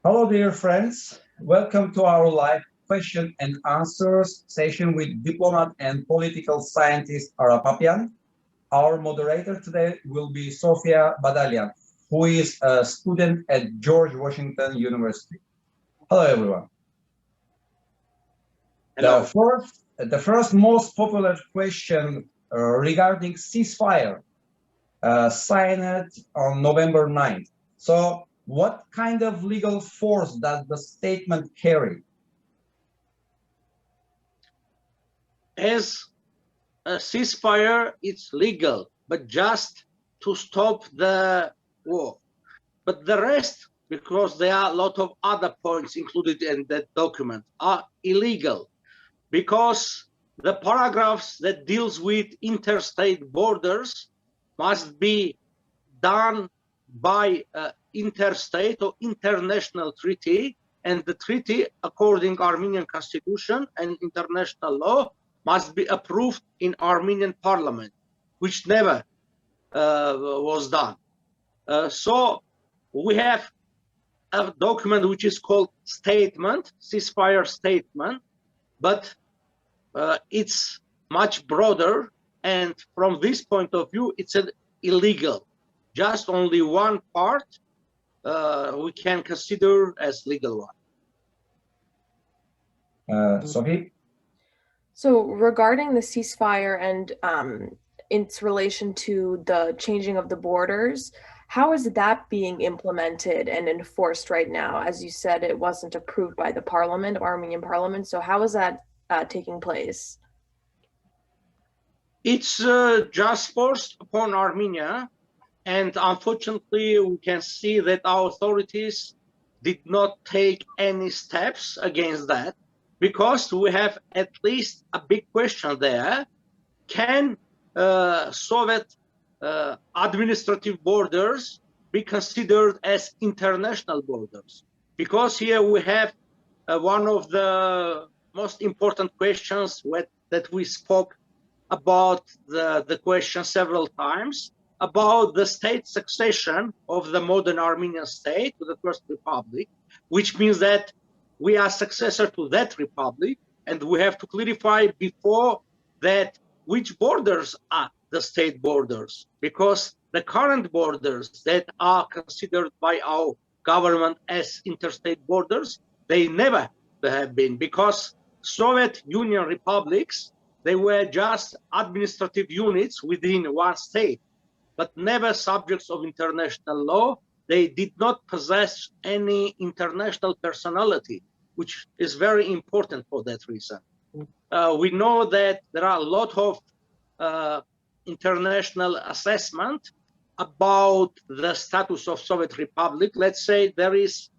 Hello, dear friends. Welcome to our live question and answers session with diplomat and political scientist Papian. Our moderator today will be Sofia Badalian, who is a student at George Washington University. Hello, everyone. Hello. The first most popular question regarding ceasefire signed on November 9th. So, what kind of legal force does the statement carry? As a ceasefire, it's legal, but just to stop the war. But the rest, because there are a lot of other points included in that document, are illegal, because the paragraphs that deals with interstate borders must be done by interstate or international treaty, and the treaty, according to Armenian constitution and international law, must be approved in Armenian parliament, which never was done. So we have a document which is called statement, ceasefire statement, but it's much broader, and from this point of view, it's illegal. Just only one part we can consider as legal one. Sophie? So regarding the ceasefire and its relation to the changing of the borders, how is that being implemented and enforced right now? As you said, it wasn't approved by the parliament, Armenian parliament. So how is that taking place? It's just forced upon Armenia. And unfortunately, we can see that our authorities did not take any steps against that, because we have at least a big question there. Can Soviet administrative borders be considered as international borders? Because here we have one of the most important questions that we spoke about the question several times, about the state succession of the modern Armenian state to the First Republic, which means that we are successor to that republic, and we have to clarify before that which borders are the state borders, because the current borders that are considered by our government as interstate borders, they never have been, because Soviet Union republics, they were just administrative units within one state, but never subjects of international law. They did not possess any international personality, which is very important for that reason. We know that there are a lot of international assessment about the status of Soviet Republic. Let's say there is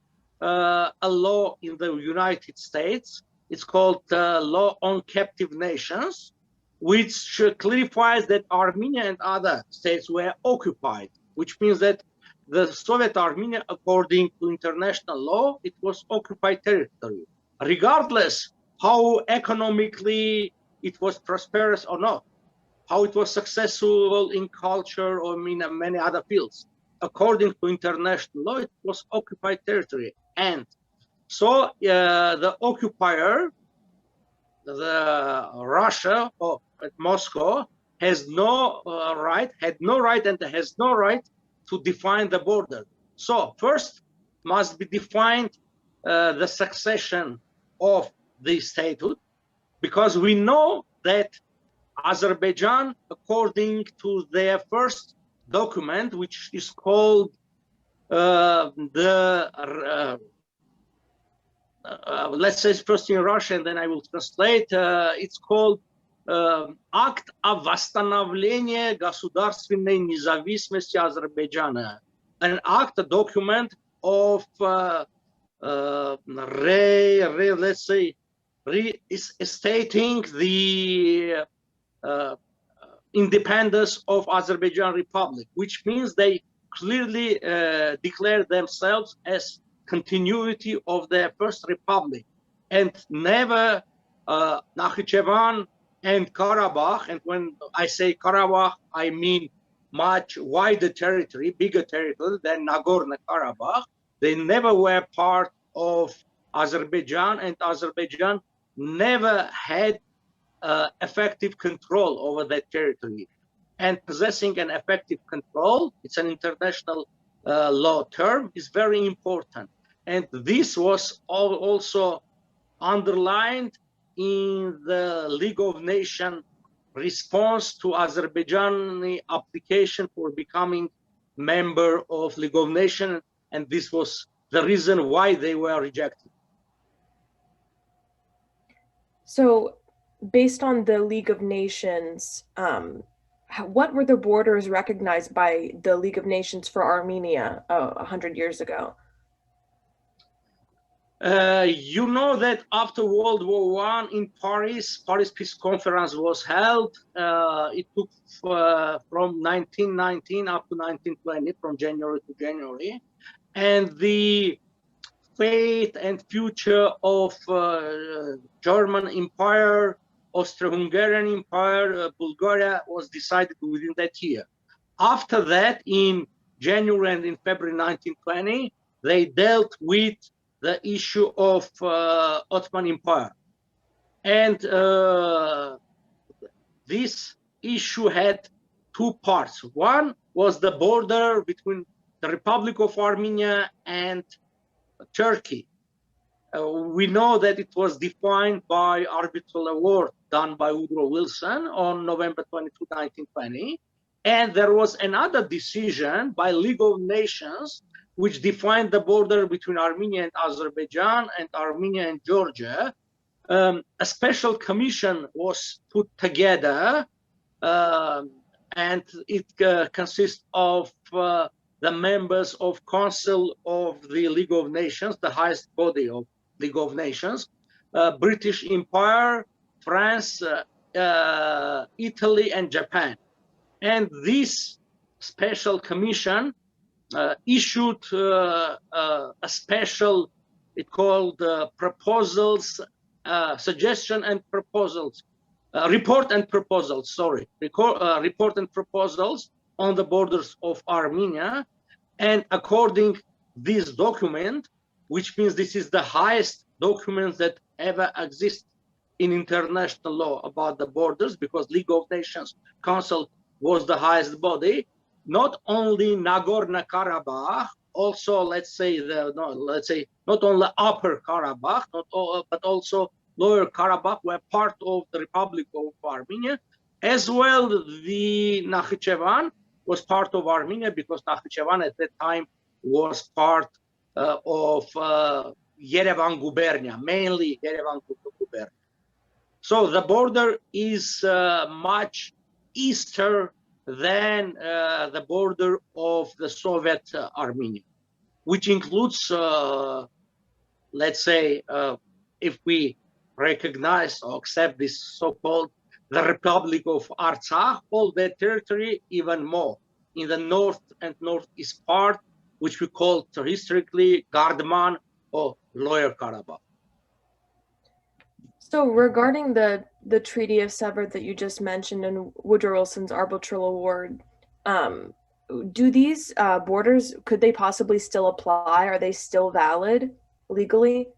a law in the United States. It's called Law on Captive Nations, which clarifies that Armenia and other states were occupied, which means that the Soviet Armenia, according to international law, it was occupied territory, regardless how economically it was prosperous or not, how it was successful in culture or in many other fields. According to international law, it was occupied territory. And so the occupier, the Russia or Moscow, has no right, had no right, and has no right to define the border. So first must be defined the succession of the statehood, because we know that Azerbaijan, according to their first document, which is called let's say first in Russian, then I will translate. It's called Акт о восстановлении государственной независимости Азербайджана, an act, a document of let's say restating the independence of Azerbaijan Republic, which means they clearly declare themselves as continuity of their first republic, and never Nakhichevan and Karabakh. And when I say Karabakh, I mean much wider territory, bigger territory than Nagorno-Karabakh. They never were part of Azerbaijan, and Azerbaijan never had effective control over that territory. And possessing an effective control, it's an international law term, is very important. And this was also underlined in the League of Nations response to Azerbaijani application for becoming member of League of Nations, and this was the reason why they were rejected. So, based on the League of Nations, what were the borders recognized by the League of Nations for Armenia 100 years ago? You know that after World War I in Paris Peace Conference was held. It took from 1919 up to 1920, from January to January. And the fate and future of German Empire, Austro-Hungarian Empire, Bulgaria was decided within that year. After that, in January and in February 1920, they dealt with the issue of Ottoman Empire. And this issue had two parts. One was the border between the Republic of Armenia and Turkey. We know that it was defined by arbitral award done by Woodrow Wilson on November 22, 1920. And there was another decision by League of Nations which defined the border between Armenia and Azerbaijan and Armenia and Georgia. A special commission was put together, and it consists of the members of Council of the League of Nations, the highest body of League of Nations, British Empire, France, Italy, and Japan. And this special commission issued a special, it called proposals, suggestion and proposals, report and proposals, sorry, report and proposals on the borders of Armenia. And according this document, which means this is the highest document that ever exists in international law about the borders, because League of Nations Council was the highest body, not only Nagorno-Karabakh, also let's say not only Upper Karabakh, but also Lower Karabakh were part of the Republic of Armenia, as well the Nakhichevan was part of Armenia, because Nakhichevan at that time was part of Yerevan gubernia, mainly Yerevan gubernia. So the border is much eastern than the border of the Soviet Armenia, which includes, let's say, if we recognize or accept this so-called the Republic of Artsakh, all that territory, even more in the north and northeast part, which we call historically Gardman or Lower Karabakh. So regarding the Treaty of Sevres that you just mentioned and Woodrow Wilson's arbitral award, do these borders, could they possibly still apply? Are they still valid legally?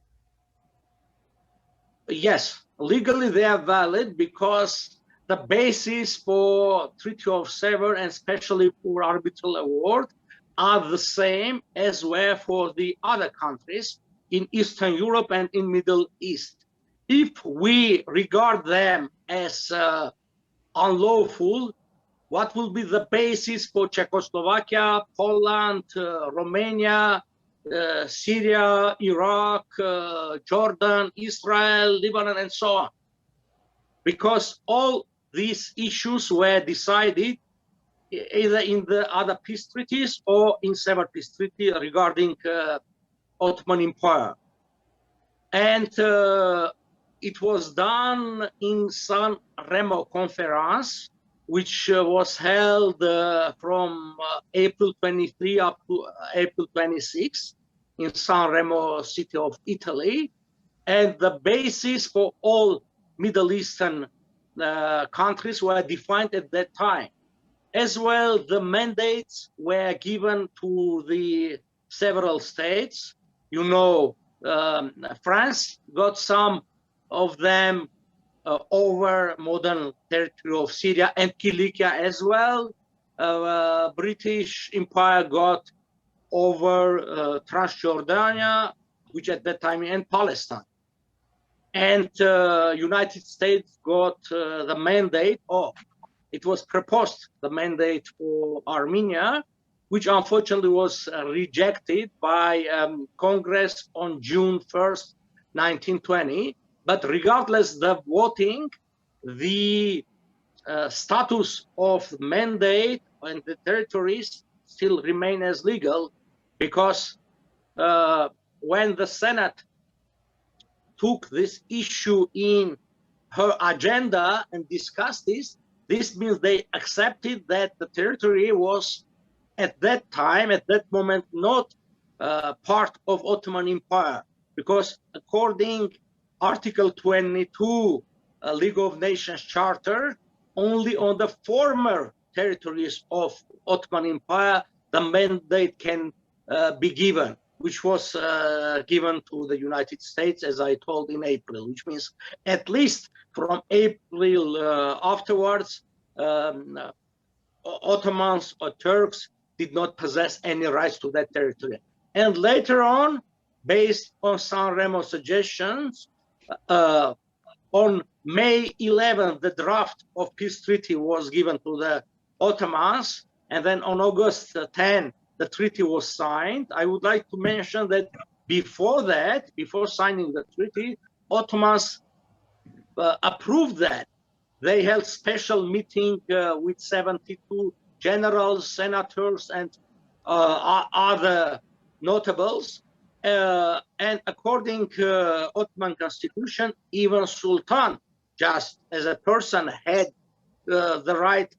Yes, legally they are valid, because the basis for Treaty of Sevres and especially for arbitral award are the same as were for the other countries in Eastern Europe and in Middle East. If we regard them as unlawful, what will be the basis for Czechoslovakia, Poland, Romania, Syria, Iraq, Jordan, Israel, Lebanon, and so on? Because all these issues were decided either in the other peace treaties or in Sevres peace treaty regarding Ottoman Empire. And it was done in San Remo Conference, which was held from April 23 up to April 26 in San Remo city of Italy. And the basis for all Middle Eastern countries were defined at that time. As well, the mandates were given to the several states. You know, France got some of them over modern territory of Syria and Cilicia as well. British Empire got over Transjordania, which at that time, and Palestine. And United States got the mandate of, it was proposed, the mandate for Armenia, which unfortunately was rejected by Congress on June 1st, 1920. But regardless the voting, the status of mandate and the territories still remain as legal, because when the Senate took this issue in her agenda and discussed this means they accepted that the territory was at that time, at that moment, not part of Ottoman Empire, because according Article 22 League of Nations Charter, only on the former territories of Ottoman Empire the mandate can be given, which was given to the United States, as I told, in April, which means at least from April afterwards, Ottomans or Turks did not possess any rights to that territory. And later on, based on San Remo's suggestions, on May 11th, the draft of peace treaty was given to the Ottomans, and then on August 10, the treaty was signed. I would like to mention that before that, before signing the treaty, Ottomans approved that. They held special meeting with 72 generals, senators, and other notables. And according to Ottoman constitution, even Sultan, just as a person, had the right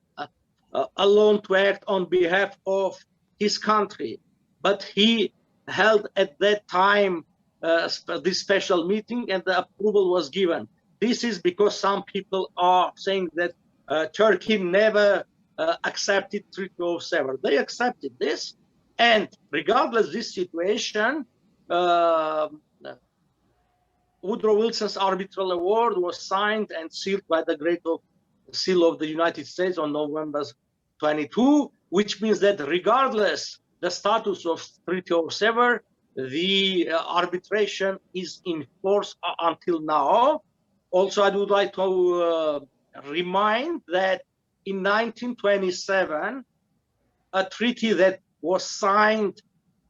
alone to act on behalf of his country. But he held at that time this special meeting, and the approval was given. This is because some people are saying that Turkey never accepted Treaty of Sevres. They accepted this, and regardless of this situation, Woodrow Wilson's arbitral award was signed and sealed by the Great Seal of the United States on November 22, which means that regardless the status of Treaty of Sevres, the arbitration is in force until now. Also, I would like to remind that in 1927, a treaty that was signed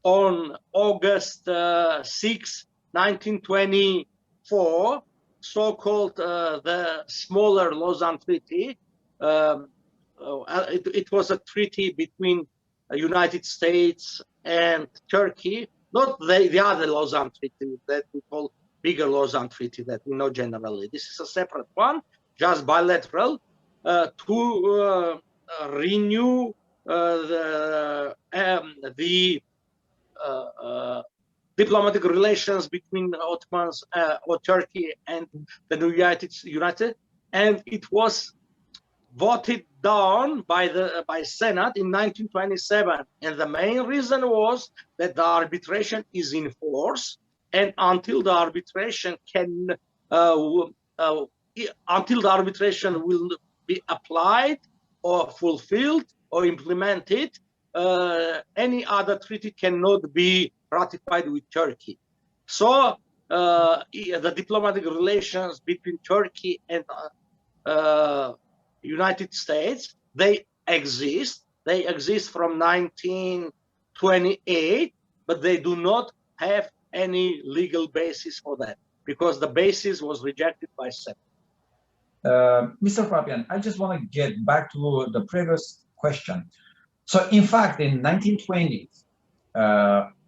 on August 6, 1924, so-called the smaller Lausanne Treaty. It was a treaty between the United States and Turkey, not the other Lausanne Treaty that we call bigger Lausanne Treaty that we know generally. This is a separate one, just bilateral, to renew the diplomatic relations between Ottomans or Turkey and the United, and it was voted down by Senate in 1927, and the main reason was that the arbitration is in force, and until the arbitration will be applied or fulfilled or implemented, any other treaty cannot be ratified with Turkey. So the diplomatic relations between Turkey and United States, they exist from 1928, but they do not have any legal basis for that, because the basis was rejected by Senate. Mr. Papian, I just want to get back to the previous question. So in fact, in 1920,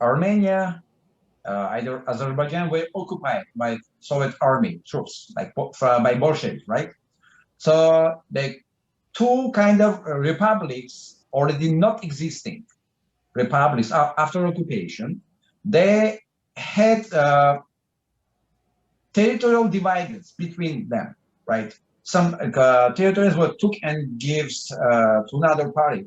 Armenia, either Azerbaijan, were occupied by Soviet army troops, like by Bolsheviks, right? So the two kind of republics, already not existing republics after occupation, they had territorial divisions between them, right? Some territories were took and gives to another party.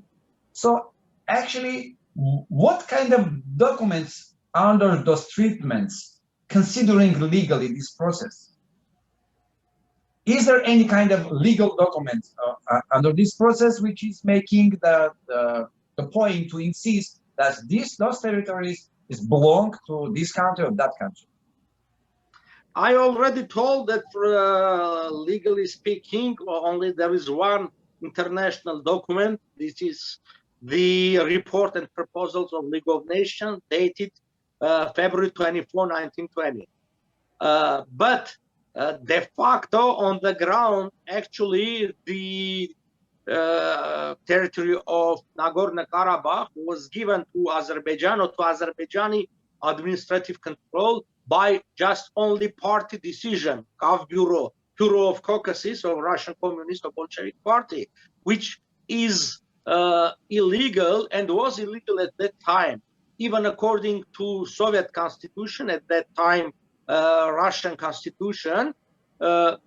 So actually, what kind of documents under those treatments considering legally this process? Is there any kind of legal document under this process which is making the point to insist that those territories belong to this country or that country? I already told that legally speaking, only there is one international document. This is the report and proposals of League of Nations dated February 24, 1920. But de facto on the ground, actually the territory of Nagorno-Karabakh was given to Azerbaijan or to Azerbaijani administrative control by just only party decision, Kav Bureau of Caucasus of Russian Communist or Bolshevik Party, which is illegal and was illegal at that time, even according to Soviet constitution at that time, Russian constitution, the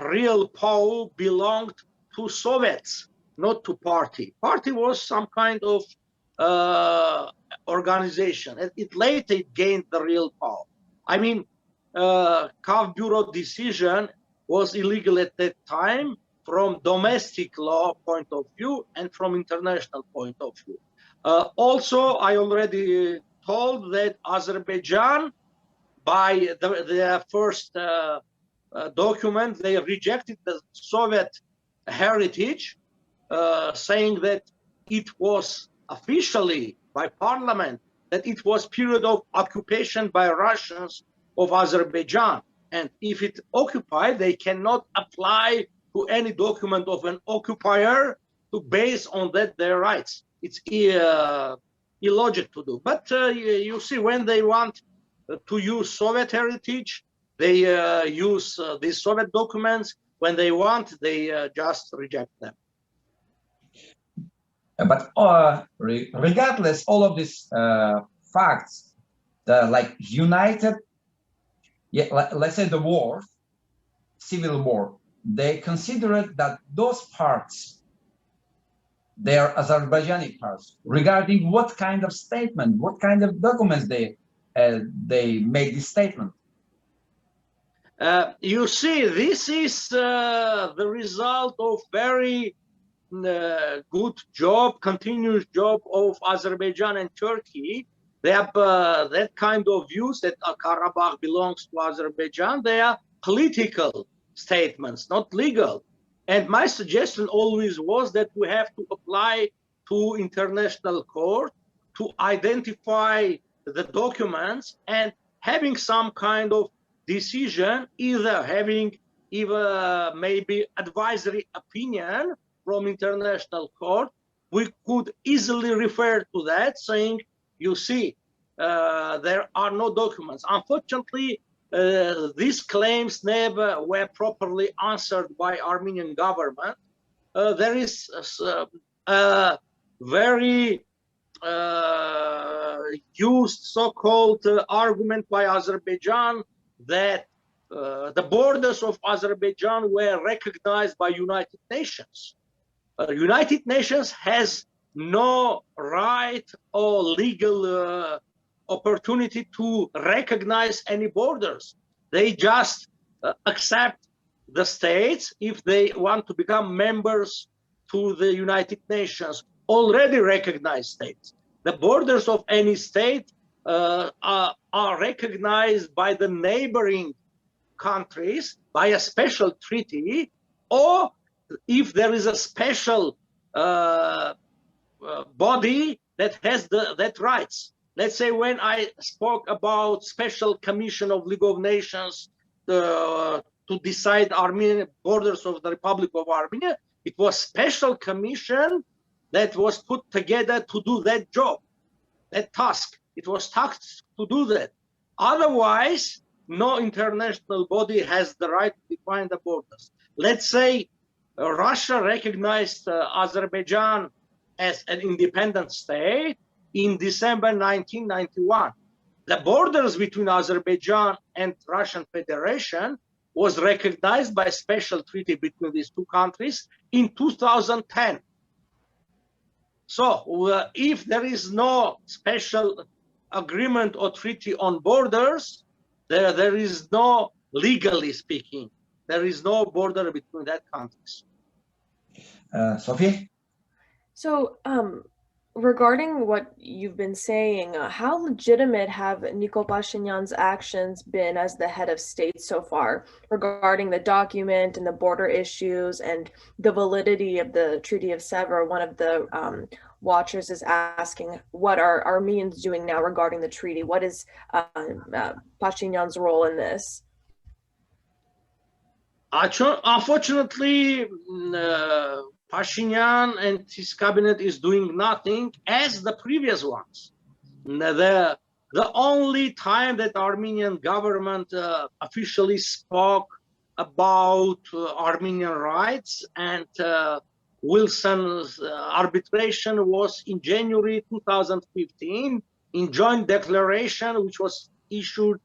real power belonged to Soviets, not to party. Party was some kind of organization. It later gained the real power. I mean, Kav Bureau decision was illegal at that time from domestic law point of view and from international point of view. Also, I already told that Azerbaijan, by their first document, they rejected the Soviet heritage, saying that it was officially by parliament that it was period of occupation by Russians of Azerbaijan, and if it occupied, they cannot apply to any document of an occupier to base on that their rights. It's illogical to do. But you see, when they want to use Soviet heritage, they use these Soviet documents. When they want, they just reject them. But regardless all of these facts, like united, let's say the war, civil war, they considered that those parts, they are Azerbaijani parts. Regarding what kind of statement, what kind of documents they made this statement? You see, this is the result of very good job, continuous job of Azerbaijan and Turkey. They have that kind of views that Karabakh belongs to Azerbaijan. They are political statements, not legal. And my suggestion always was that we have to apply to international court to identify the documents and having some kind of decision, either having maybe advisory opinion from international court. We could easily refer to that, saying, you see, there are no documents. Unfortunately, these claims never were properly answered by Armenian government. There is a very used so-called argument by Azerbaijan that the borders of Azerbaijan were recognized by United Nations. United Nations has no right or legal opportunity to recognize any borders. They just accept the states if they want to become members to the United Nations, already recognized states. The borders of any state are recognized by the neighboring countries by a special treaty, or if there is a special body that has that rights. Let's say when I spoke about special commission of League of Nations to decide Armenian borders of the Republic of Armenia, it was special commission that was put together to do that job, that task. It was tasked to do that. Otherwise, no international body has the right to define the borders. Let's say Russia recognized Azerbaijan as an independent state in December 1991. The borders between Azerbaijan and Russian Federation was recognized by a special treaty between these two countries in 2010. So if there is no special agreement or treaty on borders, there is no, legally speaking, there is no border between that countries. Sophie? So, regarding what you've been saying, how legitimate have Nikol Pashinyan's actions been as the head of state so far regarding the document and the border issues and the validity of the Treaty of Sèvres? One of the watchers is asking, what are Armenians doing now regarding the treaty? What is Pashinyan's role in this? Unfortunately, Pashinyan and his cabinet is doing nothing as the previous ones. The only time that Armenian government officially spoke about Armenian rights and Wilson's arbitration was in January 2015 in joint declaration, which was issued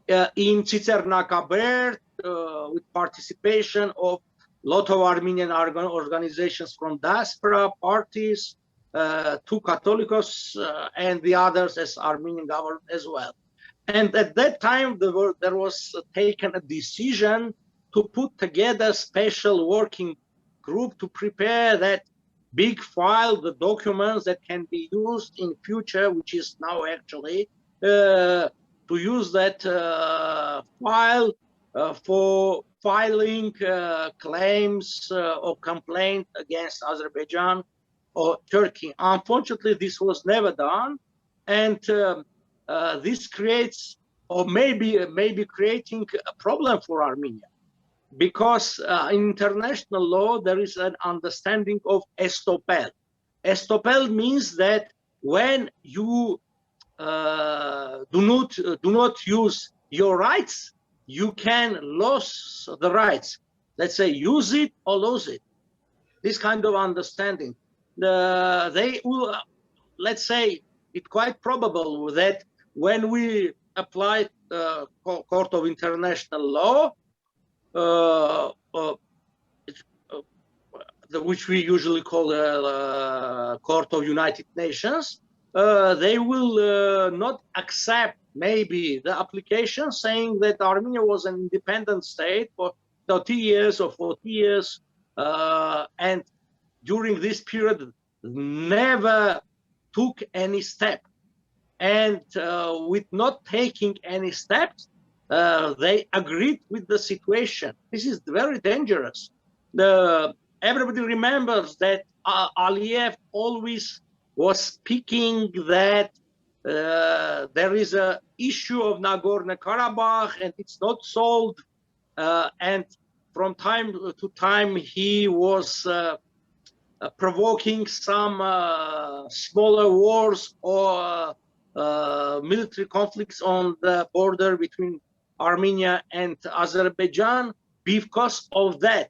in Tsitsernakabert with participation of a lot of Armenian organizations from diaspora, parties, two Catholicos, and the others as Armenian government as well. And at that time, there was taken a decision to put together a special working group to prepare that big file, the documents that can be used in future, which is now actually to use that file for filing claims or complaint against Azerbaijan or Turkey. Unfortunately, this was never done, and this creates, or maybe creating a problem for Armenia, because in international law there is an understanding of estopel. Estopel means that when you do not use your rights, you can lose the rights. Let's say use it or lose it. This kind of understanding. They will, let's say, it's quite probable that when we apply Court of International Law, which we usually call the Court of United Nations, they will not accept maybe the application saying that Armenia was an independent state for 30 years or 40 years, and during this period never took any step. And with not taking any steps, they agreed with the situation. This is very dangerous. Everybody remembers that Aliyev always was speaking that there is an issue of Nagorno-Karabakh and it's not solved. And from time to time, he was provoking some smaller wars or military conflicts on the border between Armenia and Azerbaijan. Because of that,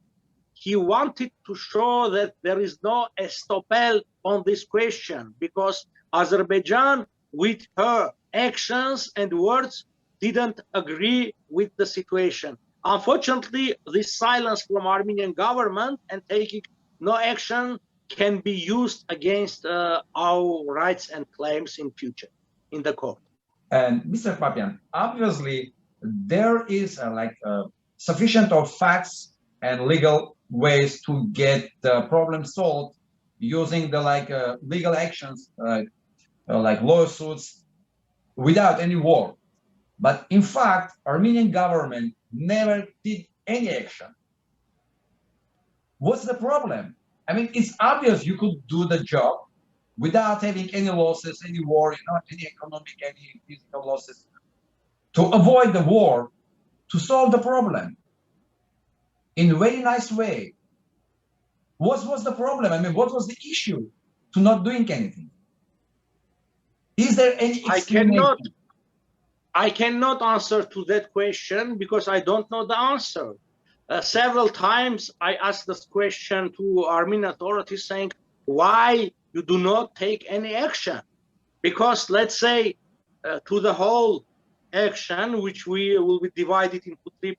he wanted to show that there is no estopel on this question, because Azerbaijan, with her actions and words, didn't agree with the situation. Unfortunately, this silence from Armenian government and taking no action can be used against our rights and claims in future in the court. And Mr. Papian, obviously there is sufficient of facts and legal ways to get the problem solved using the legal actions like lawsuits without any war. But in fact, Armenian government never did any action. What's the problem? I mean, it's obvious you could do the job without having any losses, any war, any economic, any physical losses, to avoid the war, to solve the problem in a very nice way. What was the problem? I mean, what was the issue to not doing anything? Is there any explanation? I cannot answer to that question because I don't know the answer. Several times I asked this question to Armenian authorities saying, why you do not take any action? Because let's say to the whole action, which we will be divided into 3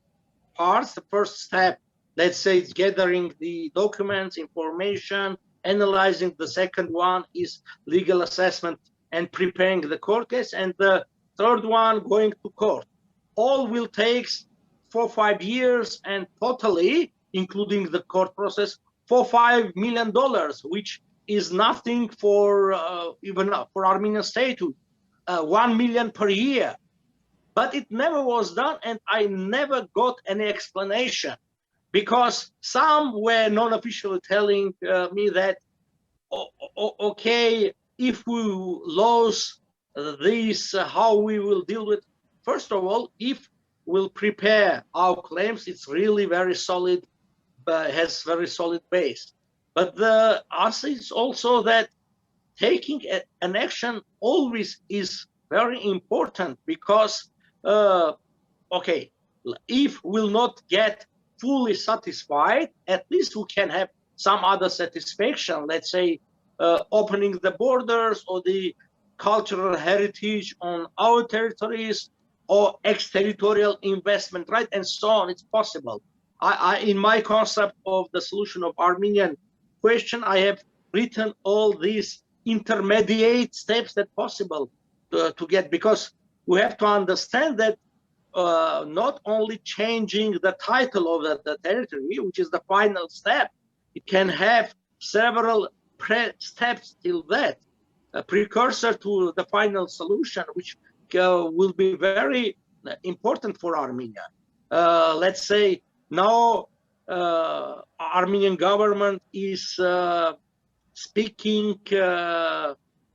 parts. The first step, let's say, is gathering the documents, information, analyzing. The second one is legal assessment and preparing the court case. And the third one, going to court. All will take 4 or 5 years, and totally, including the court process, $4-5 million, which is nothing for even for Armenian statehood, 1 million per year. But it never was done, and I never got any explanation, because some were non-officially telling me that, okay, if we lose this, how we will deal with. First of all, if we'll prepare our claims, it's really very solid, has very solid base. But the answer is also that taking an action always is very important, because, okay, if we'll not get fully satisfied, at least we can have some other satisfaction, let's say opening the borders, or the cultural heritage on our territories, or exterritorial investment, right, and so on. It's possible. In my concept of the solution of Armenian question, I have written all these intermediate steps that possible to get, because we have to understand that not only changing the title of the territory, which is the final step, it can have several steps till that, a precursor to the final solution, which will be very important for Armenia. Let's say now Armenian government is speaking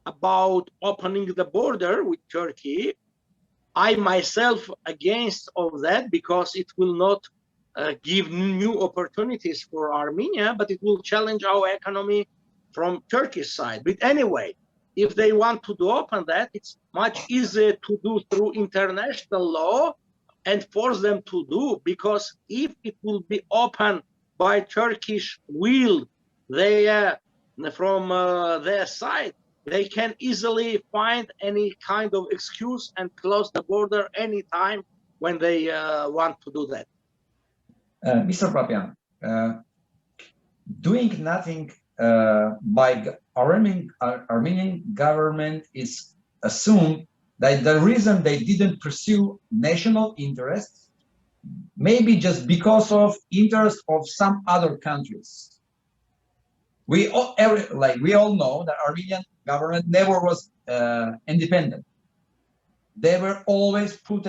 about opening the border with Turkey. I myself against of that, because it will not give new opportunities for Armenia, but it will challenge our economy from Turkish side. But anyway, if they want to open that, it's much easier to do through international law and force them to do, because if it will be open by Turkish will, they from their side, they can easily find any kind of excuse and close the border anytime when they want to do that. Mr. Papian, doing nothing by Armenian government is assumed that the reason they didn't pursue national interests, maybe just because of interest of some other countries. We all know that Armenian government never was independent. They were always put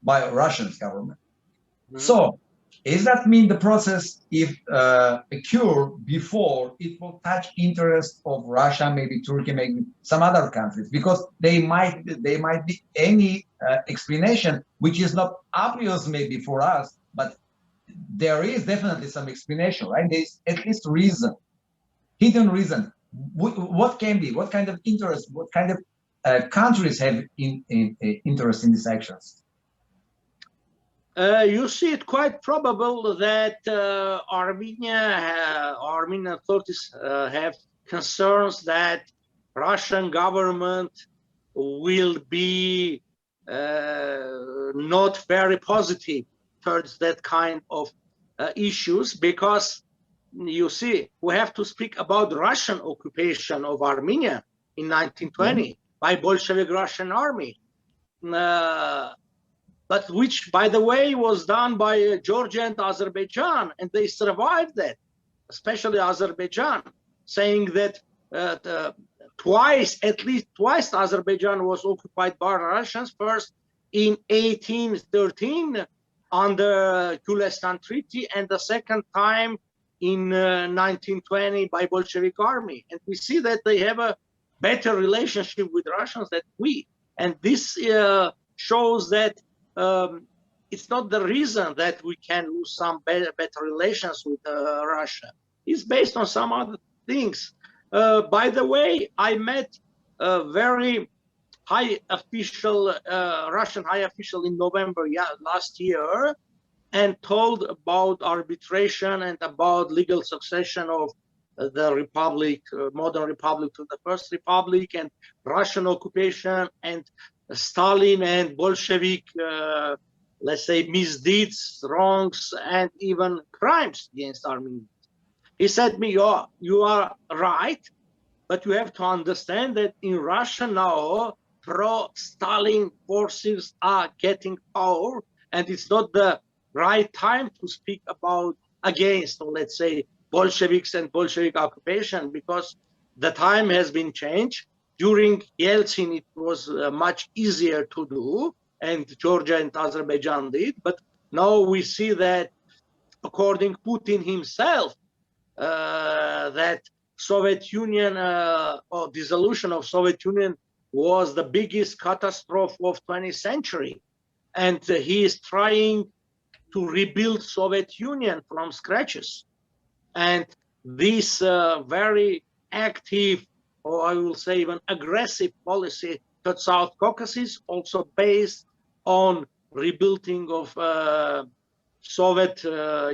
by Russian government. Mm-hmm. So, does that mean the process, if occur before, it will touch interest of Russia, maybe Turkey, maybe some other countries, because they might be any explanation which is not obvious maybe for us, but there is definitely some explanation, right? There's at least reason, hidden reason. What can be? What kind of interest? What kind of countries have interest in these actions? You see it quite probable that Armenian authorities have concerns that Russian government will be not very positive towards that kind of issues, because you see, we have to speak about Russian occupation of Armenia in 1920 by Bolshevik Russian army. But which, by the way, was done by Georgia and Azerbaijan, and they survived that, especially Azerbaijan, saying that at least twice, Azerbaijan was occupied by Russians, first in 1813 under Lausanne Treaty, and the second time in 1920 by Bolshevik army. And we see that they have a better relationship with Russians than we. And this shows that it's not the reason that we can lose some better relations with Russia. It's based on some other things. By the way, I met a very high official, Russian high official in November last year, and told about arbitration and about legal succession of the republic, modern republic to the first republic, and Russian occupation and Stalin and Bolshevik, let's say, misdeeds, wrongs, and even crimes against Armenia. He said me, you are right, but you have to understand that in Russia now, pro-Stalin forces are getting power, and it's not the right time to speak about against, or let's say, Bolsheviks and Bolshevik occupation, because the time has been changed. During Yeltsin, it was much easier to do, and Georgia and Azerbaijan did. But now we see that, according to Putin himself, that Soviet Union or dissolution of Soviet Union was the biggest catastrophe of 20th century, and he is trying to rebuild Soviet Union from scratches. And this very active, or I will say even aggressive policy to South Caucasus, also based on rebuilding of Soviet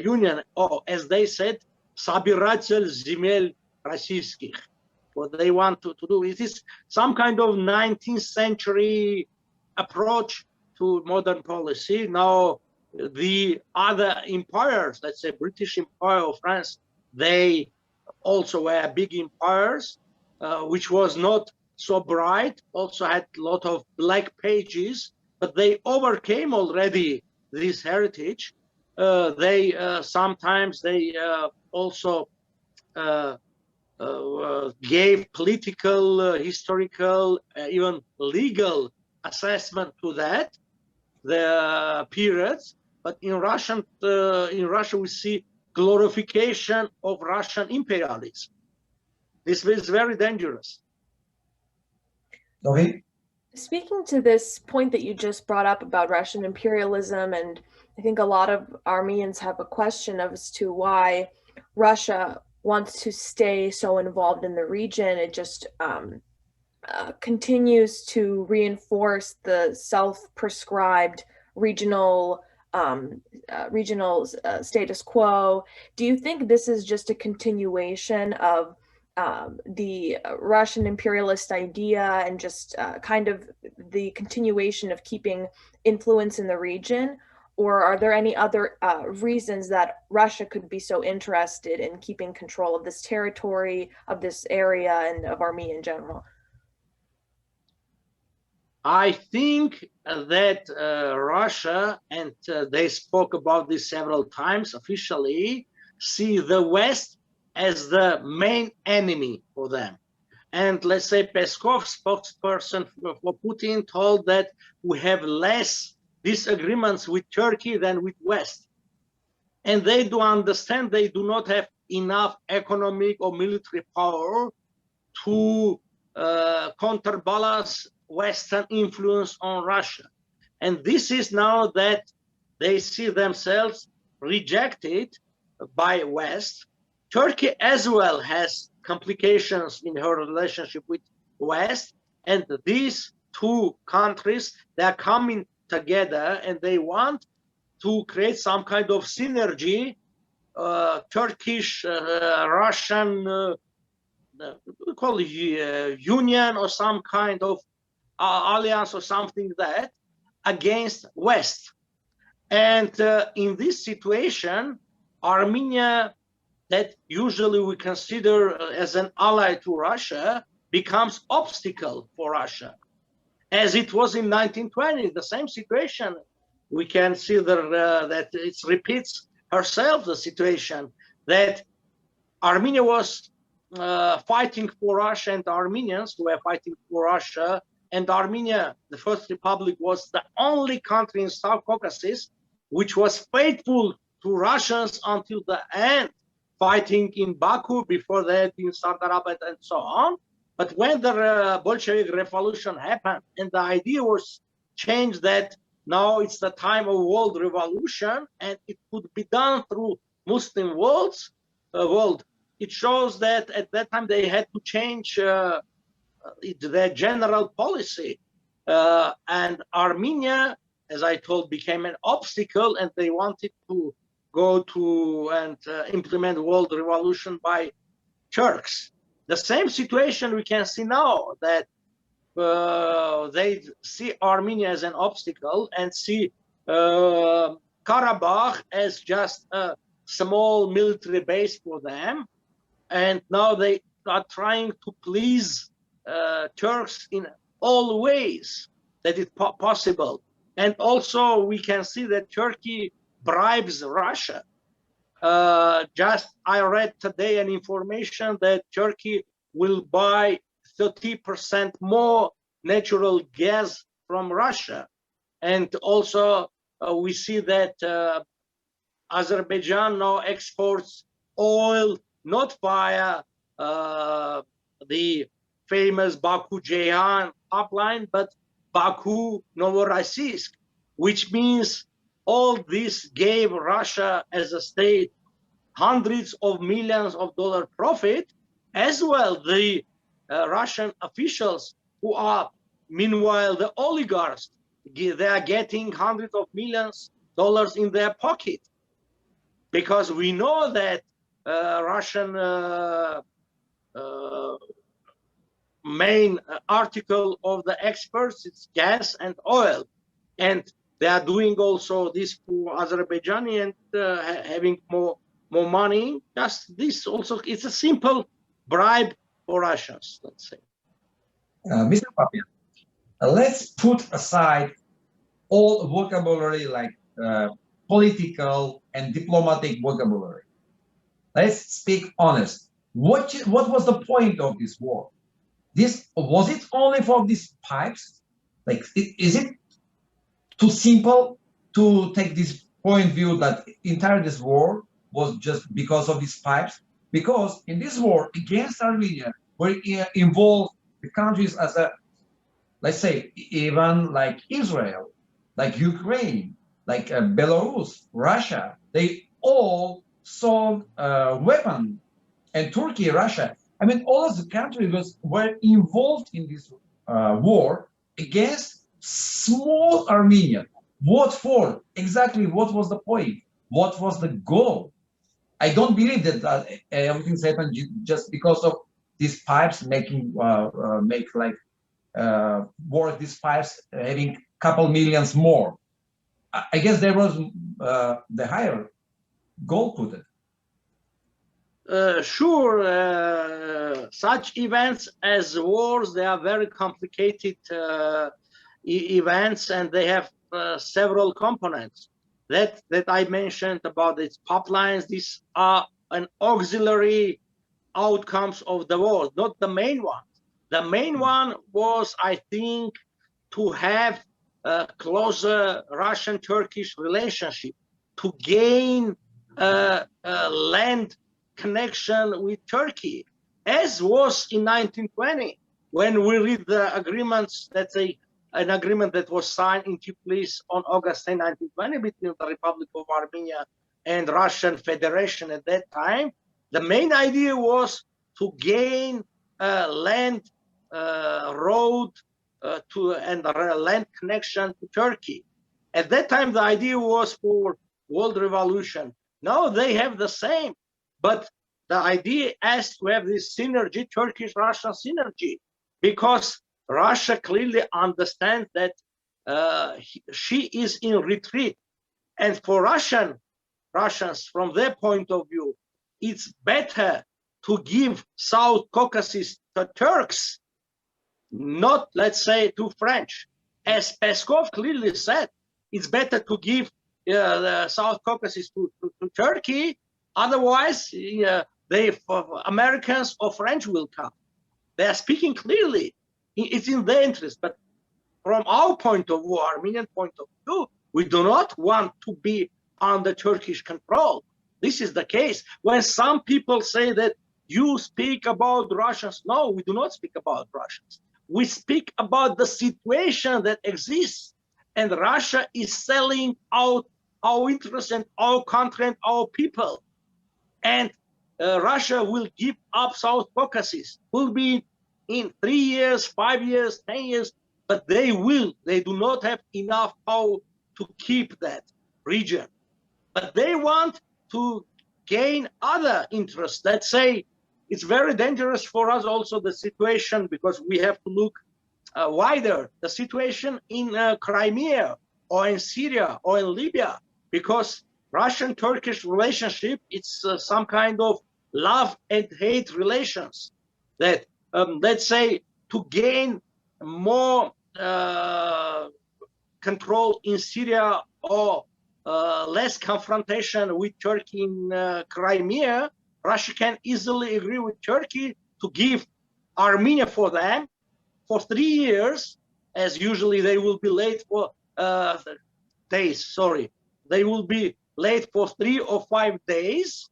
Union, or as they said, собиратель земель российских. What they want to do, it is some kind of 19th century approach to modern policy. Now, the other empires, let's say British Empire or France, they also were big empires, which was not so bright, also had a lot of black pages, but they overcame already this heritage. They sometimes they also gave political, historical, even legal assessment to that, the periods. But in Russia we see glorification of Russian imperialism. This is very dangerous. Sorry? Speaking to this point that you just brought up about Russian imperialism, and I think a lot of Armenians have a question as to why Russia wants to stay so involved in the region. It just continues to reinforce the self-prescribed regional status quo. Do you think this is just a continuation of the Russian imperialist idea, and just kind of the continuation of keeping influence in the region? Or are there any other reasons that Russia could be so interested in keeping control of this territory, of this area, and of Armenia in general? I think that Russia, and they spoke about this several times officially, see the West as the main enemy for them. And let's say Peskov, spokesperson for Putin, told that we have less disagreements with Turkey than with West. And they do understand they do not have enough economic or military power to counterbalance Western influence on Russia. And this is now that they see themselves rejected by West. Turkey as well has complications in her relationship with West, and these two countries, they are coming together and they want to create some kind of synergy, Turkish, Russian, we call it union or some kind of alliance or something that against West. And in this situation, Armenia, that usually we consider as an ally to Russia, becomes obstacle for Russia. As it was in 1920, the same situation. We can see that it repeats herself, the situation that Armenia was fighting for Russia, and Armenians were fighting for Russia, and Armenia, the First Republic, was the only country in South Caucasus which was faithful to Russians until the end, fighting in Baku, before that in Sardarabad and so on. But when the Bolshevik Revolution happened and the idea was changed that now it's the time of world revolution and it could be done through Muslim world, it shows that at that time they had to change their general policy. And Armenia, as I told, became an obstacle, and they wanted to go to and implement world revolution by Turks. The same situation we can see now, that they see Armenia as an obstacle and see Karabakh as just a small military base for them. and now they are trying to please Turks in all ways that is possible. And also we can see that Turkey bribes Russia. Just I read today an information that Turkey will buy 30% more natural gas from Russia. And also we see that Azerbaijan now exports oil not via the famous Baku-Ceyhan pipeline, but Baku-Novorossiysk, which means all this gave Russia as a state hundreds of millions of dollars profit, as well the Russian officials who are, meanwhile, the oligarchs, they are getting hundreds of millions dollars in their pocket. Because we know that Russian main article of the exports is gas and oil, and they are doing also this for Azerbaijani and having more money. Just this also, it's a simple bribe for Russians, let's say. Mr. Papian, let's put aside all vocabulary like political and diplomatic vocabulary. Let's speak honest. What was the point of this war? Was it only for these pipes? Like, is it too simple to take this point view that entire this war was just because of these pipes? Because in this war against Armenia were involved the countries as a, let's say, even like Israel, like Ukraine, like Belarus, Russia. They all sold weapons, and Turkey, Russia. I mean, all of the countries were involved in this war against small Armenia. What for? Exactly what was the point? What was the goal? I don't believe that everything's happened just because of these pipes making worth these pipes having couple millions more. I guess there was the higher goal put it. Sure, such events as wars, they are very complicated events, and they have several components that I mentioned about its pipelines. These are an auxiliary outcomes of the war, not the main one. The main one was, I think, to have a closer Russian-Turkish relationship, to gain land connection with Turkey, as was in 1920, when we read the agreements, let's say an agreement that was signed in Tiflis on August 10, 1920 between the Republic of Armenia and Russian Federation at that time. The main idea was to gain land road and land connection to Turkey. At that time, the idea was for world revolution. Now they have the same, but the idea is to have this synergy, Turkish-Russian synergy, because Russia clearly understands that she is in retreat. And for Russians, from their point of view, it's better to give South Caucasus to Turks, not, let's say, to French. As Peskov clearly said, it's better to give the South Caucasus to Turkey, otherwise Americans or French will come. They are speaking clearly. It's in their interest. But from our point of view, Armenian point of view, we do not want to be under Turkish control. This is the case. When some people say that you speak about Russians, no, we do not speak about Russians. We speak about the situation that exists, and Russia is selling out our interests and our country and our people. And Russia will give up South Caucasus, will be in 3 years, 5 years, 10 years, but they do not have enough power to keep that region. But they want to gain other interests. Let's say it's very dangerous for us also, the situation, because we have to look wider, the situation in Crimea or in Syria or in Libya, because Russian-Turkish relationship, it's some kind of love and hate relations. That let's say to gain more control in Syria or less confrontation with Turkey in Crimea, Russia can easily agree with Turkey to give Armenia for them for 3 years, as usually they will be late for days. Sorry, they will be late for 3 or 5 days,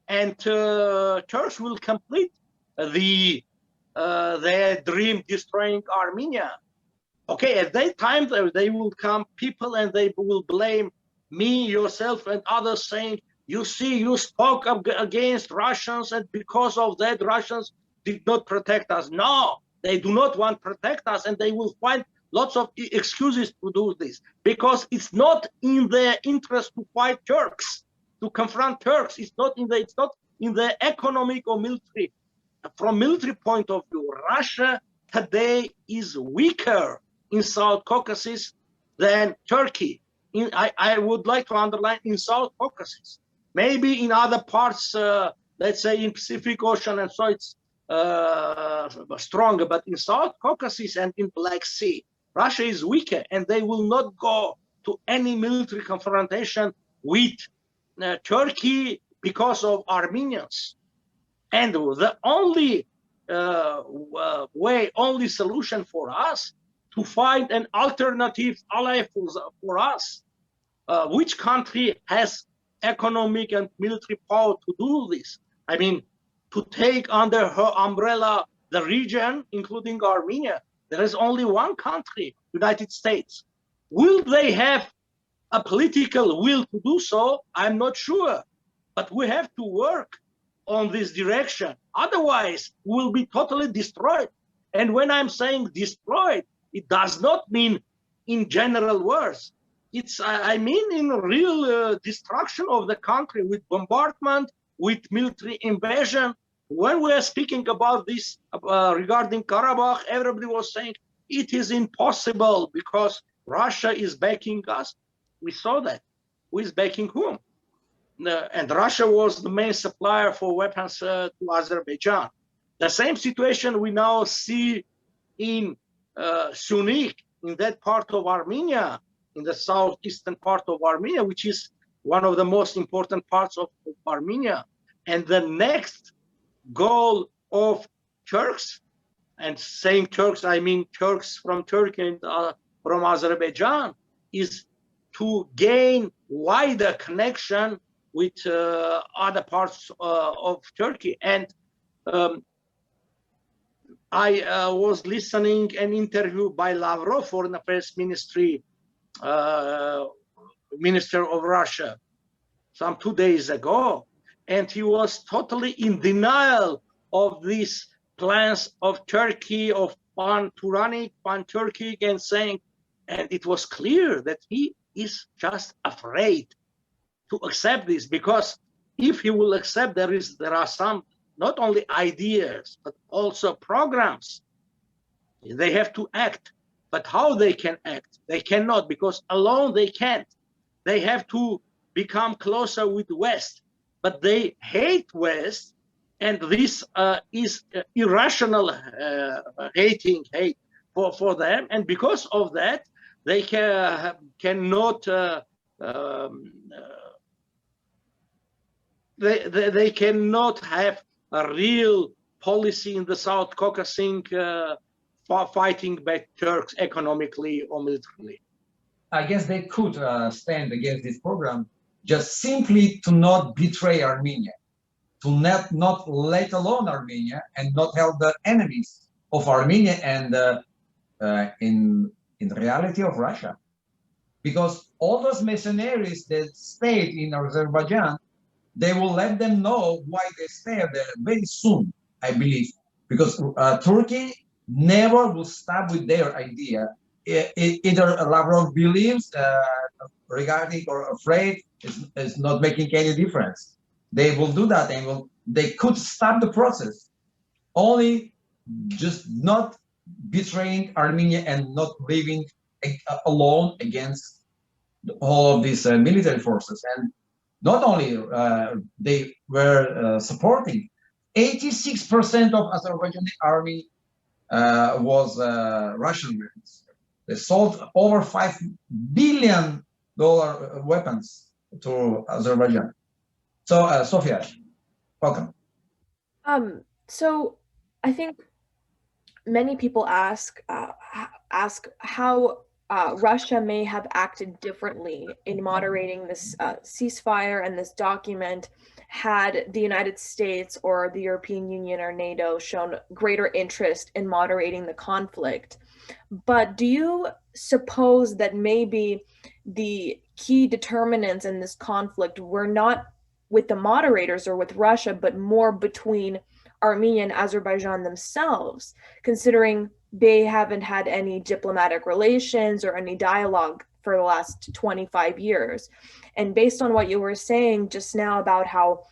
and Turks will complete their dream destroying Armenia. Okay, at that time they will come people and they will blame me, yourself, and others, saying, you see, you spoke up against Russians, and because of that Russians did not protect us. No, they do not want to protect us, and they will find lots of excuses to do this, because it's not in their interest to fight Turks, to confront Turks. It's not in the economic or military. From military point of view, Russia today is weaker in South Caucasus than Turkey. I would like to underline in South Caucasus. Maybe in other parts, let's say in Pacific Ocean, and so it's stronger. But in South Caucasus and in Black Sea, Russia is weaker, and they will not go to any military confrontation with Turkey because of Armenians. And the only only solution for us to find an alternative ally for us. Which country has economic and military power to do this? I mean, to take under her umbrella the region, including Armenia. There is only one country, United States. Will they have a political will to do so? I'm not sure. But we have to work on this direction. Otherwise, we'll be totally destroyed. And when I'm saying destroyed, it does not mean in general words. I mean in real destruction of the country, with bombardment, with military invasion. When we are speaking about this regarding Karabakh, everybody was saying it is impossible because Russia is backing us. We saw that. Who is backing whom? And Russia was the main supplier for weapons to Azerbaijan. The same situation we now see in Sunik, in that part of Armenia, in the southeastern part of Armenia, which is one of the most important parts of Armenia. And the next goal of Turks, and saying Turks, I mean Turks from Turkey and from Azerbaijan, is to gain wider connection with other parts of Turkey. And I was listening an interview by Lavrov, Foreign Affairs Ministry, Minister of Russia, some 2 days ago, and he was totally in denial of these plans of Turkey, of pan-Turanic, pan-Turkic, and saying, and it was clear that he is just afraid to accept this, because if he will accept, there are some not only ideas but also programs. They have to act, but how they can act? They cannot, because alone they can't. They have to become closer with West, but they hate West, and this is irrational hate for them, and because of that they cannot they cannot have a real policy in the South Caucasus fighting back Turks economically or militarily. I guess they could stand against this program just simply to not betray Armenia, to not let alone Armenia, and not help the enemies of Armenia and in reality of Russia. Because all those mercenaries that stayed in Azerbaijan, they will let them know why they stay there very soon, I believe, because Turkey never will stop with their idea. Either Lavrov believes regarding or afraid is not making any difference. They will do that, and they could stop the process, only just not betraying Armenia and not leaving alone against all of these military forces. And not only they were supporting, 86% of Azerbaijani army was Russian weapons. They sold over $5 billion weapons to Azerbaijan. So, Sofia, welcome. So I think many people ask how Russia may have acted differently in moderating this ceasefire and this document had the United States or the European Union or NATO shown greater interest in moderating the conflict. But do you suppose that maybe the key determinants in this conflict were not with the moderators or with Russia, but more between Armenia and Azerbaijan themselves, considering they haven't had any diplomatic relations or any dialogue for the last 25 years. And based on what you were saying just now about how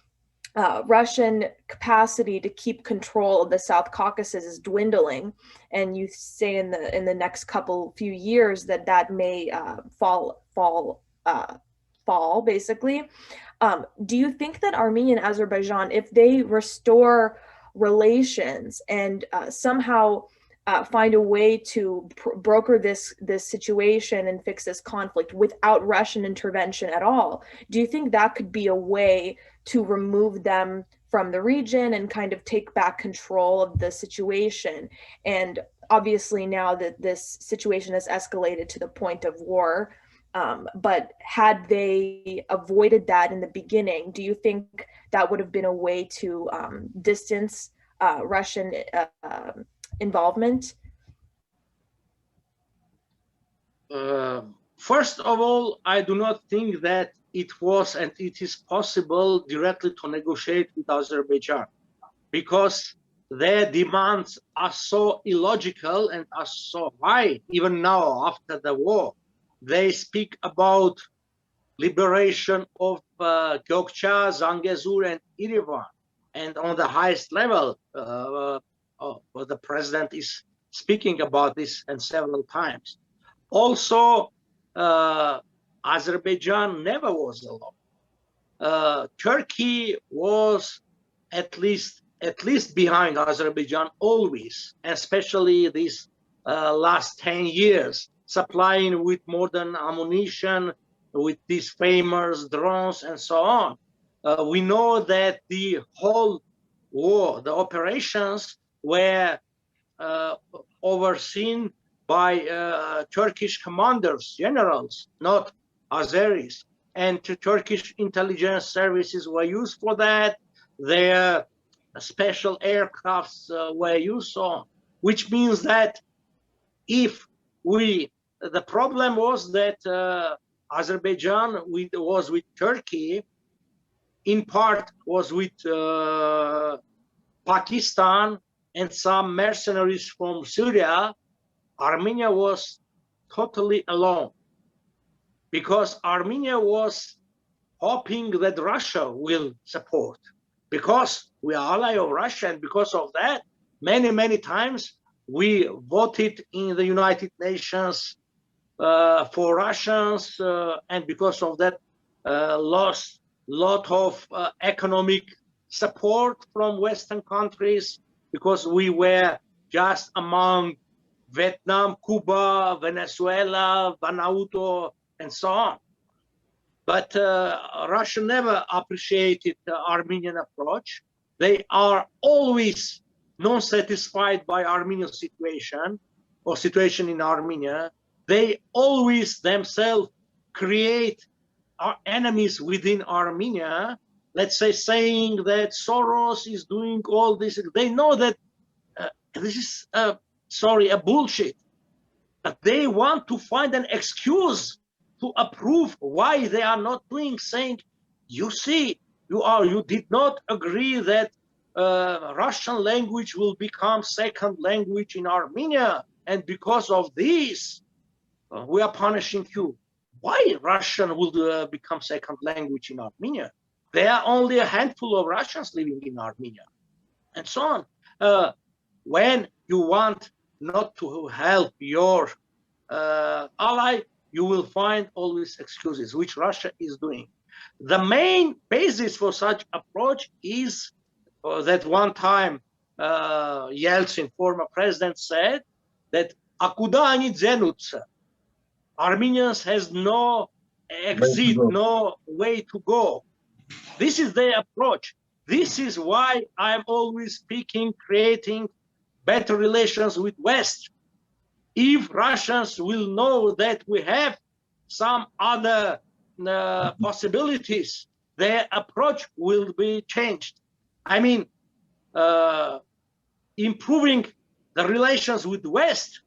Russian capacity to keep control of the South Caucasus is dwindling, and you say in the next few years that may fall basically. Do you think that Armenia and Azerbaijan, if they restore relations and somehow find a way to broker this situation and fix this conflict without Russian intervention at all, do you think that could be a way to remove them from the region and kind of take back control of the situation? And obviously now that this situation has escalated to the point of war, but had they avoided that in the beginning, do you think that would have been a way to distance Russian involvement? First of all, I do not think that it was and it is possible directly to negotiate with Azerbaijan, because their demands are so illogical and are so high, even now after the war. They speak about liberation of Gökçe, Zangezur, and Yerevan, and on the highest level, the president is speaking about this and several times. Also, Azerbaijan never was alone. Turkey was at least behind Azerbaijan always, especially these last 10 years, supplying with modern ammunition, with these famous drones and so on. We know that the whole war, the operations were overseen by Turkish commanders, generals, not Azeris. And Turkish intelligence services were used for that. Their special aircrafts were used on, which means that the problem was that Azerbaijan was with Turkey, in part was with Pakistan and some mercenaries from Syria. Armenia was totally alone, because Armenia was hoping that Russia will support, because we are ally of Russia, and because of that, many times we voted in the United Nations for Russians, and because of that lost lot of economic support from Western countries, because we were just among Vietnam, Cuba, Venezuela, Vanuatu, and so on. But Russia never appreciated the Armenian approach. They are always non-satisfied by Armenian situation or situation in Armenia. They always themselves create enemies within Armenia, let's say, saying that Soros is doing all this. They know that this is a bullshit, but they want to find an excuse to approve why they are not doing, saying, you see, you did not agree that Russian language will become second language in Armenia, and because of this, we are punishing you. Why Russian will become second language in Armenia? There are only a handful of Russians living in Armenia, and so on. When you want not to help your ally, you will find always excuses, which Russia is doing. The main basis for such approach is that one time Yeltsin, former president, said that Armenians has no exit, no way to go. This is their approach. This is why I'm always speaking, creating better relations with West. If Russians will know that we have some other possibilities, their approach will be changed. I mean, improving the relations with West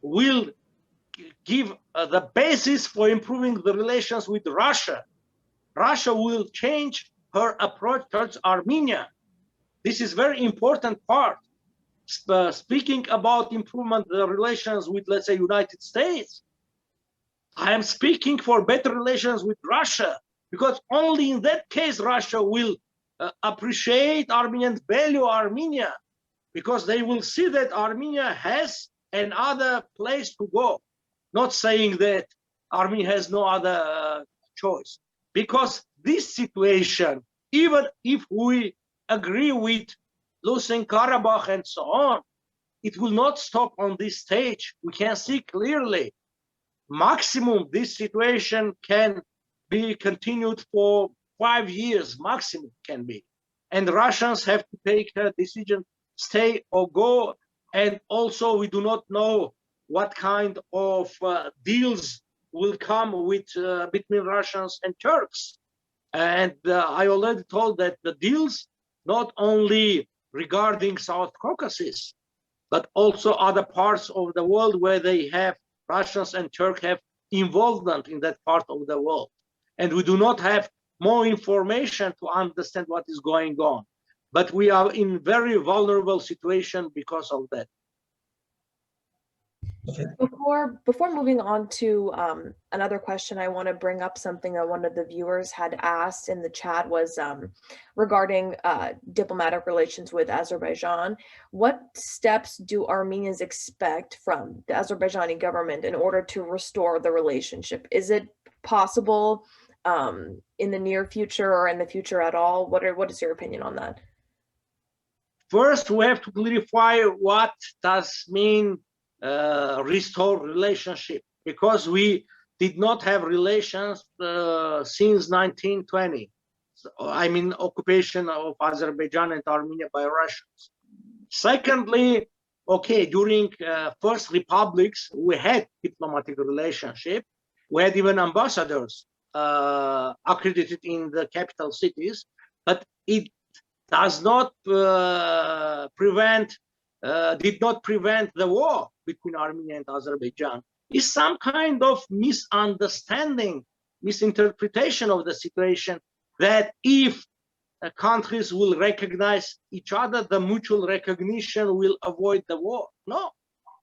will give the basis for improving the relations with Russia. Russia will change her approach towards Armenia. This is very important part. Speaking about improvement of the relations with, let's say, United States, I am speaking for better relations with Russia, because only in that case Russia will appreciate Armenians, value Armenia, because they will see that Armenia has another place to go. Not saying that Armenia has no other choice, because this situation, even if we agree with losing Karabakh and so on, it will not stop on this stage. We can see clearly, maximum this situation can be continued for 5 years, maximum can be. And the Russians have to take a decision, stay or go. And also we do not know what kind of deals will come with between Russians and Turks. And I already told that the deals, not only regarding South Caucasus, but also other parts of the world where they have, Russians and Turks have involvement in that part of the world. And we do not have more information to understand what is going on. But we are in very vulnerable situation because of that. Okay. Before moving on to another question, I want to bring up something that one of the viewers had asked in the chat was regarding diplomatic relations with Azerbaijan. What steps do Armenians expect from the Azerbaijani government in order to restore the relationship? Is it possible in the near future or in the future at all? What is your opinion on that? First, we have to clarify what does mean restore relationship, because we did not have relations since 1920. So, I mean, occupation of Azerbaijan and Armenia by Russians. Secondly, okay, during first republics, we had diplomatic relationship. We had even ambassadors accredited in the capital cities, but it does not did not prevent the war between Armenia and Azerbaijan. Is some kind of misunderstanding, misinterpretation of the situation, that if countries will recognize each other, the mutual recognition will avoid the war. No,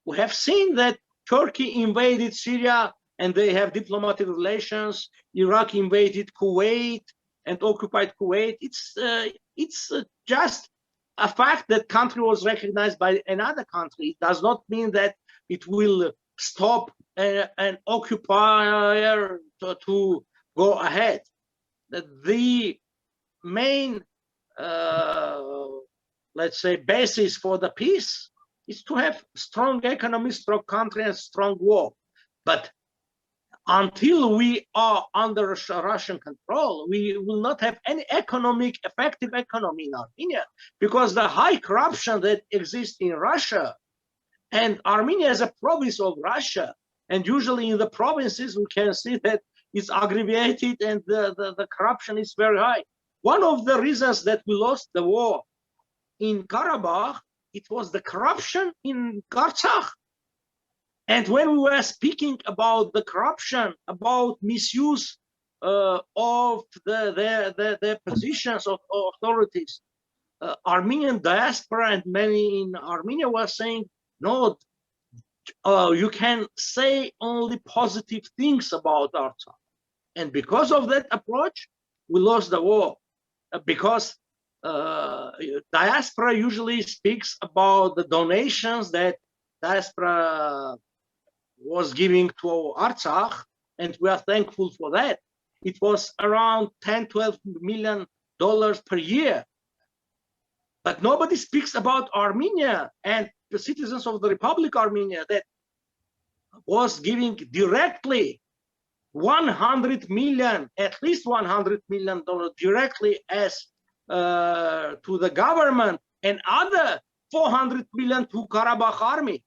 we have seen that Turkey invaded Syria and they have diplomatic relations. Iraq invaded Kuwait and occupied Kuwait. It's just a fact that country was recognized by another country. It does not mean that it will stop an occupier to go ahead. The main, let's say, basis for the peace is to have strong economy, strong country, and strong war. But until we are under Russian control, we will not have any effective economy in Armenia, because the high corruption that exists in Russia, and Armenia is a province of Russia, and usually in the provinces we can see that it's aggravated and the corruption is very high. One of the reasons that we lost the war in Karabakh, it was the corruption in Artsakh. And when we were speaking about the corruption, about misuse of their positions of authorities, Armenian diaspora and many in Armenia were saying, no, you can say only positive things about Artsakh. And because of that approach, we lost the war. Because diaspora usually speaks about the donations that diaspora was giving to Artsakh, and we are thankful for that. it was around $10–12 million per year. But nobody speaks about Armenia and the citizens of the Republic of Armenia that was giving directly 100 million, at least $100 million directly as to the government, and other 400 million to Karabakh army.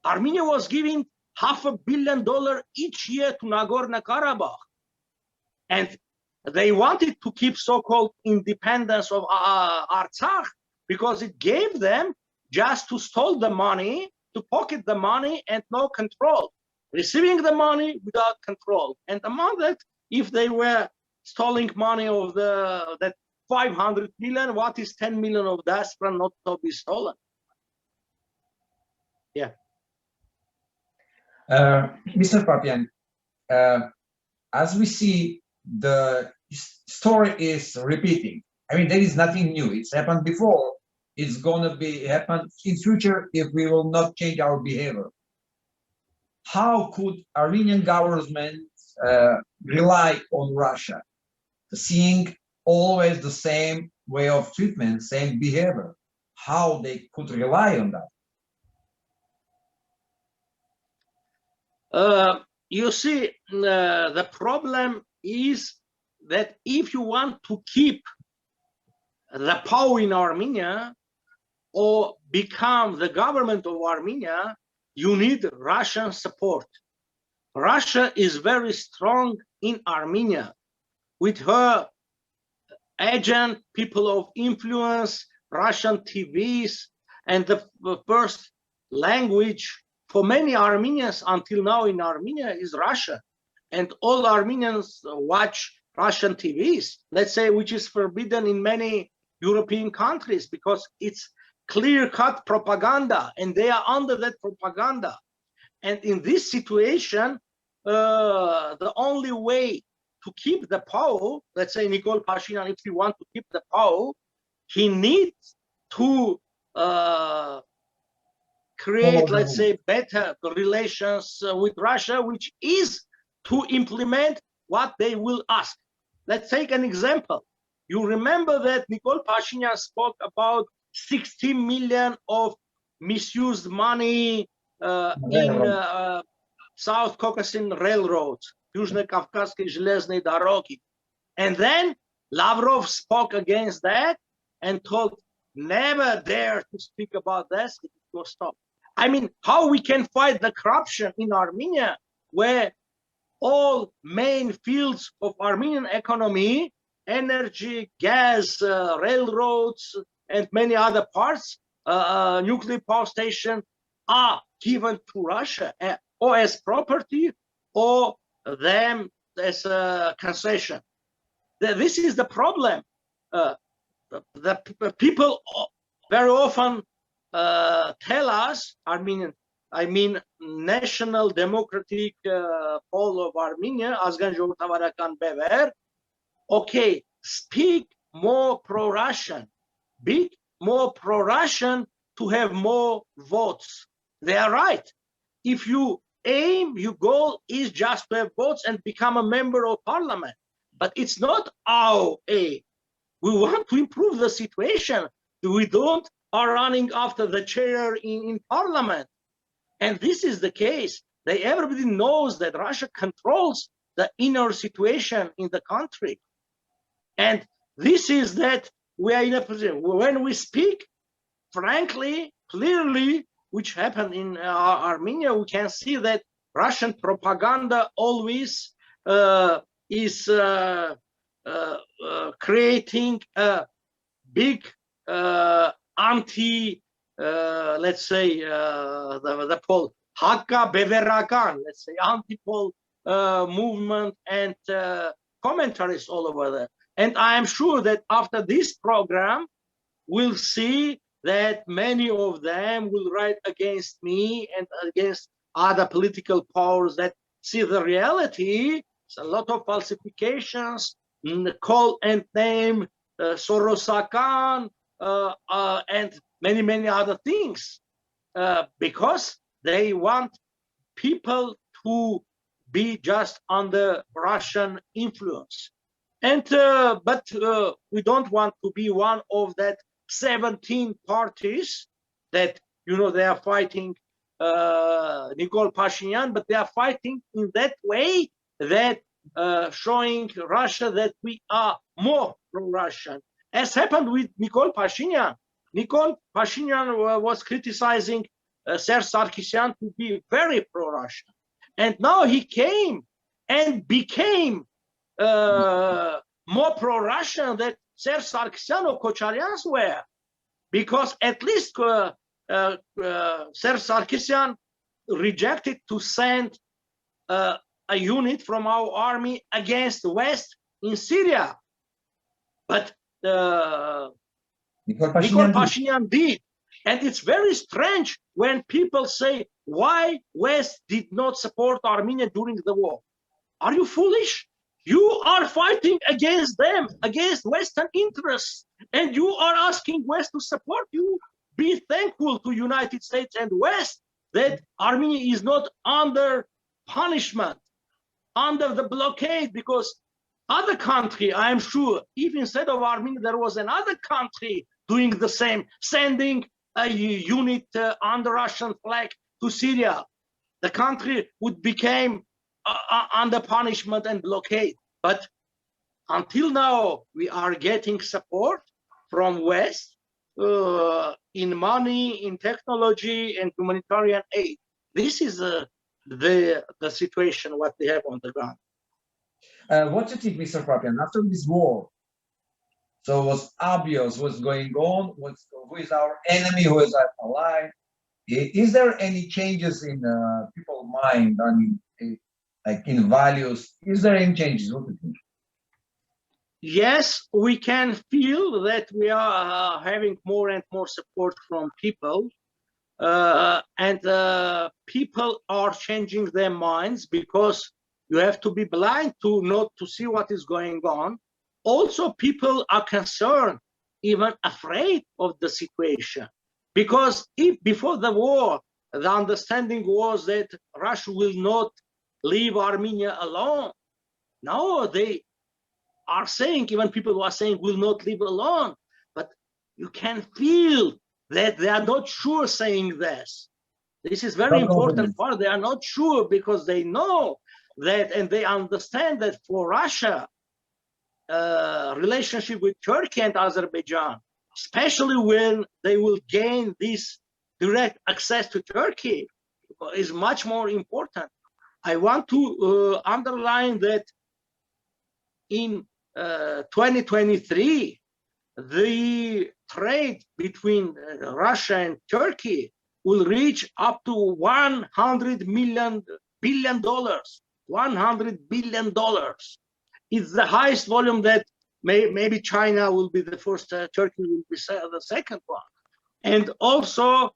Armenia was giving $500 million each year to Nagorno-Karabakh. And they wanted to keep so-called independence of Artsakh because it gave them just to steal the money, to pocket the money and no control. Receiving the money without control. And among that, if they were stealing money of that 500 million, what is 10 million of diaspora not to be stolen? Yeah. Mr. Papian, as we see, the story is repeating. I mean, there is nothing new. It's happened before. It's going to be happen in future if we will not change our behavior. How could Armenian government rely on Russia, seeing always the same way of treatment, same behavior? How they could rely on that? You see, the problem is that if you want to keep the power in Armenia or become the government of Armenia, you need Russian support. Russia is very strong in Armenia with her agent, people of influence, Russian TVs, and the first language for many Armenians until now in Armenia is Russian. And all Armenians watch Russian TVs, let's say, which is forbidden in many European countries because it's clear-cut propaganda, and they are under that propaganda. And in this situation, the only way to keep the power, let's say Nikol Pashinyan, if he wants to keep the power, he needs to create, let's say, better relations with Russia, which is to implement what they will ask. Let's take an example. You remember that Nikol Pashinyan spoke about 60 million of misused money in South Caucasian railroads, Южно-Кавказской железной дороги. And then Lavrov spoke against that and told, never dare to speak about this, it will stop. I mean, how we can fight the corruption in Armenia, where all main fields of Armenian economy, energy, gas, railroads, and many other parts, nuclear power station, are given to Russia or as property or them as a concession. This is the problem. The people very often tell us, I mean National Democratic Pole of Armenia, Azgan Ժողովրդավարական Բևեր, okay, speak more pro-Russian, be more pro-Russian to have more votes. They are right. If you aim, your goal is just to have votes and become a member of parliament. But it's not our aim. We want to improve the situation. We don't are running after the chair in parliament. And this is the case. Everybody knows that Russia controls the inner situation in the country. And this is that we are in a position when we speak frankly, clearly, which happened in Armenia, we can see that Russian propaganda always is creating a big anti, let's say, the Pole, Hakka Beverakan, let's say, anti-Pole movement and commentaries all over there. And I am sure that after this program, we'll see that many of them will write against me and against other political powers that see the reality. It's a lot of falsifications, call and name, Sorosakan, and many other things, because they want people to be just under Russian influence. And but we don't want to be one of that 17 parties that, you know, they are fighting Nikol Pashinyan, but they are fighting in that way that showing Russia that we are more pro-Russian. As happened with Nikol Pashinyan. Nikol Pashinyan was criticizing Serge Sarkisyan to be very pro-Russian. And now he came and became more pro-Russian than Serge Sarkisyan or Kocharyans were. Because at least Serge Sarkisyan rejected to send a unit from our army against the West in Syria. But Nikol Pashinyan did. And it's very strange when people say, why West did not support Armenia during the war? Are you foolish? You are fighting against them, against Western interests, and you are asking West to support you. Be thankful to United States and West that Armenia is not under punishment, under the blockade, because other country, I am sure, if instead of Armenia, there was another country doing the same, sending a unit under Russian flag to Syria, the country would become under punishment and blockade. But until now, we are getting support from West in money, in technology, and humanitarian aid. This is the situation what we have on the ground. What do you think, Mr. Papian, after this war? So it was obvious what's going on, who is our enemy, who is our ally. Is there any changes in people's mind, I mean, like in values? Is there any changes? What do you think? Yes, we can feel that we are having more and more support from people. And people are changing their minds, because you have to be blind to not to see what is going on. Also, people are concerned, even afraid of the situation, because if before the war, the understanding was that Russia will not leave Armenia alone. Now they are saying, even people who are saying will not leave alone, but you can feel that they are not sure saying this. This is very important part. They are not sure because they know that, and they understand that for Russia, relationship with Turkey and Azerbaijan, especially when they will gain this direct access to Turkey, is much more important. I want to underline that in 2023, the trade between Russia and Turkey will reach up to $100 billion. $100 billion. It's the highest volume that maybe China will be the first, Turkey will be the second one. And also,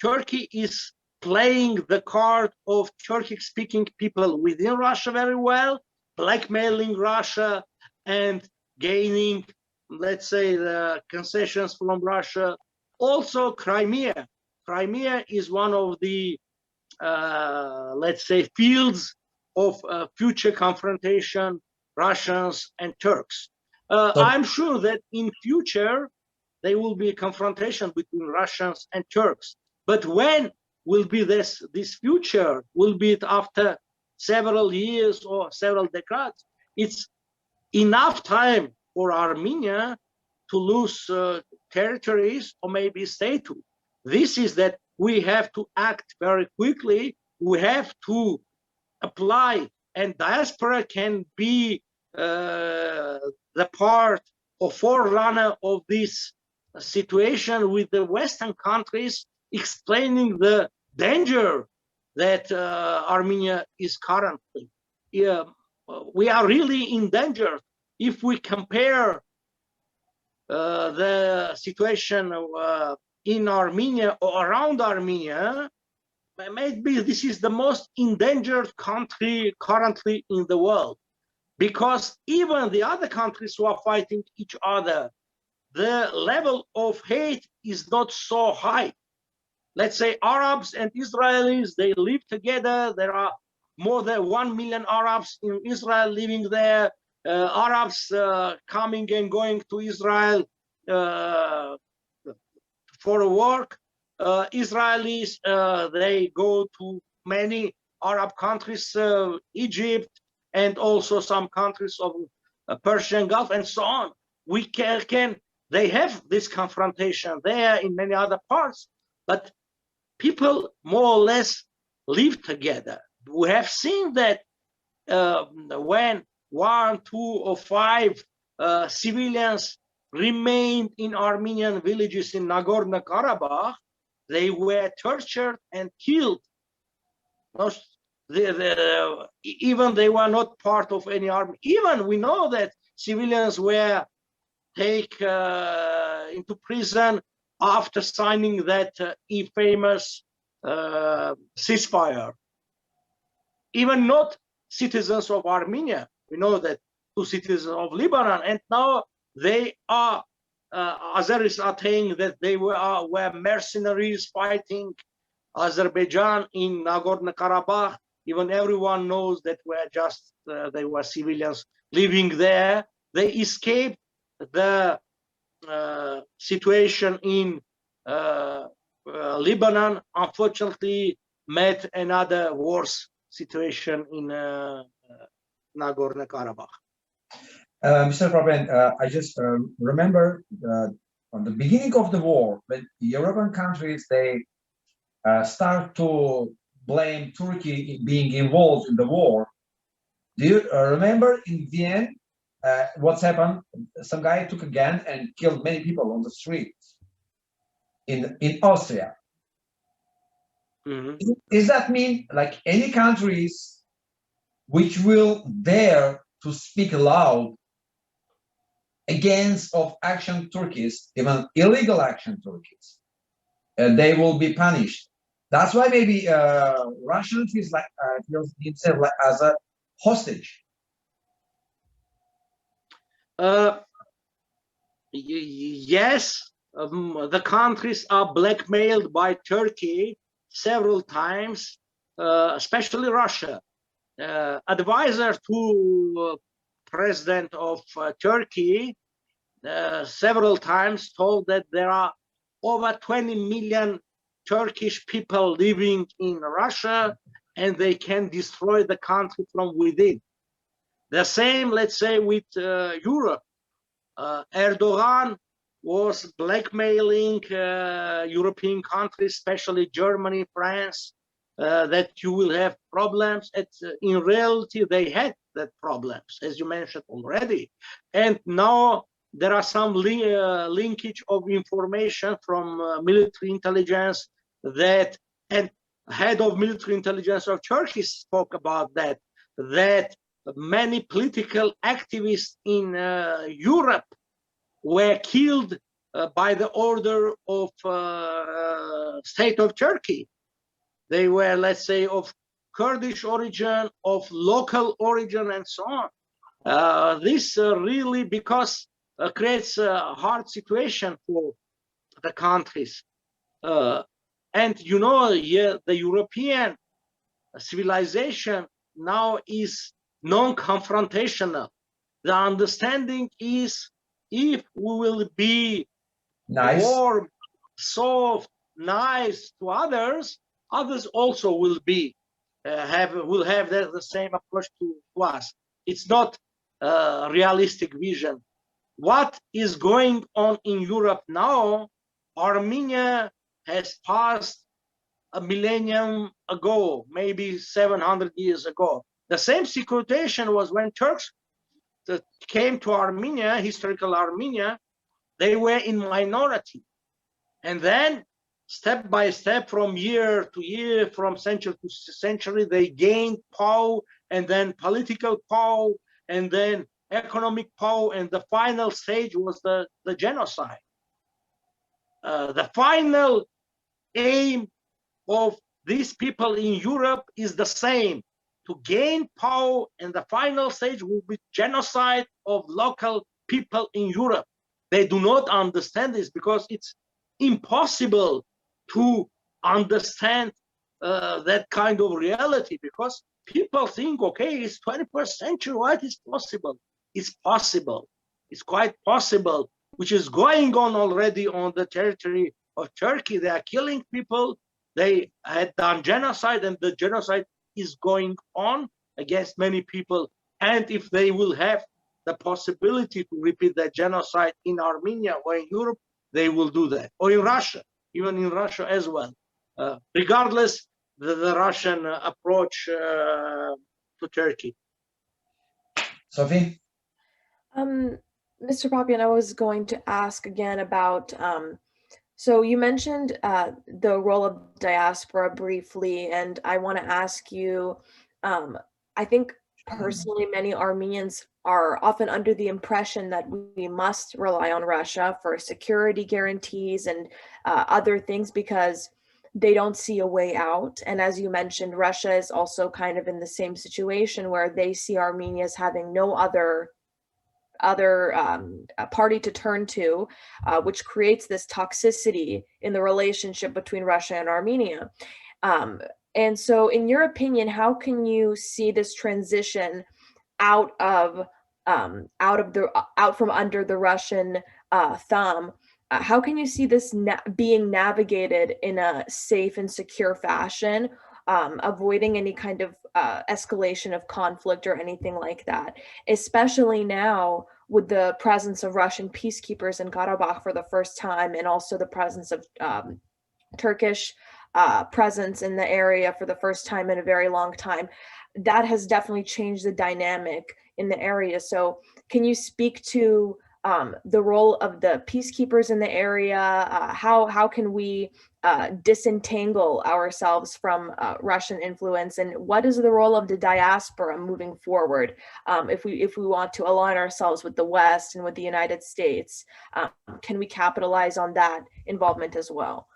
Turkey is playing the card of Turkic-speaking people within Russia very well, blackmailing Russia and gaining, let's say, the concessions from Russia. Also, Crimea. Crimea is one of the, let's say, fields of future confrontation, Russians and Turks. I'm sure that in future, there will be a confrontation between Russians and Turks. But when will be this future? Will be it after several years or several decades? It's enough time for Armenia to lose territories or maybe statehood. This is that we have to act very quickly. We have to apply, and diaspora can be the part or forerunner of this situation with the Western countries, explaining the danger that Armenia is currently. We are really in danger. If we compare the situation in Armenia or around Armenia, maybe this is the most endangered country currently in the world, because even the other countries who are fighting each other, the level of hate is not so high. let's say Arabs and Israelis, they live together. There are more than 1 million Arabs in Israel living there. Arabs coming and going to Israel for work. Israelis, they go to many Arab countries, Egypt, and also some countries of Persian Gulf and so on. We they have this confrontation there in many other parts, but people more or less live together. We have seen that when 1, 2, or 5 civilians remained in Armenian villages in Nagorno-Karabakh, they were tortured and killed. Even they were not part of any army. Even we know that civilians were taken into prison after signing that infamous ceasefire. Even not citizens of Armenia. We know that 2 citizens of Lebanon, and now they are Azeris are saying that they were mercenaries fighting Azerbaijan in Nagorno-Karabakh. Even everyone knows that they were civilians living there. They escaped the situation in Lebanon. Unfortunately, met another worse situation in Nagorno-Karabakh. Mr. Papian, I just remember on the beginning of the war, when European countries, they start to blame Turkey being involved in the war. Do you remember in Vienna what's happened? Some guy took a gun and killed many people on the streets in Austria. Mm-hmm. Does that mean like any countries which will dare to speak loud against of action Turkeys, even illegal action Turkeys, they will be punished? That's why maybe Russia feels himself like as a hostage. Yes, the countries are blackmailed by Turkey several times, especially Russia. Advisor to President of Turkey several times told that there are over 20 million Turkish people living in Russia, and they can destroy the country from within. The same, let's say, with Europe. Erdogan was blackmailing European countries, especially Germany, France, that you will have problems. In reality, they had that problems, as you mentioned already. And now there are some linkage of information from military intelligence and head of military intelligence of Turkey spoke about that many political activists in Europe were killed by the order of state of Turkey. They were, let's say, of Kurdish origin, of local origin, and so on. This really creates a hard situation for the countries. And you know, the European civilization now is non-confrontational. The understanding is if we will be nice, warm, soft, nice to others, others also will be will have the same approach to us. It's not a realistic vision. What is going on in Europe now? Armenia has passed a millennium ago, maybe 700 years ago. The same situation was when Turks came to Armenia, historical Armenia. They were in minority. And then step by step, from year to year, from century to century, they gained power, and then political power, and then economic power, and the final stage was the genocide. The final aim of these people in Europe is the same: to gain power, and the final stage will be genocide of local people in Europe. They do not understand this because it's impossible to understand that kind of reality, because people think, okay, it's 21st century, what is possible? It's possible. It's quite possible, which is going on already on the territory of Turkey. They are killing people. They had done genocide, and the genocide is going on against many people. And if they will have the possibility to repeat that genocide in Armenia or in Europe, they will do that. Or in Russia, even in Russia as well. Regardless the Russian approach to Turkey. Sophie? Mr. Papian, I was going to ask again about, so you mentioned the role of diaspora briefly, and I want to ask you, I think personally many Armenians are often under the impression that we must rely on Russia for security guarantees and other things because they don't see a way out. And as you mentioned, Russia is also kind of in the same situation where they see Armenia as having no other party to turn to, which creates this toxicity in the relationship between Russia and Armenia. And so in your opinion, how can you see this transition out from under the Russian thumb? How can you see this being navigated in a safe and secure fashion, avoiding any kind of escalation of conflict or anything like that, especially now with the presence of Russian peacekeepers in Karabakh for the first time, and also the presence of Turkish presence in the area for the first time in a very long time? That has definitely changed the dynamic in the area. So can you speak to the role of the peacekeepers in the area? How can we disentangle ourselves from Russian influence, and what is the role of the diaspora moving forward if we want to align ourselves with the West and with the United States? Can we capitalize on that involvement as well?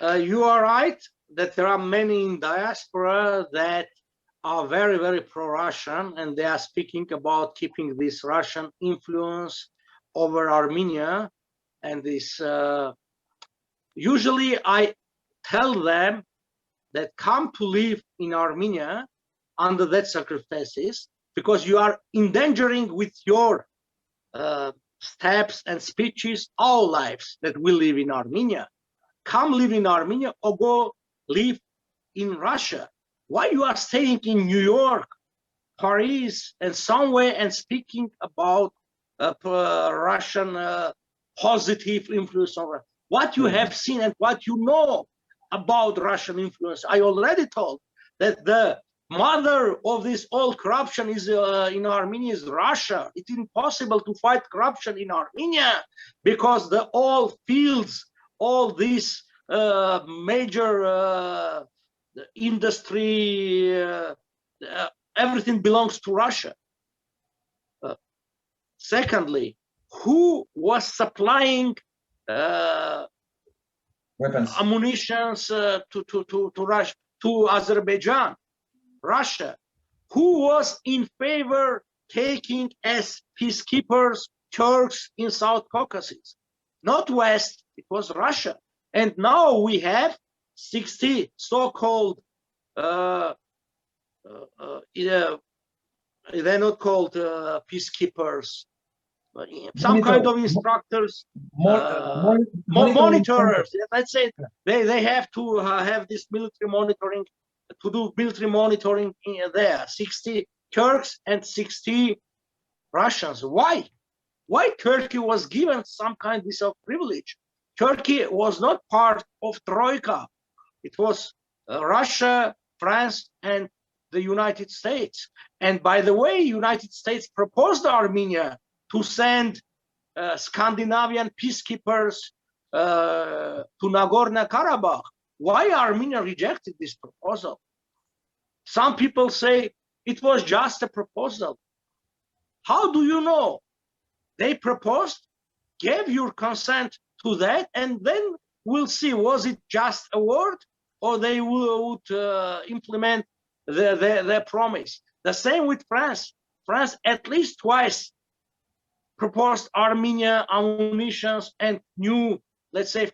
You are right that there are many in diaspora that are very, very pro-Russian, and they are speaking about keeping this Russian influence over Armenia. And this, usually I tell them that come to live in Armenia under that circumstances, because you are endangering with your steps and speeches our lives that we live in Armenia. Come live in Armenia or go live in Russia. Why you are staying in New York, Paris, and somewhere and speaking about Russian positive influence over what you have seen and what you know about Russian influence? I already told that the mother of this all corruption is in Armenia is Russia. It's impossible to fight corruption in Armenia because the all fields, all these major industry, everything belongs to Russia. Secondly, who was supplying weapons, ammunitions to Russia, to Azerbaijan? Russia. Who was in favor taking as peacekeepers Turks in South Caucasus? Not West, it was Russia. And now we have 60 so-called, they're not called peacekeepers, but some kind of instructors, monitors. Let's say they have to have this military monitoring, to do military monitoring in there. 60 Turks and 60 Russians. Why? Why Turkey was given some kind of privilege? Turkey was not part of Troika. It was Russia, France, and the United States. And by the way, United States proposed Armenia to send Scandinavian peacekeepers to Nagorno-Karabakh. Why Armenia rejected this proposal? Some people say it was just a proposal. How do you know? They proposed, gave your consent to that, and then we'll see, was it just a word or they would implement their promise. The same with France. France at least twice proposed Armenia ammunitions and new let's say,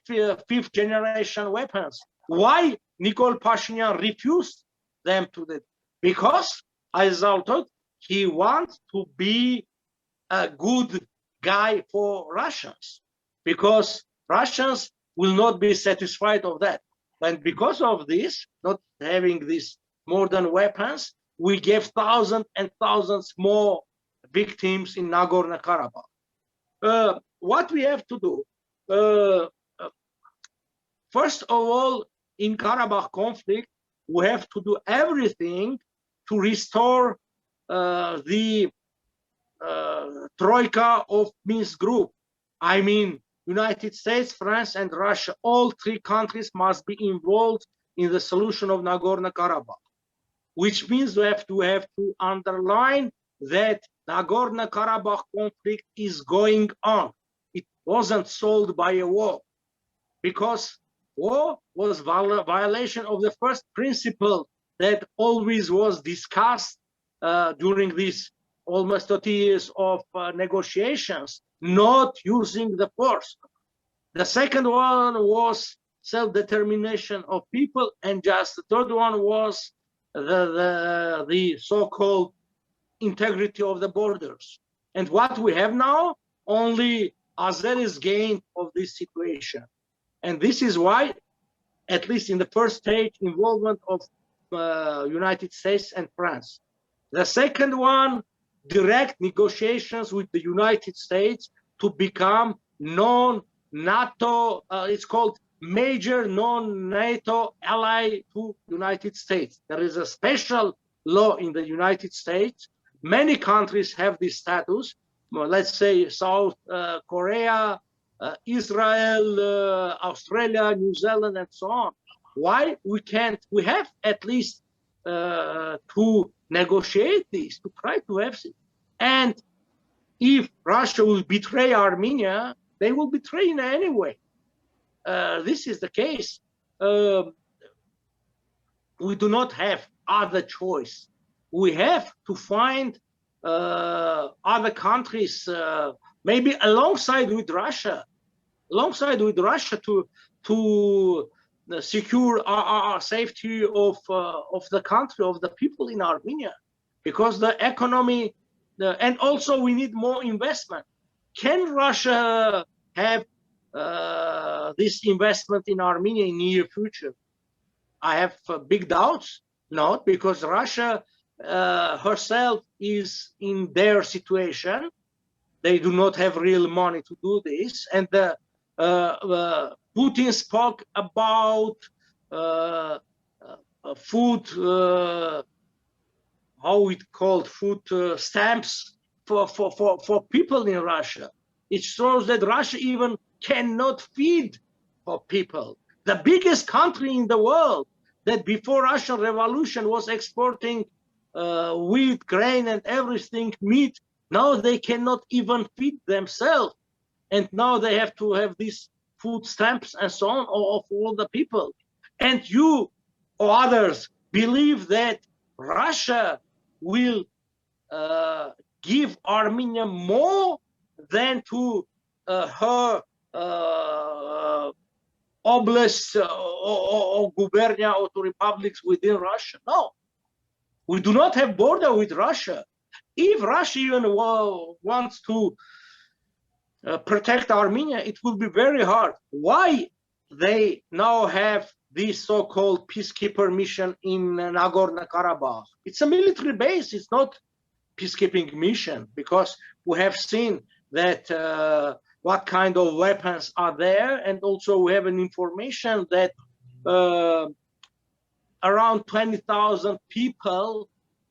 fifth generation weapons. Why Nikol Pashinyan refused them to that? Because, as I thought, he wants to be a good guy for Russians, because Russians will not be satisfied of that. And because of this, not having these modern weapons, we gave thousands and thousands more victims in Nagorno-Karabakh. What we have to do, first of all, in Karabakh conflict, we have to do everything to restore the troika of Minsk group. I mean, United States, France, and Russia, all three countries must be involved in the solution of Nagorno-Karabakh, which means we have to underline that Nagorno-Karabakh conflict is going on. It wasn't solved by a war, because war was violation of the first principle that always was discussed during these almost 30 years of negotiations, not using the force. The second one was self-determination of people, and just the third one was the so-called integrity of the borders. And what we have now, only Azeris gained of this situation. And this is why, at least in the first stage, involvement of United States and France. The second one, direct negotiations with the United States to become non-NATO, it's called major non-NATO ally to United States. There is a special law in the United States. Many countries have this status. Let's say South Korea, Israel, Australia, New Zealand, and so on. Why we can't? We have at least to negotiate this, to try to have it. And if Russia will betray Armenia, they will betray in any way. This is the case. We do not have other choice. We have to find other countries, maybe alongside with Russia, to secure our safety of the country, of the people in Armenia, because the economy, and also we need more investment. Can Russia have this investment in Armenia in near future? I have big doubts. Not because Russia herself is in their situation. They do not have real money to do this, and Putin spoke about food, how it called, food stamps for people in Russia. It shows that Russia even cannot feed for people. The biggest country in the world that before Russian Revolution was exporting wheat, grain, and everything, meat, now they cannot even feed themselves. And now they have to have these food stamps and so on of all the people. And you or others believe that Russia will give Armenia more than to her oblasts or gubernia or to republics within Russia. No, we do not have border with Russia. If Russia even wants to protect Armenia, it will be very hard. Why they now have this so-called peacekeeper mission in Nagorno-Karabakh? It's a military base. It's not peacekeeping mission, because we have seen that what kind of weapons are there, and also we have an information that around 20,000 people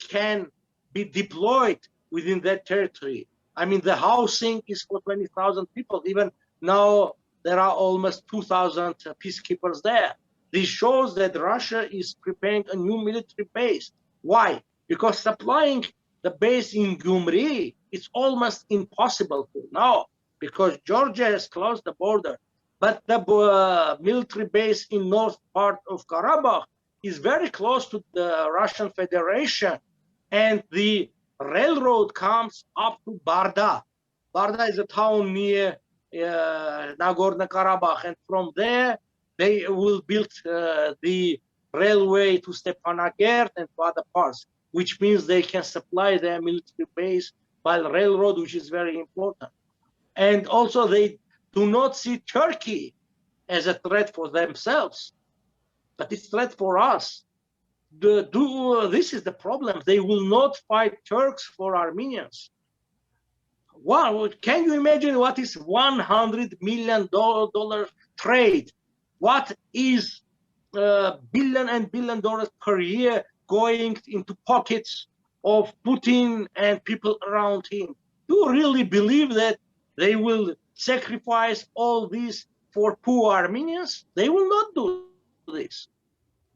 can be deployed within that territory. I mean, the housing is for 20,000 people. Even now, there are almost 2,000 peacekeepers there. This shows that Russia is preparing a new military base. Why? Because supplying the base in Gyumri is almost impossible now, because Georgia has closed the border. But the military base in north part of Karabakh is very close to the Russian Federation, and the railroad comes up to Barda. Barda is a town near Nagorno-Karabakh, and from there they will build the railway to Stepanakert and to other parts, which means they can supply their military base by the railroad, which is very important. And also they do not see Turkey as a threat for themselves, but it's a threat for us. This is the problem. They will not fight Turks for Armenians. Wow, can you imagine what is $100 million trade? What is billion and billion dollars per year going into pockets of Putin and people around him? Do you really believe that they will sacrifice all this for poor Armenians? They will not do this.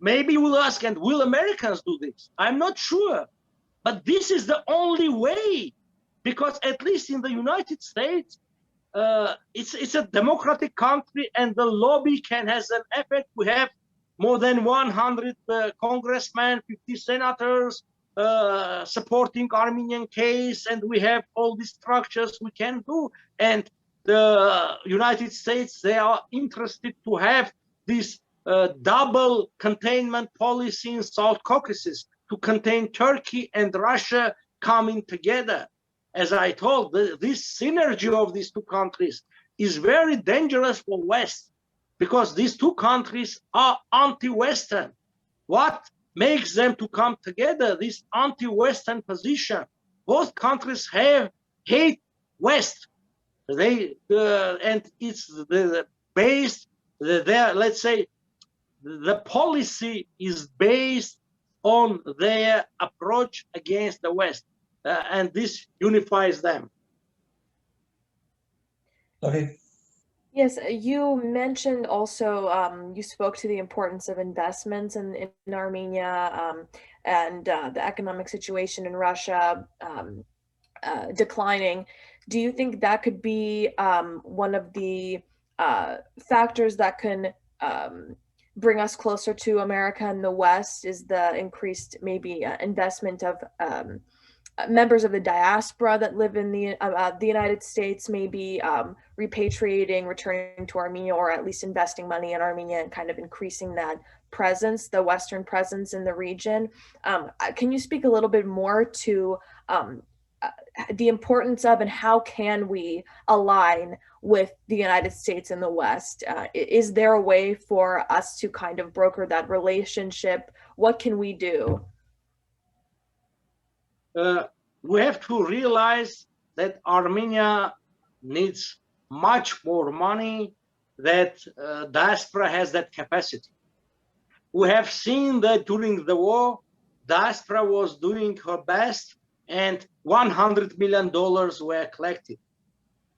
Maybe we'll ask, and will Americans do this? I'm not sure. But this is the only way, because at least in the United States, it's a democratic country and the lobby has an effect. We have more than 100 congressmen, 50 senators supporting Armenian case, and we have all these structures we can do. And the United States, they are interested to have this double containment policy in South Caucasus to contain Turkey and Russia coming together. As I told, this synergy of these two countries is very dangerous for West, because these two countries are anti-Western. What makes them to come together? This anti-Western position. Both countries hate West. And it's based. Let's say the policy is based on their approach against the West, and this unifies them. Okay. Yes, you mentioned also, you spoke to the importance of investments in Armenia and the economic situation in Russia declining. Do you think that could be one of the factors that can bring us closer to America and the West, is the increased maybe investment of members of the diaspora that live in the United States, maybe repatriating, returning to Armenia, or at least investing money in Armenia and kind of increasing that presence, the Western presence in the region. Can you speak a little bit more to the importance of, and how can we align with the United States and the West? Is there a way for us to kind of broker that relationship? What can we do? We have to realize that Armenia needs much more money, that diaspora has that capacity. We have seen that during the war, diaspora was doing her best, and $100 million were collected,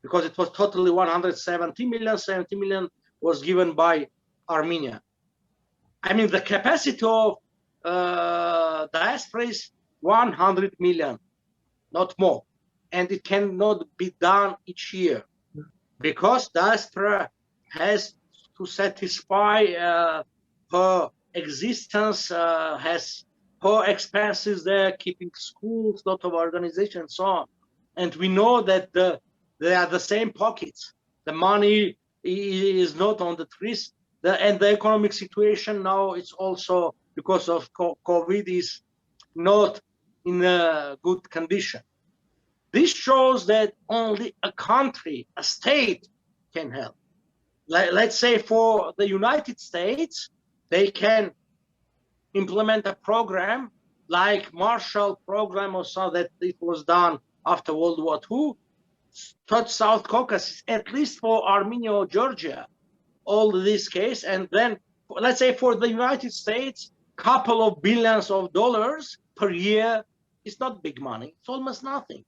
because it was totally 170 million. 70 million was given by Armenia. I mean, the capacity of diaspora is 100 million, not more. And it cannot be done each year, because diaspora has to satisfy her existence, has her expenses there, keeping schools, lot of organization, and so on. And we know that they are the same pockets. The money is not on the trees. And the economic situation now, it's also because of COVID, is not in a good condition. This shows that only a country, a state, can help. Let's say for the United States, they can implement a program like Marshall Program or so, that it was done after World War II, touch South Caucasus, at least for Armenia or Georgia, all this case. And then let's say for the United States, couple of billions of dollars per year is not big money. It's almost nothing.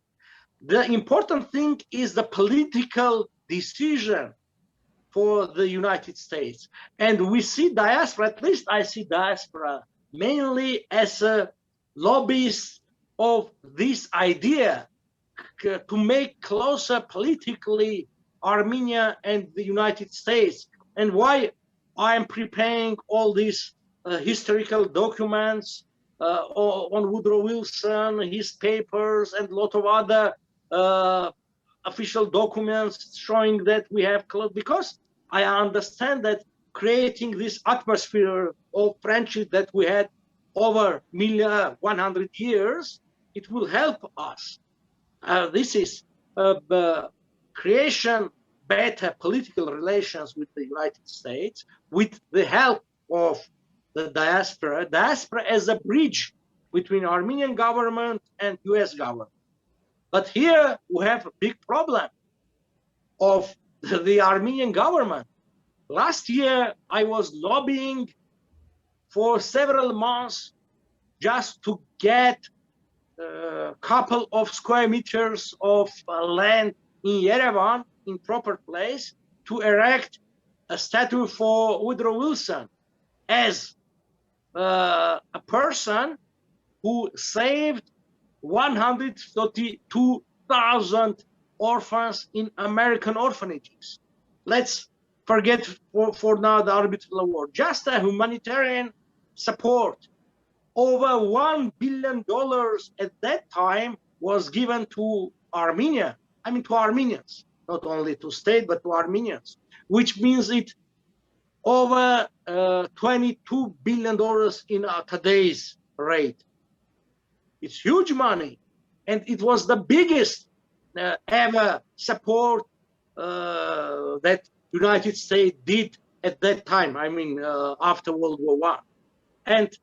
The important thing is the political decision for the United States. And we see diaspora, at least I see diaspora, mainly as a lobbyist of this idea to make closer politically Armenia and the United States. And why I am preparing all these historical documents on Woodrow Wilson, his papers, and a lot of other official documents showing that we have because I understand that creating this atmosphere of friendship that we had over 100 years, it will help us. This is creation better political relations with the United States with the help of the diaspora as a bridge between Armenian government and US government. But here we have a big problem of the Armenian government. Last year, I was lobbying for several months just to get a couple of square meters of land in Yerevan in proper place to erect a statue for Woodrow Wilson as a person who saved 132,000 orphans in American orphanages. Let's forget for now the arbitral award. Just a humanitarian support. Over $1 billion at that time was given to Armenia. I mean to Armenians, not only to state, but to Armenians, which means it over $22 billion in today's rate. It's huge money. And it was the biggest ever support that United States did at that time. I mean, after World War I. And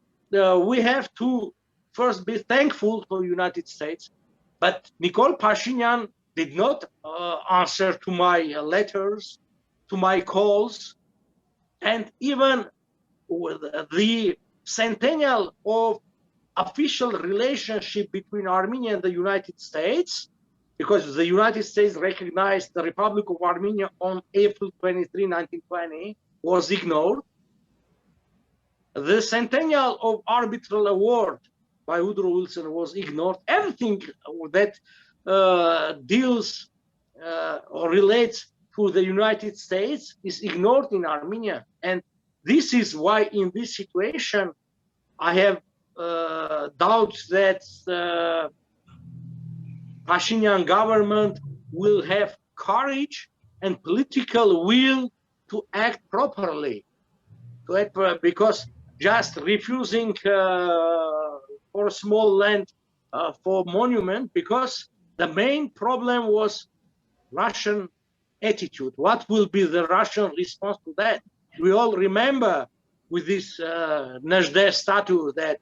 we have to first be thankful to the United States. But Nikol Pashinyan did not answer to my letters, to my calls. And even with the centennial of official relationship between Armenia and the United States, because the United States recognized the Republic of Armenia on April 23, 1920, was ignored. The centennial of arbitral award by Woodrow Wilson was ignored. Everything that deals or relates to the United States is ignored in Armenia. And this is why in this situation, I have doubts that Pashinyan government will have courage and political will to act properly. Because just refusing for a small land for monument, because the main problem was Russian attitude. What will be the Russian response to that? We all remember with this Nezhde statue that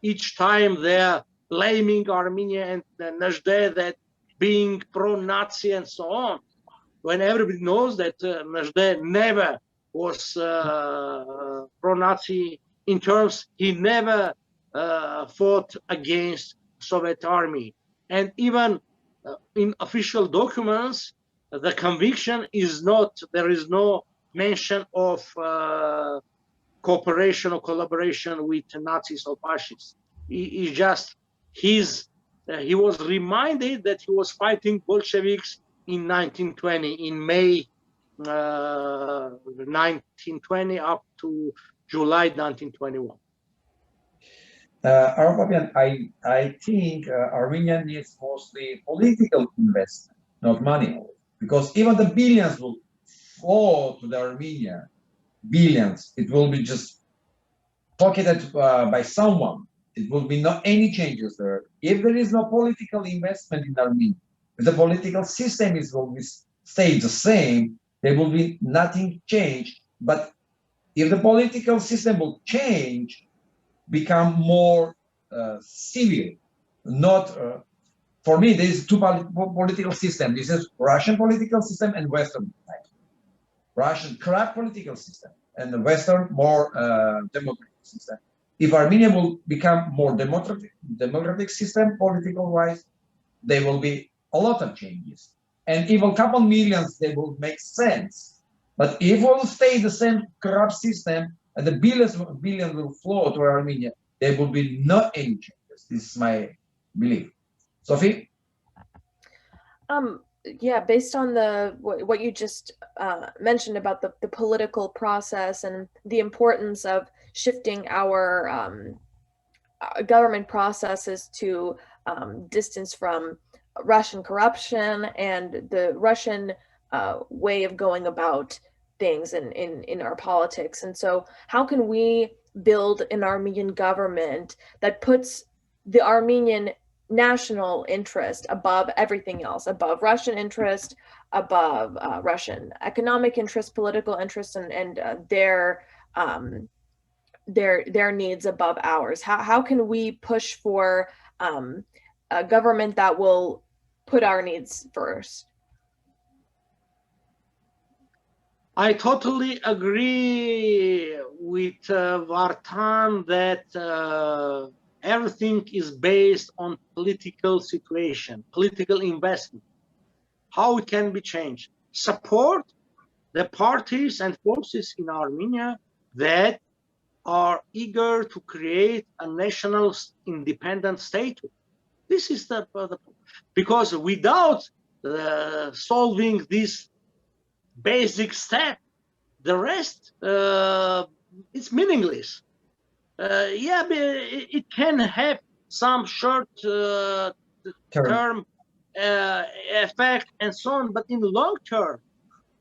each time they're blaming Armenia and Nezhde that being pro-Nazi and so on, when everybody knows that Nezhde never was pro-Nazi in terms, he never fought against Soviet army. And even in official documents, the conviction is not, there is no mention of cooperation or collaboration with Nazis or fascists. He was reminded that he was fighting Bolsheviks in 1920, in May 1920 up to July 1921. Papian, I think Armenia needs mostly political investment, not money, because even the billions will flow to the Armenia, billions. It will be just pocketed by someone. It will be not any changes there. If there is no political investment in Armenia, if the political system will stay the same, there will be nothing changed. But if the political system will change, become more civil, not for me. There is two political systems. This is Russian political system and Western type. Russian corrupt political system and the Western more democratic system. If Armenia will become more democratic system, political wise, there will be a lot of changes. And even a couple millions, they will make sense. But if we'll stay the same corrupt system and the billions will flow to Armenia, there will be no any changes. This is my belief. Sophie? Yeah, based on what you just mentioned about the political process and the importance of shifting our government processes to distance from Russian corruption and the Russian way of going about things in our politics. And so how can we build an Armenian government that puts the Armenian national interest above everything else, above Russian interest, above Russian economic interest, political interest, and their needs above ours? How can we push for a government that will put our needs first? I totally agree with Vardhan that everything is based on political situation, political investment. How it can be changed? Support the parties and forces in Armenia that are eager to create a national independent statehood. This is because without solving this basic step, the rest it's meaningless. Yeah, it can have some short term effect and so on, but in the long term,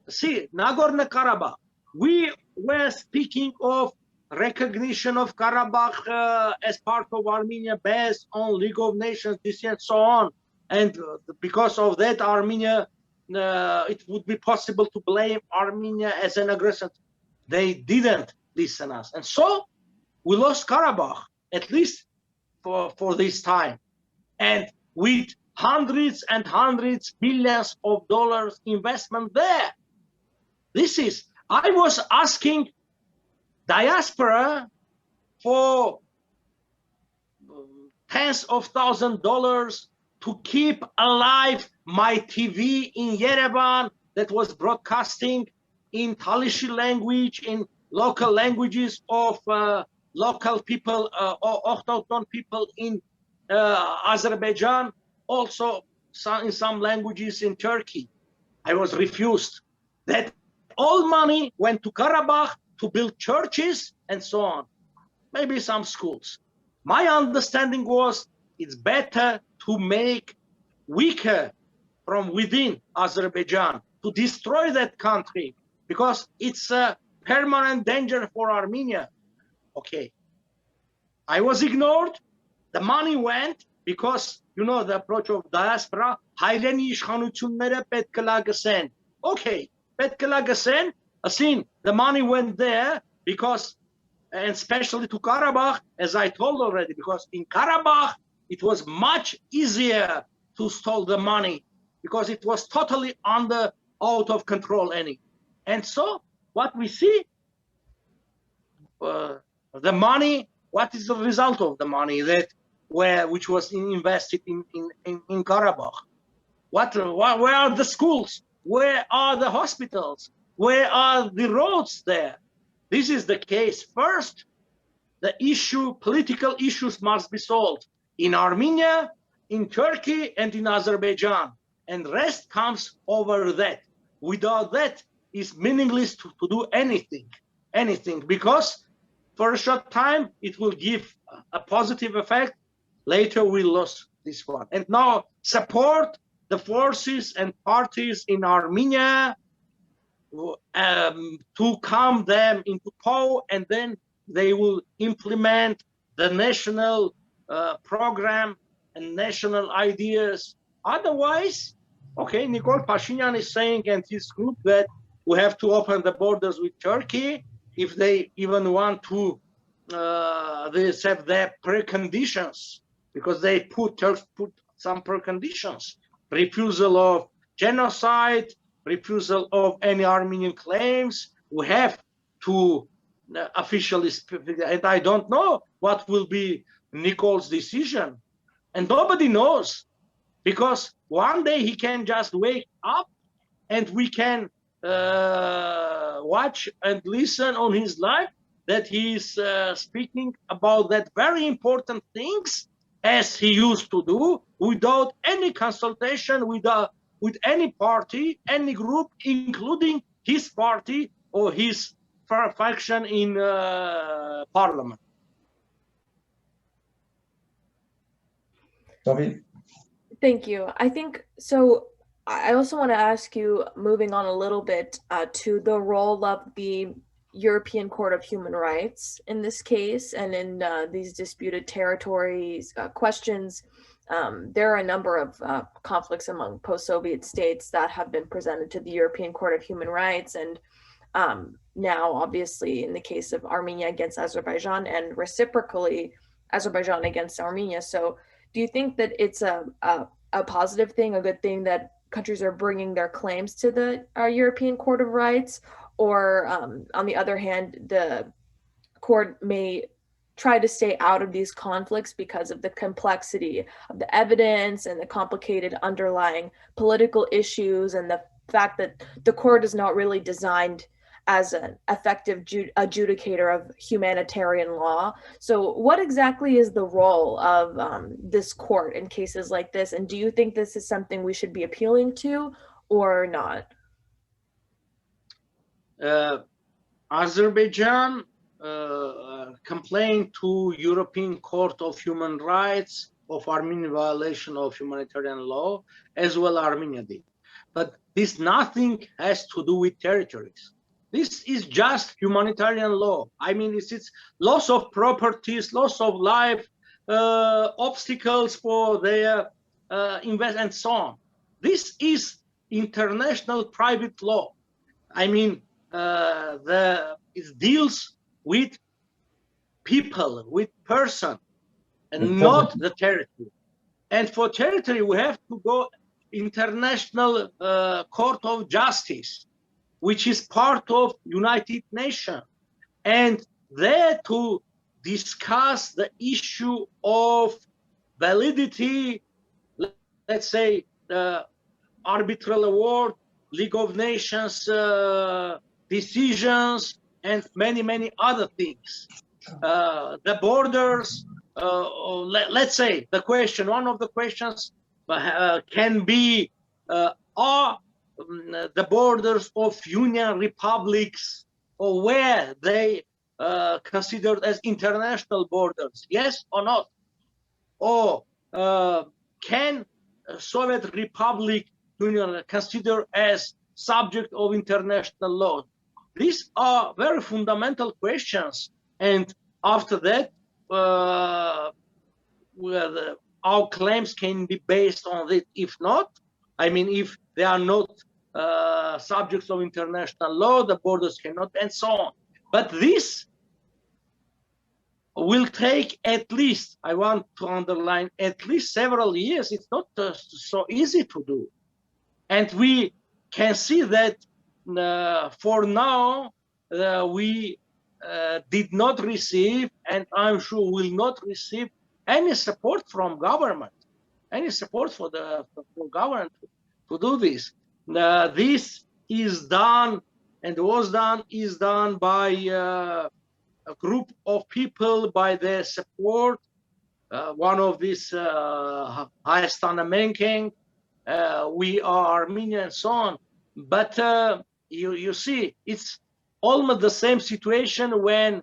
see, Nagorno-Karabakh, we were speaking of recognition of Karabakh as part of Armenia based on League of Nations, this and so on, and because of that, Armenia, it would be possible to blame Armenia as an aggressor. They didn't listen us, and so we lost Karabakh, at least for this time, and with hundreds and hundreds billions of dollars investment there. This is, I was asking Diaspora for tens of $1,000s to keep alive my TV in Yerevan that was broadcasting in Talishi language, in local languages of local people, or autochthon people in Azerbaijan, also in some languages in Turkey. I was refused. That all money went to Karabakh to build churches and so on, maybe some schools. My understanding was it's better to make weaker from within Azerbaijan, to destroy that country, because it's a permanent danger for Armenia. Okay, I was ignored. The money went because, you know, the approach of diaspora, հայրենի իշխանությունները պետք է լագսեն. Okay, պետք է լագսեն. The money went there because, and especially to Karabakh, as I told already, because in Karabakh, it was much easier to steal the money because it was totally out of control. And so what we see, the money, what is the result of the money which was invested in Karabakh? Where are the schools? Where are the hospitals? Where are the roads there? This is the case. First, the political issues must be solved in Armenia, in Turkey, and in Azerbaijan. And rest comes over that. Without that, it's meaningless to do anything, because for a short time, it will give a positive effect. Later, we lost this one. And now support the forces and parties in Armenia to calm them into power, and then they will implement the national program and national ideas. Otherwise, okay, Nikol Pashinyan is saying, and his group, that we have to open the borders with Turkey if they even want to this have their preconditions, because they put some preconditions: refusal of genocide, refusal of any Armenian claims. We have to officially speak, and I don't know what will be Nikol's decision, and nobody knows, because one day he can just wake up and we can watch and listen on his live that he's speaking about that very important things as he used to do, without any consultation with any party, any group, including his party or his faction in parliament. Sophie? Thank you. I think so. I also want to ask you, moving on a little bit, to the role of the European Court of Human Rights in this case and in these disputed territories questions. There are a number of conflicts among post-Soviet states that have been presented to the European Court of Human Rights, and now, obviously, in the case of Armenia against Azerbaijan, and reciprocally, Azerbaijan against Armenia. So, do you think that it's a positive thing, a good thing that countries are bringing their claims to the European Court of Rights, or on the other hand, the court may try to stay out of these conflicts because of the complexity of the evidence and the complicated underlying political issues, and the fact that the court is not really designed as an effective adjudicator of humanitarian law. So what exactly is the role of this court in cases like this? And do you think this is something we should be appealing to or not? Azerbaijan complained to European Court of Human Rights of Armenian violation of humanitarian law, as well Armenia did. But this nothing has to do with territories. This is just humanitarian law. I mean, it's loss of properties, loss of life, obstacles for their investment, and so on. This is international private law. I mean, it deals with people, with person, and not the territory. And for territory, we have to go International Court of Justice, which is part of United Nations, and there to discuss the issue of validity, let's say, arbitral award, League of Nations decisions, and many other things. The borders, let's say, one of the questions can be, are the borders of Union republics, or where they considered as international borders, yes or not? Or can Soviet Republic Union consider as subject of international law? These are very fundamental questions, and after that, our claims can be based on it. If not, I mean, if they are not subjects of international law, the borders cannot, and so on. But this will take at least, I want to underline, at least several years. It's not so easy to do. And we can see that for now, we did not receive, and I'm sure will not receive, any support from government, any support for government to do this. This is done, and is done by a group of people, by their support. One of these highest ranking, we are Armenian, and so on. But you see, it's almost the same situation when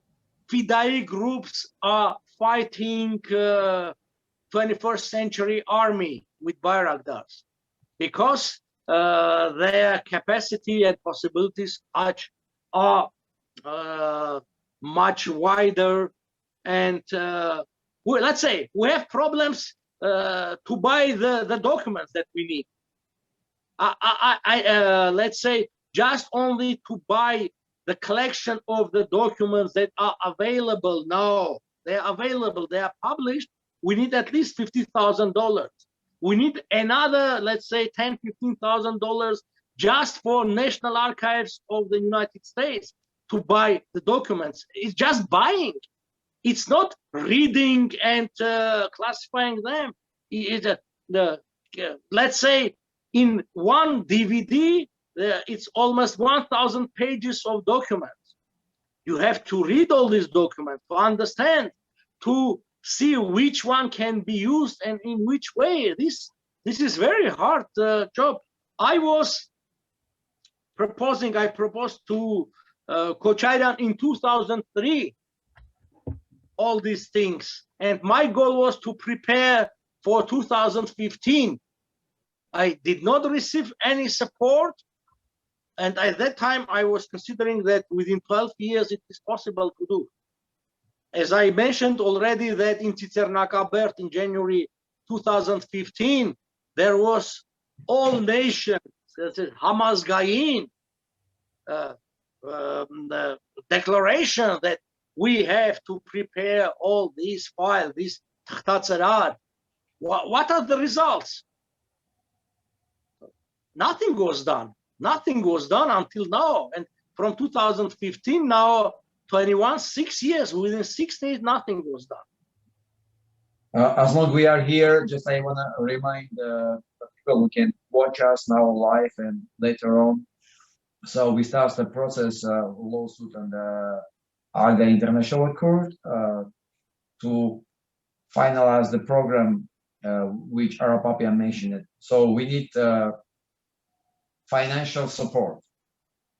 Fidai groups are fighting 21st century army with Bayraktars, because their capacity and possibilities are much wider, and let's say we have problems to buy the documents that we need. Let's say just only to buy the collection of the documents that are available now. They are available, they are published. We need at least $50,000. We need another, let's say, $10,000, $15,000 just for National Archives of the United States to buy the documents. It's just buying. It's not reading and classifying them. Let's say in one DVD, it's almost 1,000 pages of documents. You have to read all these documents to understand, to see which one can be used and in which way. This is very hard job. I proposed to Kocharian in 2003 all these things, and my goal was to prepare for 2015 I did not receive any support. And at that time, I was considering that within 12 years, it is possible to do. As I mentioned already, that in Tsitsernakabert in January 2015, there was all nations, Hamazgayin, the declaration that we have to prepare all these files, these Takhtatsarar. What are the results? Nothing was done. Nothing was done until now. And from 2015 now, 21, 6 years, within 6 days, nothing was done. As long as we are here, just I want to remind the people who can watch us now live and later on. So we start the process lawsuit on the Hague International Court to finalize the program which Papian mentioned. So we need financial support.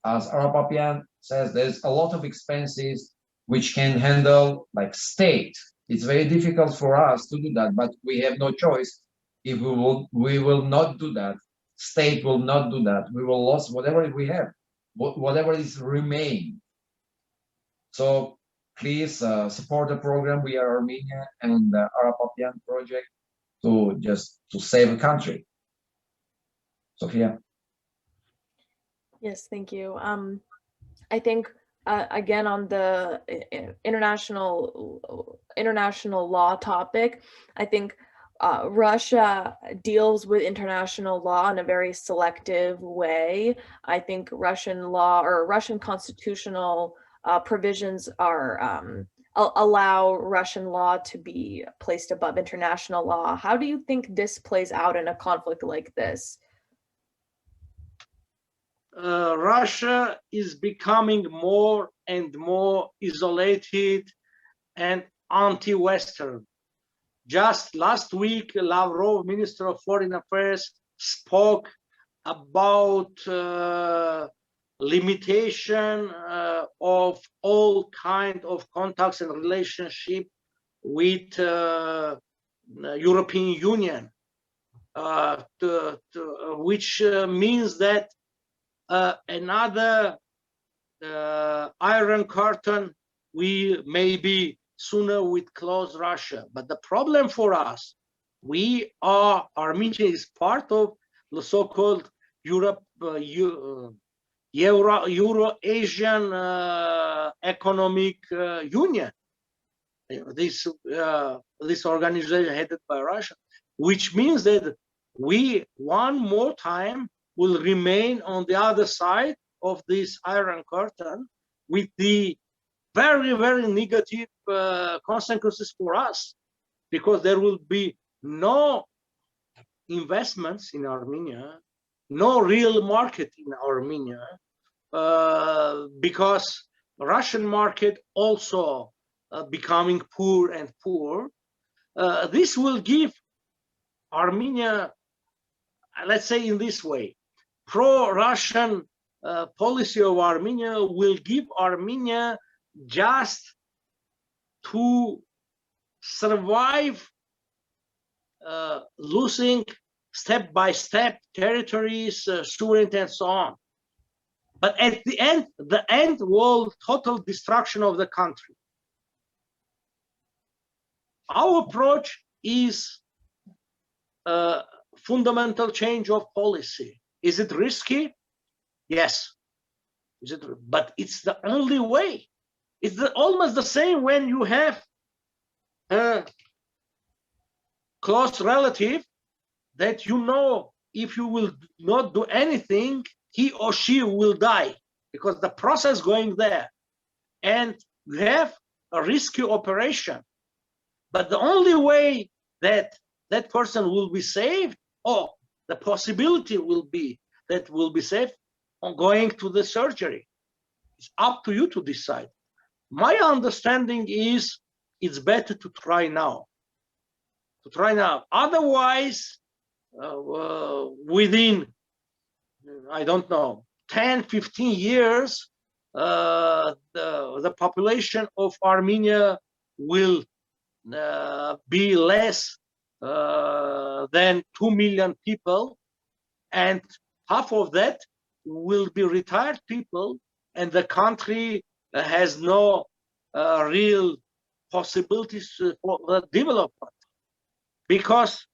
As Papian says, there's a lot of expenses which can handle like state. It's very difficult for us to do that, but we have no choice. If we will not do that, state will not do that. We will lose whatever we have, whatever is remain. So please support the program. We are Armenia and the Papian project to save the country. Sophia. Yes, thank you. I think again on the international law topic, I think Russia deals with international law in a very selective way. I think Russian law or Russian constitutional provisions are allow Russian law to be placed above international law. How do you think this plays out in a conflict like this? Russia is becoming more and more isolated and anti-Western. Just last week, Lavrov, Minister of Foreign Affairs, spoke about limitation of all kinds of contacts and relationship with European Union, which means that another iron curtain, we maybe sooner would close Russia. But the problem for us, Armenia is part of the so-called Euro-Asian Economic Union. This organization headed by Russia, which means that we one more time will remain on the other side of this iron curtain with the very, very negative consequences for us, because there will be no investments in Armenia, no real market in Armenia, because Russian market also becoming poor and poor. This will give Armenia, let's say in this way, pro-Russian policy of Armenia will give Armenia just to survive losing step-by-step territories, sovereignty, and so on. But at the end will total destruction of the country. Our approach is fundamental change of policy. Is it risky? Yes. But it's the only way. It's almost the same when you have a close relative that you know if you will not do anything, he or she will die, because the process going there. And you have a risky operation. But the only way that that person will be saved, or the possibility will be that will be saved on going to the surgery. It's up to you to decide. My understanding is it's better to try now. Otherwise, within, I don't know, 10, 15 years, the population of Armenia will be less than 2 million people, and half of that will be retired people, and the country has no real possibilities for development, because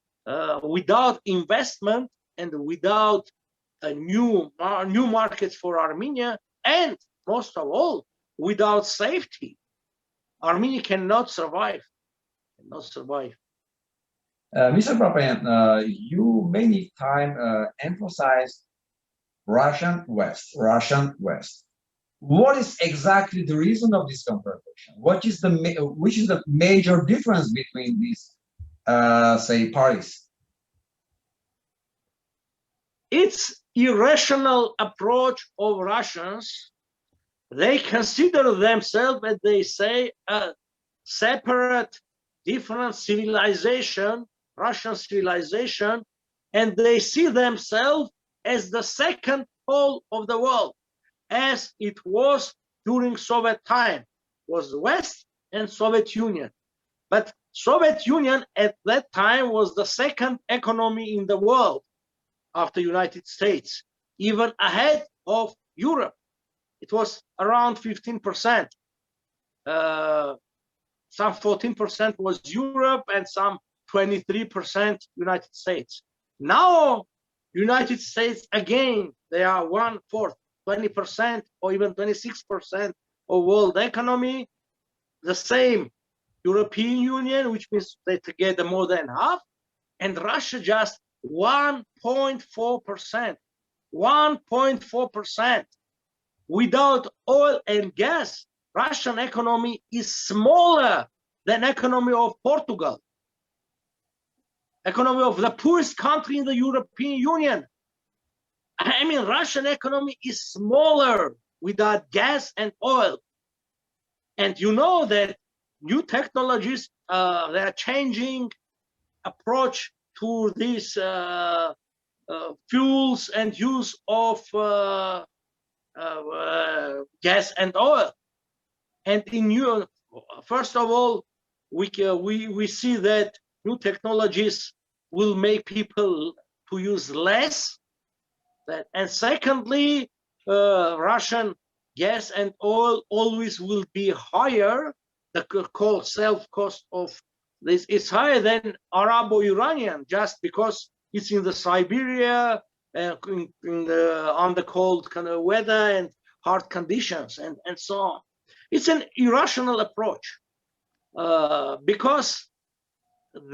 without investment and without a new markets for Armenia, and most of all, without safety, Armenia cannot survive. Mr. Papian, you many times emphasized Russian West. What is exactly the reason of this confrontation? Which is the major difference between these, say, parties? It's irrational approach of Russians. They consider themselves, as they say, a separate, different civilization, Russian civilization, and they see themselves as the second pole of the world, as it was during Soviet time, was West and Soviet Union. But Soviet Union at that time was the second economy in the world after United States, even ahead of Europe. It was around 15%. Some 14% was Europe and some 23% United States. Now, United States, again, they are 1/4, 20% or even 26% of world economy. The same European Union, which means they together more than half, and Russia just 1.4%. 1.4%. Without oil and gas, Russian economy is smaller than economy of Portugal, economy of the poorest country in the European Union. I mean, Russian economy is smaller without gas and oil. And you know that new technologies, they are changing approach to these fuels and use of gas and oil. And in Europe, first of all, we see that new technologies will make people to use less. And secondly, Russian gas and oil always will be higher. The self-cost of this is higher than Arabo-Iranian, just because it's in the Siberia, on the cold kind of weather and hard conditions, and so on. It's an irrational approach because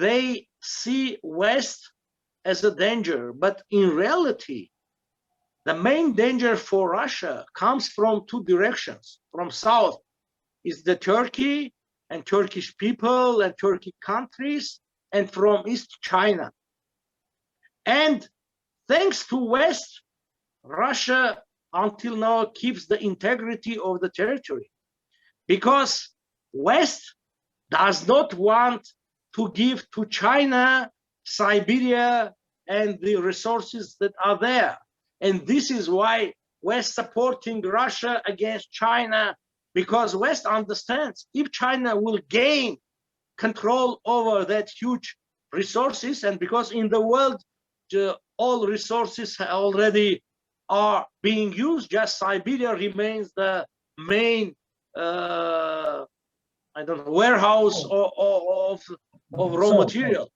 they see West as a danger, but in reality, the main danger for Russia comes from two directions. From south is the Turkey and Turkish people and Turkish countries, and from east, China. And thanks to West, Russia until now keeps the integrity of the territory, because West does not want to give to China, Siberia, and the resources that are there. And this is why West supporting Russia against China, because West understands if China will gain control over that huge resources, and because in the world, all resources already are being used, just Siberia remains the main warehouse of raw material.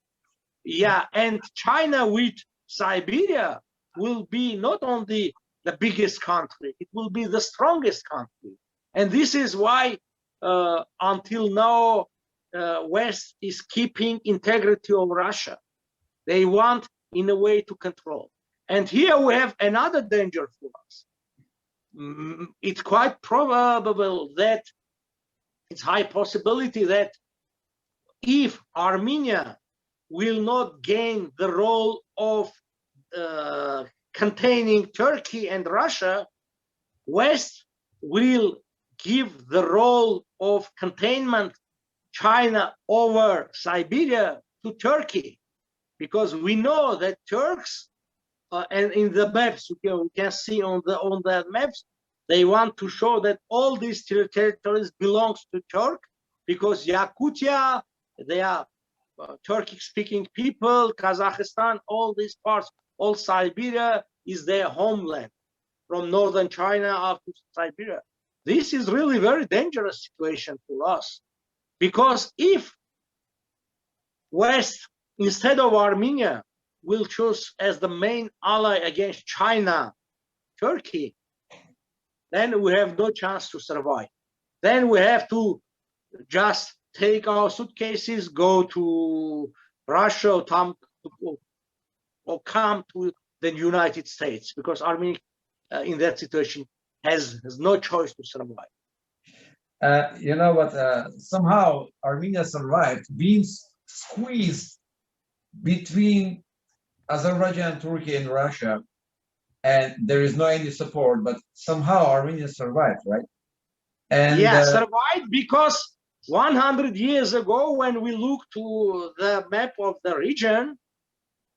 Yeah, and China with Siberia will be not only the biggest country, it will be the strongest country. And this is why until now, West is keeping integrity of Russia. They want in a way to control. And here we have another danger for us. It's quite probable that it's high possibility that if Armenia will not gain the role of containing Turkey and Russia, West will give the role of containment China over Siberia to Turkey, because we know that Turks, and in the maps we can see on the maps, they want to show that all these territories belongs to Turk, because Yakutia, they are Turkic-speaking people, Kazakhstan, all these parts all Siberia is their homeland, from northern China up to Siberia. This is really very dangerous situation for us, because if West, instead of Armenia, will choose as the main ally against China, Turkey, then we have no chance to survive. Then we have to just take our suitcases, go to Russia, or come to the United States, because Armenia in that situation has no choice to survive. You know what? Somehow Armenia survived, being squeezed between Azerbaijan, Turkey, and Russia, and there is no any support. But somehow Armenia survived, right? And yeah, survived because 100 years ago, when we look to the map of the region,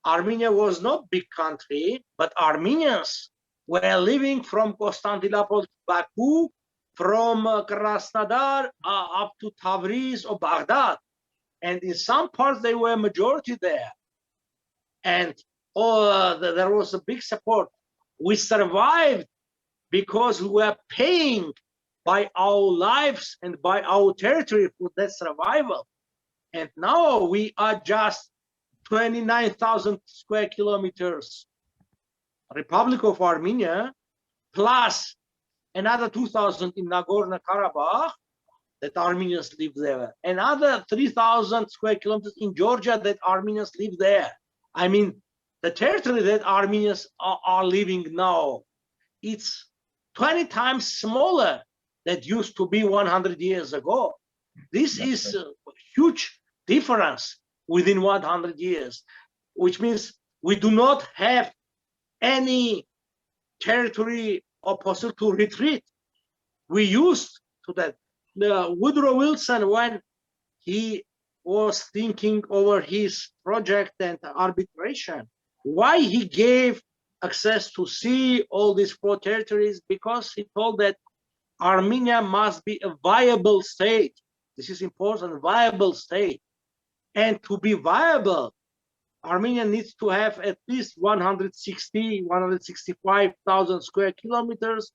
Armenia was not a big country, but Armenians were living from Constantinople to Baku, from Krasnodar up to Tabriz or Baghdad. And in some parts, they were majority there. And there was a big support. We survived because we were paying by our lives and by our territory for that survival. And now we are just 29,000 square kilometers Republic of Armenia, plus another 2,000 in Nagorno-Karabakh that Armenians live there, another 3,000 square kilometers in Georgia that Armenians live there. I mean, the territory that Armenians are living now, it's 20 times smaller that used to be 100 years ago. This is a huge difference within 100 years, which means we do not have any territory or possible to retreat. We used to that. Woodrow Wilson, when he was thinking over his project and arbitration, why he gave access to sea, all these 4 territories, because he told that Armenia must be a viable state. This is important, viable state. And to be viable, Armenia needs to have at least 165,000 square kilometers,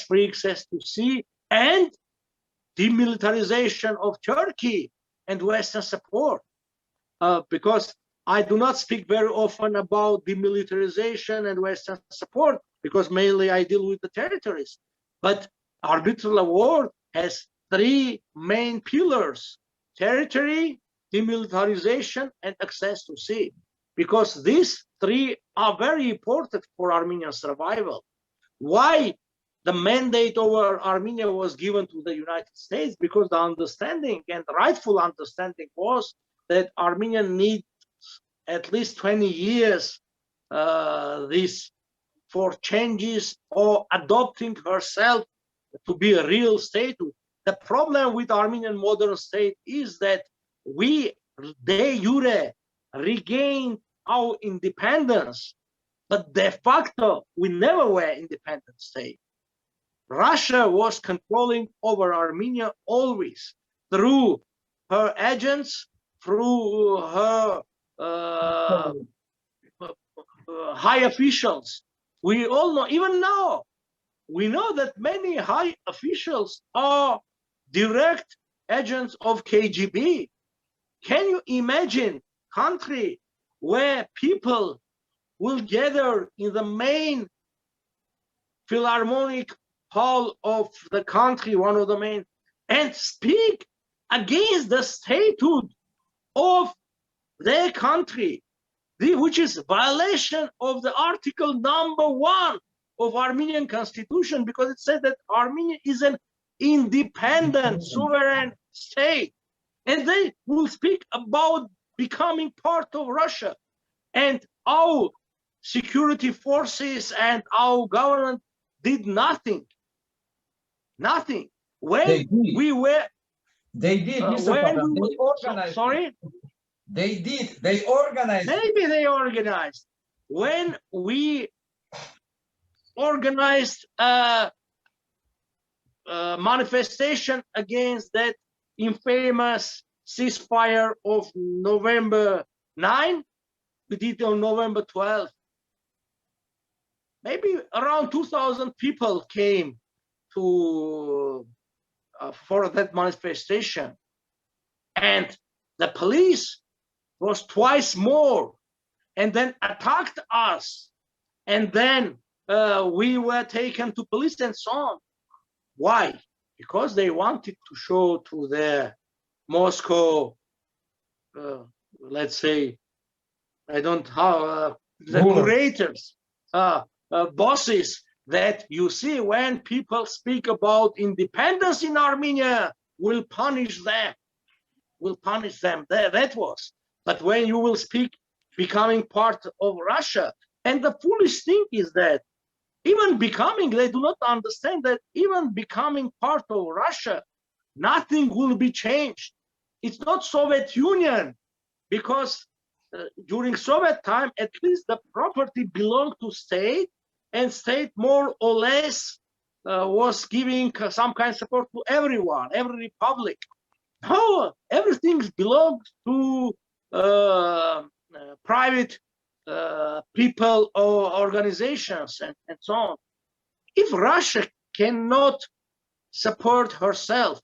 free access to sea, and demilitarization of Turkey and Western support. Because I do not speak very often about demilitarization and Western support, because mainly I deal with the territories. But arbitral award has 3 main pillars: territory, demilitarization, and access to sea, because these 3 are very important for Armenian survival. Why the mandate over Armenia was given to the United States? Because the understanding, and the rightful understanding, was that Armenia needs at least 20 years this for changes or adopting herself to be a real statehood. The problem with Armenian modern state is that we de jure regained our independence, but de facto we never were independent state. Russia was controlling over Armenia always through her agents, through her high officials. We all know, even now, we know that many high officials are direct agents of KGB. Can you imagine a country where people will gather in the main philharmonic hall of the country, one of the main, and speak against the statehood of their country, which is violation of the article number 1 of Armenian constitution, because it said that Armenia is an independent, sovereign state. And they will speak about becoming part of Russia. And our security forces and our government did nothing. Nothing. When we were... They did, Mr. Papian, they organized. Sorry? They did. They organized. Maybe they organized. When we organized a manifestation against that infamous ceasefire of November 9, we did on November 12th. Maybe around 2,000 people came to for that manifestation, and the police was twice more, and then attacked us, and then we were taken to police and so on. Why? Because they wanted to show to the Moscow, let's say, I don't how the curators, bosses, that you see, when people speak about independence in Armenia, will punish them. That was. But when you will speak becoming part of Russia, and the foolish thing is that even becoming, they do not understand that even becoming part of Russia, nothing will be changed. It's not Soviet Union, because during Soviet time, at least the property belonged to state, and state more or less was giving some kind of support to everyone, every republic. Now everything belongs to private people or organizations and so on. If Russia cannot support herself,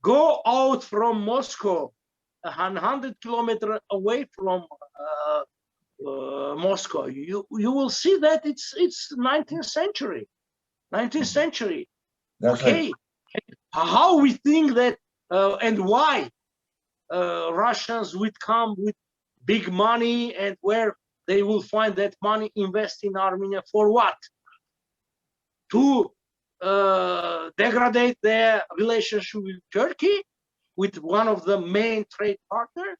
go out from Moscow, 100 kilometers away from Moscow, you will see that it's 19th century. 19th century. That's okay. Right. How we think that and why Russians would come with big money, and where they will find that money, invest in Armenia for what? To degrade their relationship with Turkey, with one of the main trade partners?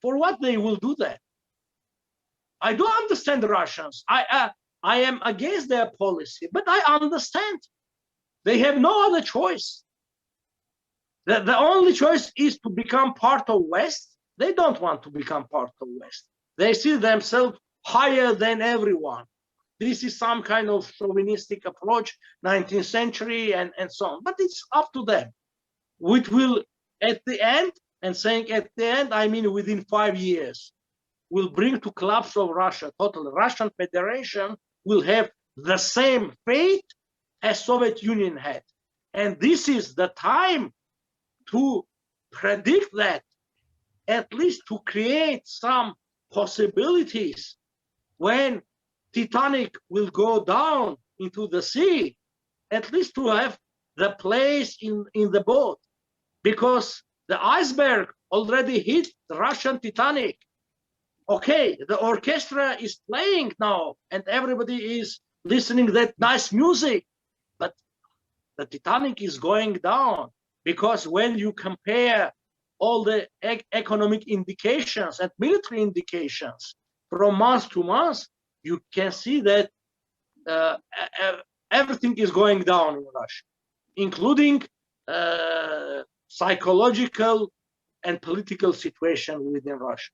For what they will do that? I do understand the Russians. I am against their policy, but I understand. They have no other choice. The only choice is to become part of West. They don't want to become part of West. They see themselves higher than everyone. This is some kind of chauvinistic approach, 19th century and so on. But it's up to them. Which will, at the end, and saying at the end, I mean within 5 years, will bring to collapse of Russia. Total Russian Federation will have the same fate as Soviet Union had. And this is the time to predict that, at least to create some possibilities when Titanic will go down into the sea, at least to have the place in the boat, because the iceberg already hit the Russian Titanic. Okay, the orchestra is playing now and everybody is listening to that nice music, but the Titanic is going down, because when you compare all the economic indications and military indications from month to month, you can see that everything is going down in Russia, including psychological and political situation within Russia.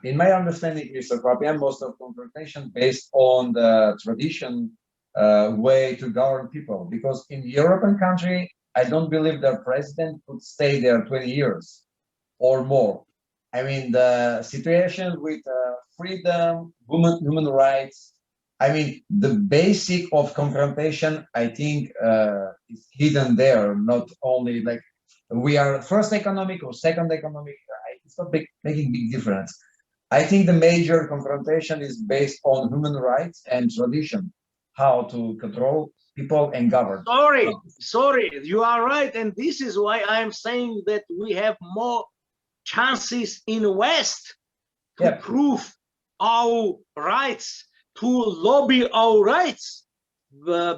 In my understanding, Mr. Papian, most of confrontation based on the tradition way to govern people, because in European country, I don't believe the president could stay there 20 years or more. I mean, the situation with freedom, human rights, I mean, the basic of confrontation, I think, is hidden there, not only like we are first economic or second economic, it's not making big difference. I think the major confrontation is based on human rights and tradition, how to control people and govern. Sorry, you are right. And this is why I am saying that we have more chances in West to prove our rights, to lobby our rights,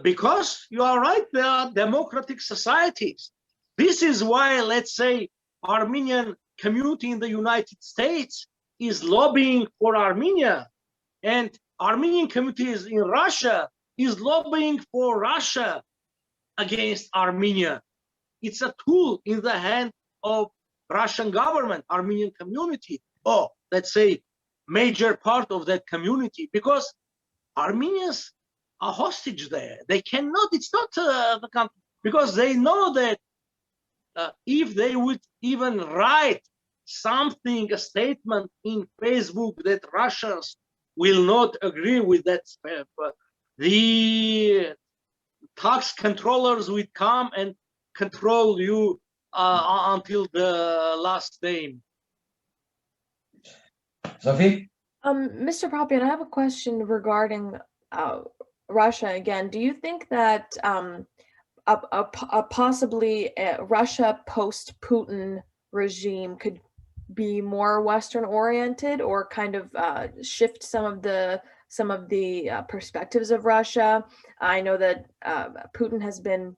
because you are right, there are democratic societies. This is why, let's say, Armenian community in the United States is lobbying for Armenia, and Armenian communities in Russia is lobbying for Russia against Armenia. It's a tool in the hand of Russian government, Armenian community, or let's say major part of that community, because Armenians are hostage there. They cannot, it's not the country, because they know that if they would even write something, a statement in Facebook that Russians will not agree with that, the tax controllers will come and control you until the last day. Sophie? Mr. Papian, I have a question regarding Russia again. Do you think that possibly a Russia post-Putin regime could be more Western oriented, or kind of shift some of the perspectives of Russia? I know that Putin has been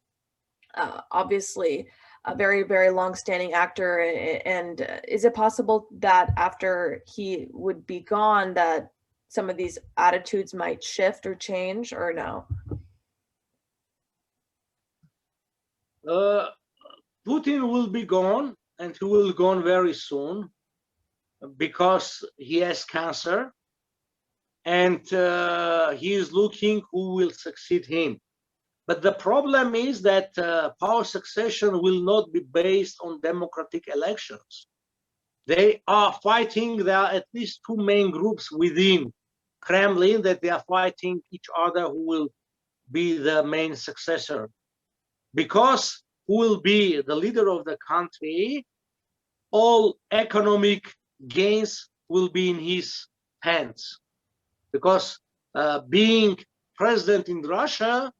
obviously a very, very long-standing actor, and is it possible that after he would be gone that some of these attitudes might shift or change, or no? Putin will be gone, and he will gone very soon, because he has cancer, and he is looking who will succeed him. But the problem is that power succession will not be based on democratic elections. They are fighting. There are at least two main groups within Kremlin that they are fighting each other who will be the main successor. Because who will be the leader of the country, all economic gains will be in his hands. Because being president in Russia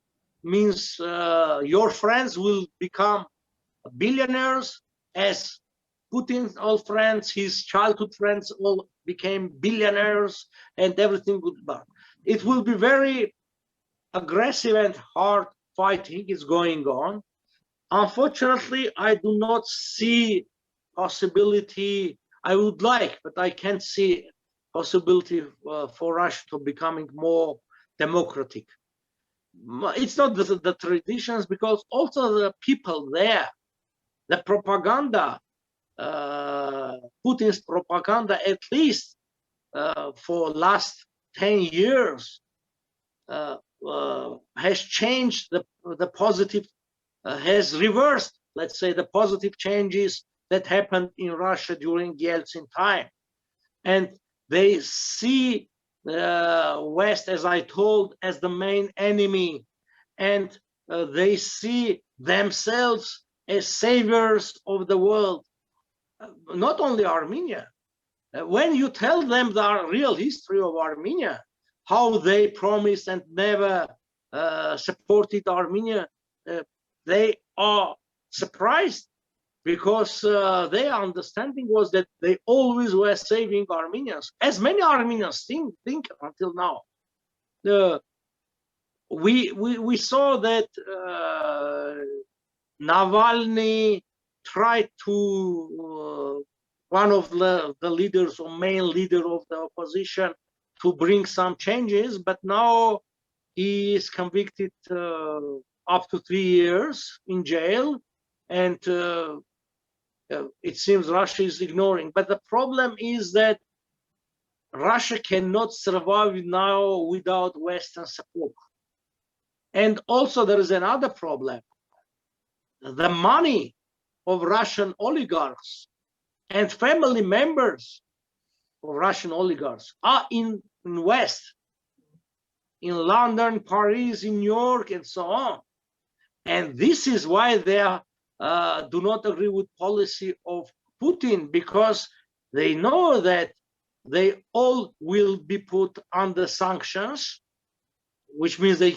means your friends will become billionaires, as Putin's old friends, his childhood friends all became billionaires, and everything would be. It will be very aggressive and hard fighting is going on. Unfortunately, I do not see possibility. I would like, but I can't see possibility for Russia to becoming more democratic. It's not the traditions, because also the people there, the propaganda, Putin's propaganda, at least for last 10 years, has changed the positive, has reversed, let's say, the positive changes that happened in Russia during Yeltsin time. And they see West, as I told, as the main enemy, and they see themselves as saviors of the world. Not only Armenia. When you tell them the real history of Armenia, how they promised and never supported Armenia, they are surprised, because their understanding was that they always were saving Armenians, as many Armenians think until now. We saw that Navalny tried to, one of the leaders or main leader of the opposition, to bring some changes, but now he is convicted up to 3 years in jail, and it seems Russia is ignoring. But the problem is that Russia cannot survive now without Western support. And also there is another problem. The money of Russian oligarchs and family members of Russian oligarchs are in West, in London, Paris, in New York, and so on. And this is why they do not agree with policy of Putin, because they know that they all will be put under sanctions, which means they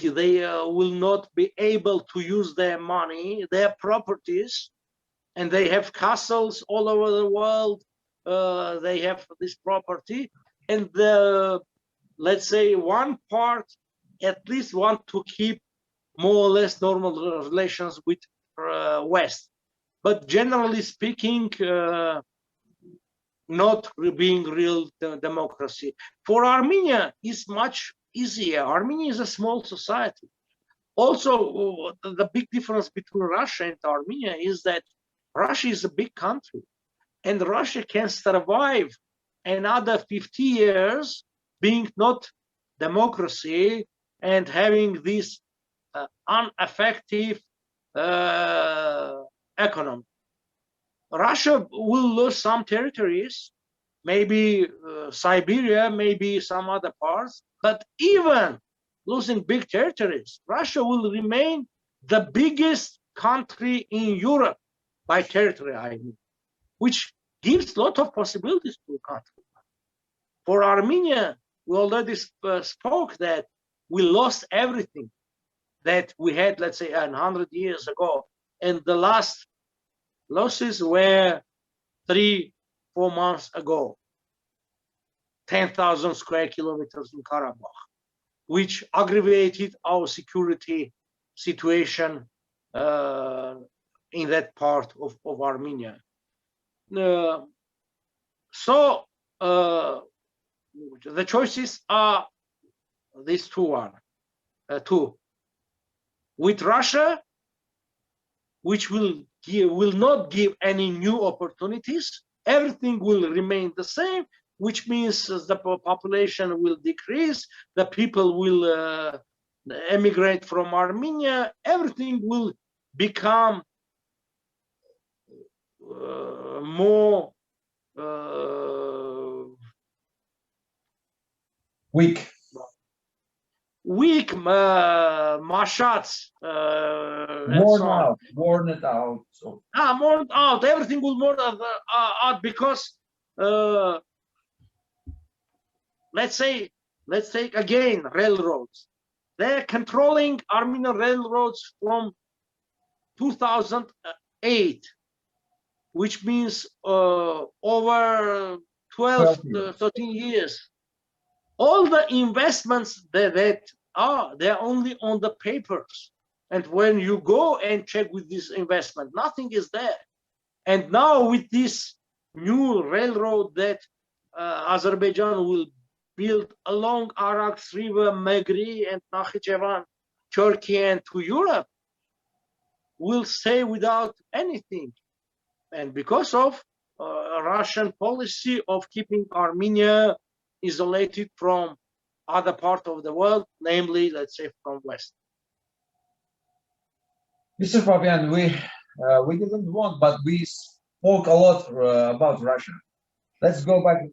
will not be able to use their money, their properties, and they have castles all over the world. They have this property, and let's say one part at least want to keep more or less normal relations with West, but generally speaking, not being real democracy. For Armenia, it's much easier. Armenia is a small society. Also, the big difference between Russia and Armenia is that Russia is a big country, and Russia can survive another 50 years being not democracy and having this ineffective economy. Russia will lose some territories, maybe Siberia, maybe some other parts, but even losing big territories, Russia will remain the biggest country in Europe by territory, I mean, which gives a lot of possibilities to a country. For Armenia, we already spoke that we lost everything that we had, let's say, 100 years ago. And the last losses were 3-4 months ago. 10,000 square kilometers in Karabakh, which aggravated our security situation in that part of Armenia. So the choices are these two. With Russia, which will not give any new opportunities, everything will remain the same, which means the population will decrease, the people will emigrate from Armenia, everything will become more weak, mashats, worn out. So. Worn out. Everything will worn out because let's take again railroads. They're controlling Armenian railroads from 2008, which means over 12 to 13 years. All the investments they're only on the papers. And when you go and check with this investment, nothing is there. And now with this new railroad that Azerbaijan will build along Arax River, Megri and Nakhichevan, Turkey and to Europe, will stay without anything. And because of Russian policy of keeping Armenia isolated from other part of the world, namely, let's say, from West. Mr. Papian, we didn't want, but we spoke a lot about Russia. Let's go back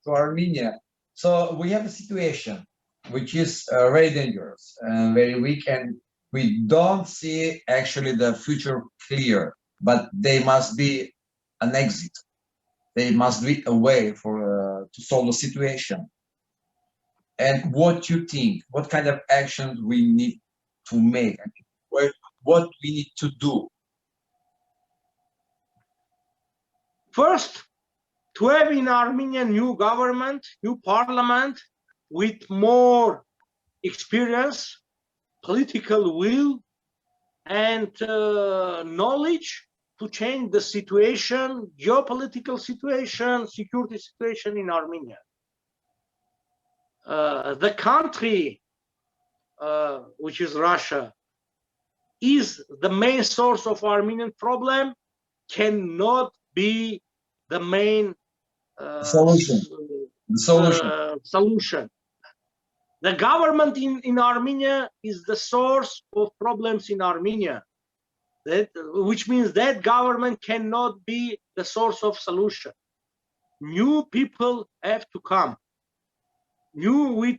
to Armenia. So we have a situation which is very dangerous and very weak, and we don't see actually the future clear, but there must be an exit. There must be a way for to solve the situation. And what you think, what kind of actions we need to make, what we need to do? First, to have in Armenia new government, new parliament with more experience, political will, and knowledge to change the situation, geopolitical situation, security situation in Armenia. The country, which is Russia, is the main source of Armenian problem, cannot be the main solution. The government in Armenia is the source of problems in Armenia. Which means that government cannot be the source of solution. New people have to come. New with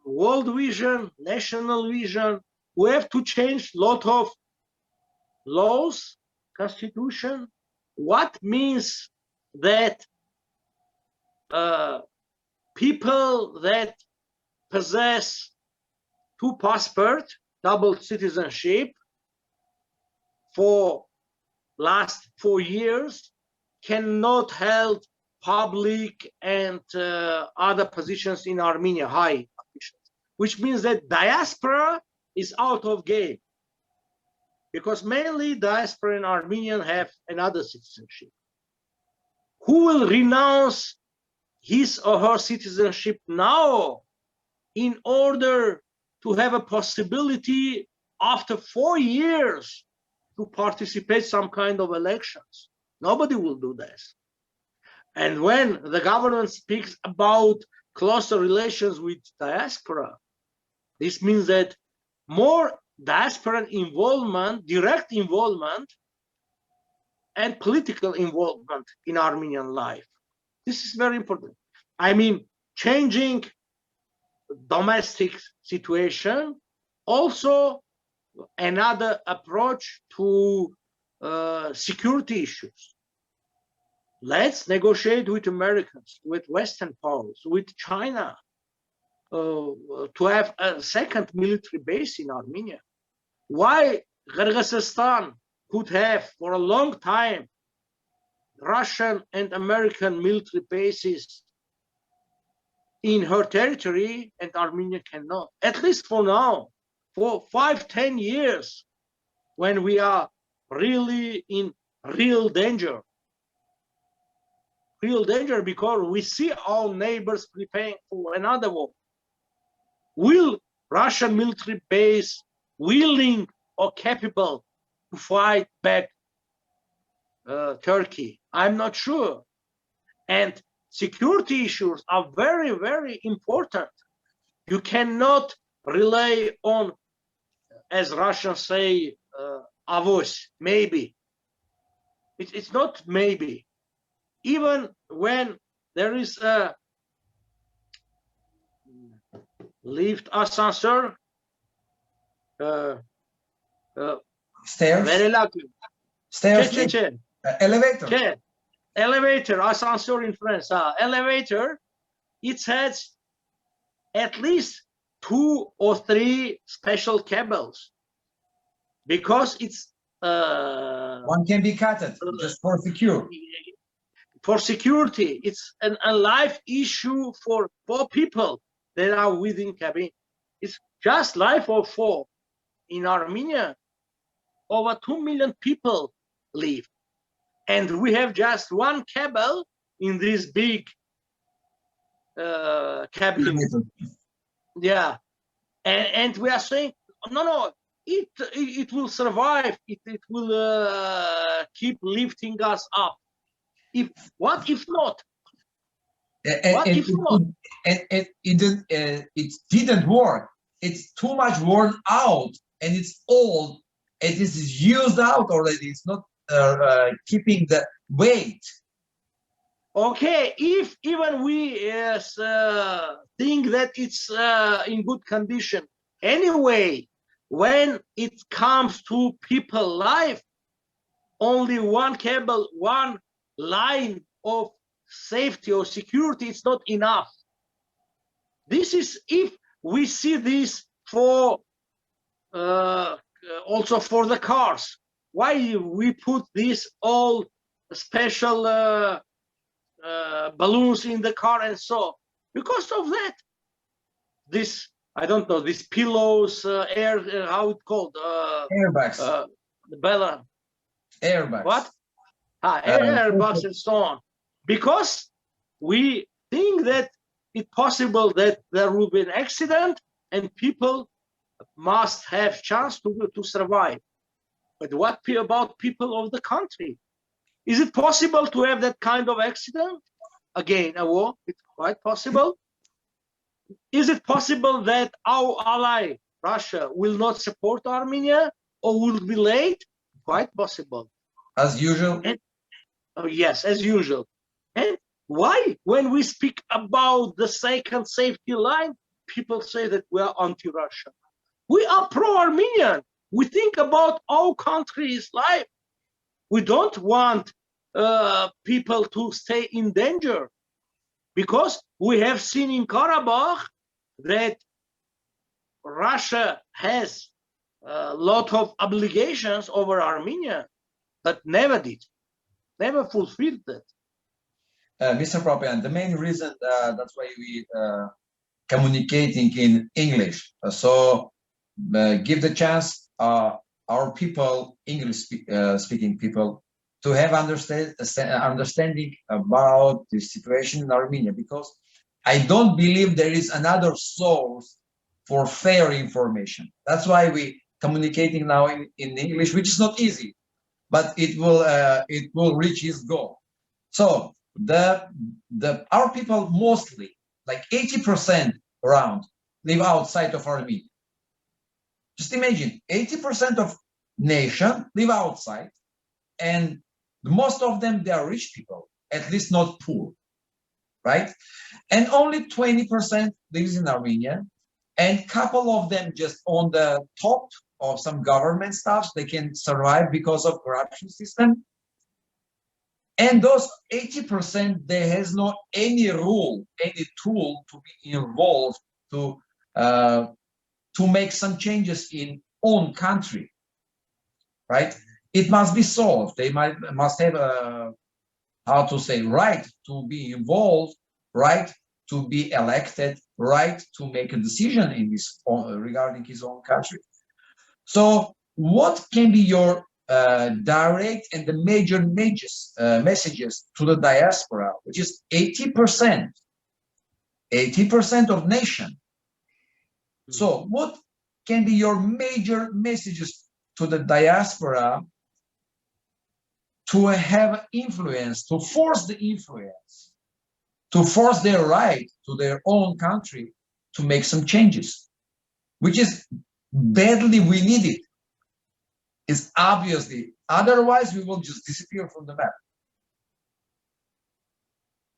world vision, national vision. We have to change a lot of laws, constitution. What means that people that possess two passports, double citizenship, for last 4 years cannot hold public and other positions in Armenia, high positions, which means that diaspora is out of game, because mainly diaspora in Armenia have another citizenship. Who will renounce his or her citizenship now in order to have a possibility after 4 years to participate some kind of elections? Nobody will do this. And when the government speaks about closer relations with diaspora, this means that more diaspora involvement, direct involvement, and political involvement in Armenian life. This is very important. I mean, changing domestic situation, also another approach to security issues. Let's negotiate with Americans, with Western powers, with China, to have a second military base in Armenia. Why Kyrgyzstan could have for a long time Russian and American military bases in her territory and Armenia cannot, at least for now, for 5-10 years, when we are really in real danger. Real danger because we see our neighbors preparing for another war. Will Russian military base willing or capable to fight back Turkey? I'm not sure. And security issues are very, very important. You cannot rely on, as Russians say, avos, maybe. It's not maybe. Even when there is a lift, ascensor, stairs, very lucky. stairs, elevator. Elevator, ascensor in France. Elevator, it has at least 2 or 3 special cables because it's one can be cut just for secure. For security, it's a life issue for 4 people that are within cabin. It's just life of 4. In Armenia, over 2 million people live. And we have just 1 cable in this big cabin. Yeah. And we are saying, no, it will survive. It will keep lifting us up. What if not? It didn't work. It's too much worn out, and it's old. It is used out already. It's not keeping the weight. Okay, if even we think that it's in good condition, anyway, when it comes to people life, only 1 cable, 1 line of safety or security, it's not enough. This is if we see this for also for the cars. Why we put these all special balloons in the car and so? Because of that. This, I don't know, these pillows, air, how it called? Airbags. The balloon. Airbags. What? Airbags and so on. Because we think that it's possible that there will be an accident and people must have chance to survive. But what about people of the country? Is it possible to have that kind of accident? Again, a war, it's quite possible. Is it possible that our ally, Russia, will not support Armenia or will be late? Quite possible. As usual? Yes, as usual. And why? When we speak about the second safety line, people say that we are anti-Russia. We are pro-Armenian. We think about our country's life. We don't want people to stay in danger because we have seen in Karabakh that Russia has a lot of obligations over Armenia, but never fulfilled that. Mr. Papian, the main reason that's why we communicating in English. So give the chance our people, English speaking people, to have understanding about the situation in Armenia, because I don't believe there is another source for fair information. That's why we communicating now in English, which is not easy, but it will reach its goal. So our people mostly, like 80% around, live outside of Armenia. Just imagine, 80% of nation live outside, and Most of them, they are rich people, at least not poor, right? And only 20% lives in Armenia, and couple of them just on the top of some government stuff, they can survive because of corruption system. And those 80%, there has no any rule, any tool to be involved to make some changes in own country, right? It must be solved. They must have a, how to say, right to be involved, right to be elected, right to make a decision in this regarding his own country. So what can be your direct and the major messages to the diaspora, which is 80% of nation? So what can be your major messages to the diaspora to have influence, to force the influence, to force their right to their own country to make some changes, which is badly we need it. It's obviously, otherwise we will just disappear from the map.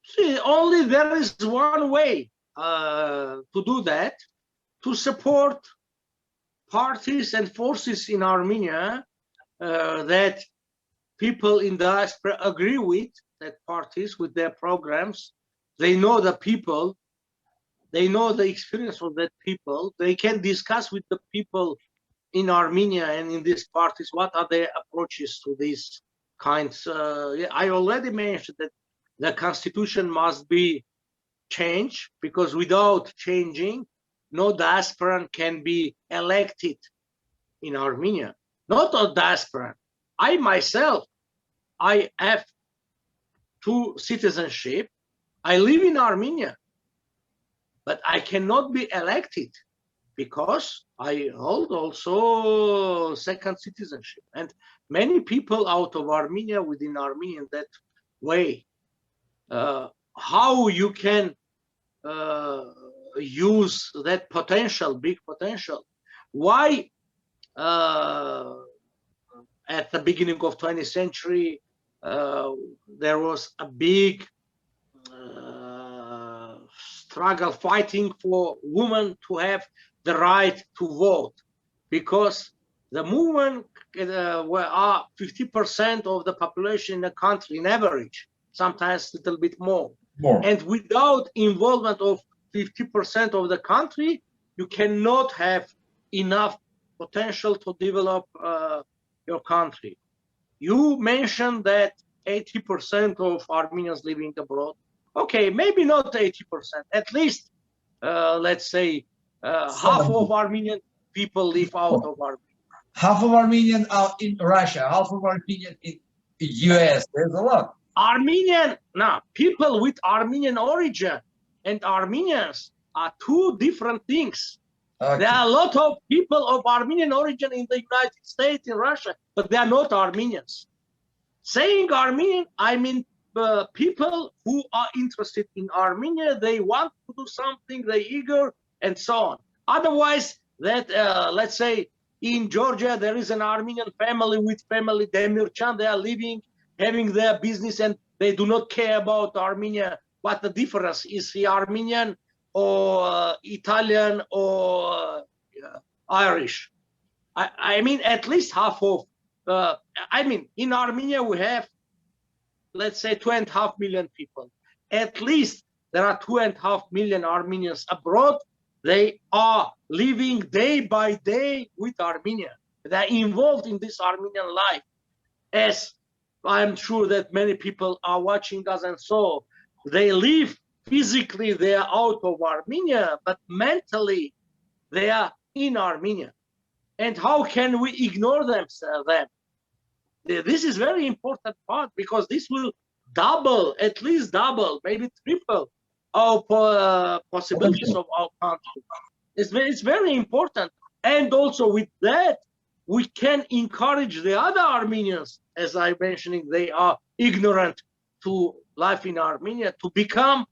See, only there is one way to do that, to support parties and forces in Armenia that people in the diaspora agree with, that parties with their programs, they know the people, they know the experience of that people, they can discuss with the people in Armenia and in these parties what are their approaches to these kinds. I already mentioned that the constitution must be changed, because without changing, no diasporan can be elected in Armenia. Not a diasporan. I myself, I have 2 citizenship. I live in Armenia, but I cannot be elected because I hold also 2nd citizenship. And many people out of Armenia, within Armenia, that way, how you can use that potential, big potential. Why at the beginning of 20th century, there was a big struggle fighting for women to have the right to vote, because the movement are 50% of the population in the country in average, sometimes a little bit more. And without involvement of 50% of the country, you cannot have enough potential to develop your country. You mentioned that 80% of Armenians living abroad. Okay, maybe not 80%, at least, let's say, half of Armenian people live out of Armenia. Half of Armenian are in Russia, half of Armenian in the US. There's a lot. Armenian, now, people with Armenian origin and Armenians are 2 different things. Okay. There are a lot of people of Armenian origin in the United States, in Russia, but they are not Armenians. Saying Armenian, I mean people who are interested in Armenia, they want to do something, they're eager, and so on. Otherwise, that let's say in Georgia, there is an Armenian family with family Demirchan, they are living, having their business, and they do not care about Armenia. What the difference is, he Armenian or Italian or Irish? I mean, at least half of, I mean, in Armenia, we have, let's say, 2.5 million people. At least there are 2.5 million Armenians abroad. They are living day by day with Armenia. They're involved in this Armenian life. As I'm sure that many people are watching us, and so they live physically, they are out of Armenia, but mentally they are in Armenia. And how can we ignore them? This is very important part, because this will double, at least double, maybe triple our possibilities of our country. It's very important. And also with that, we can encourage the other Armenians, as I mentioned, they are ignorant to life in Armenia, to become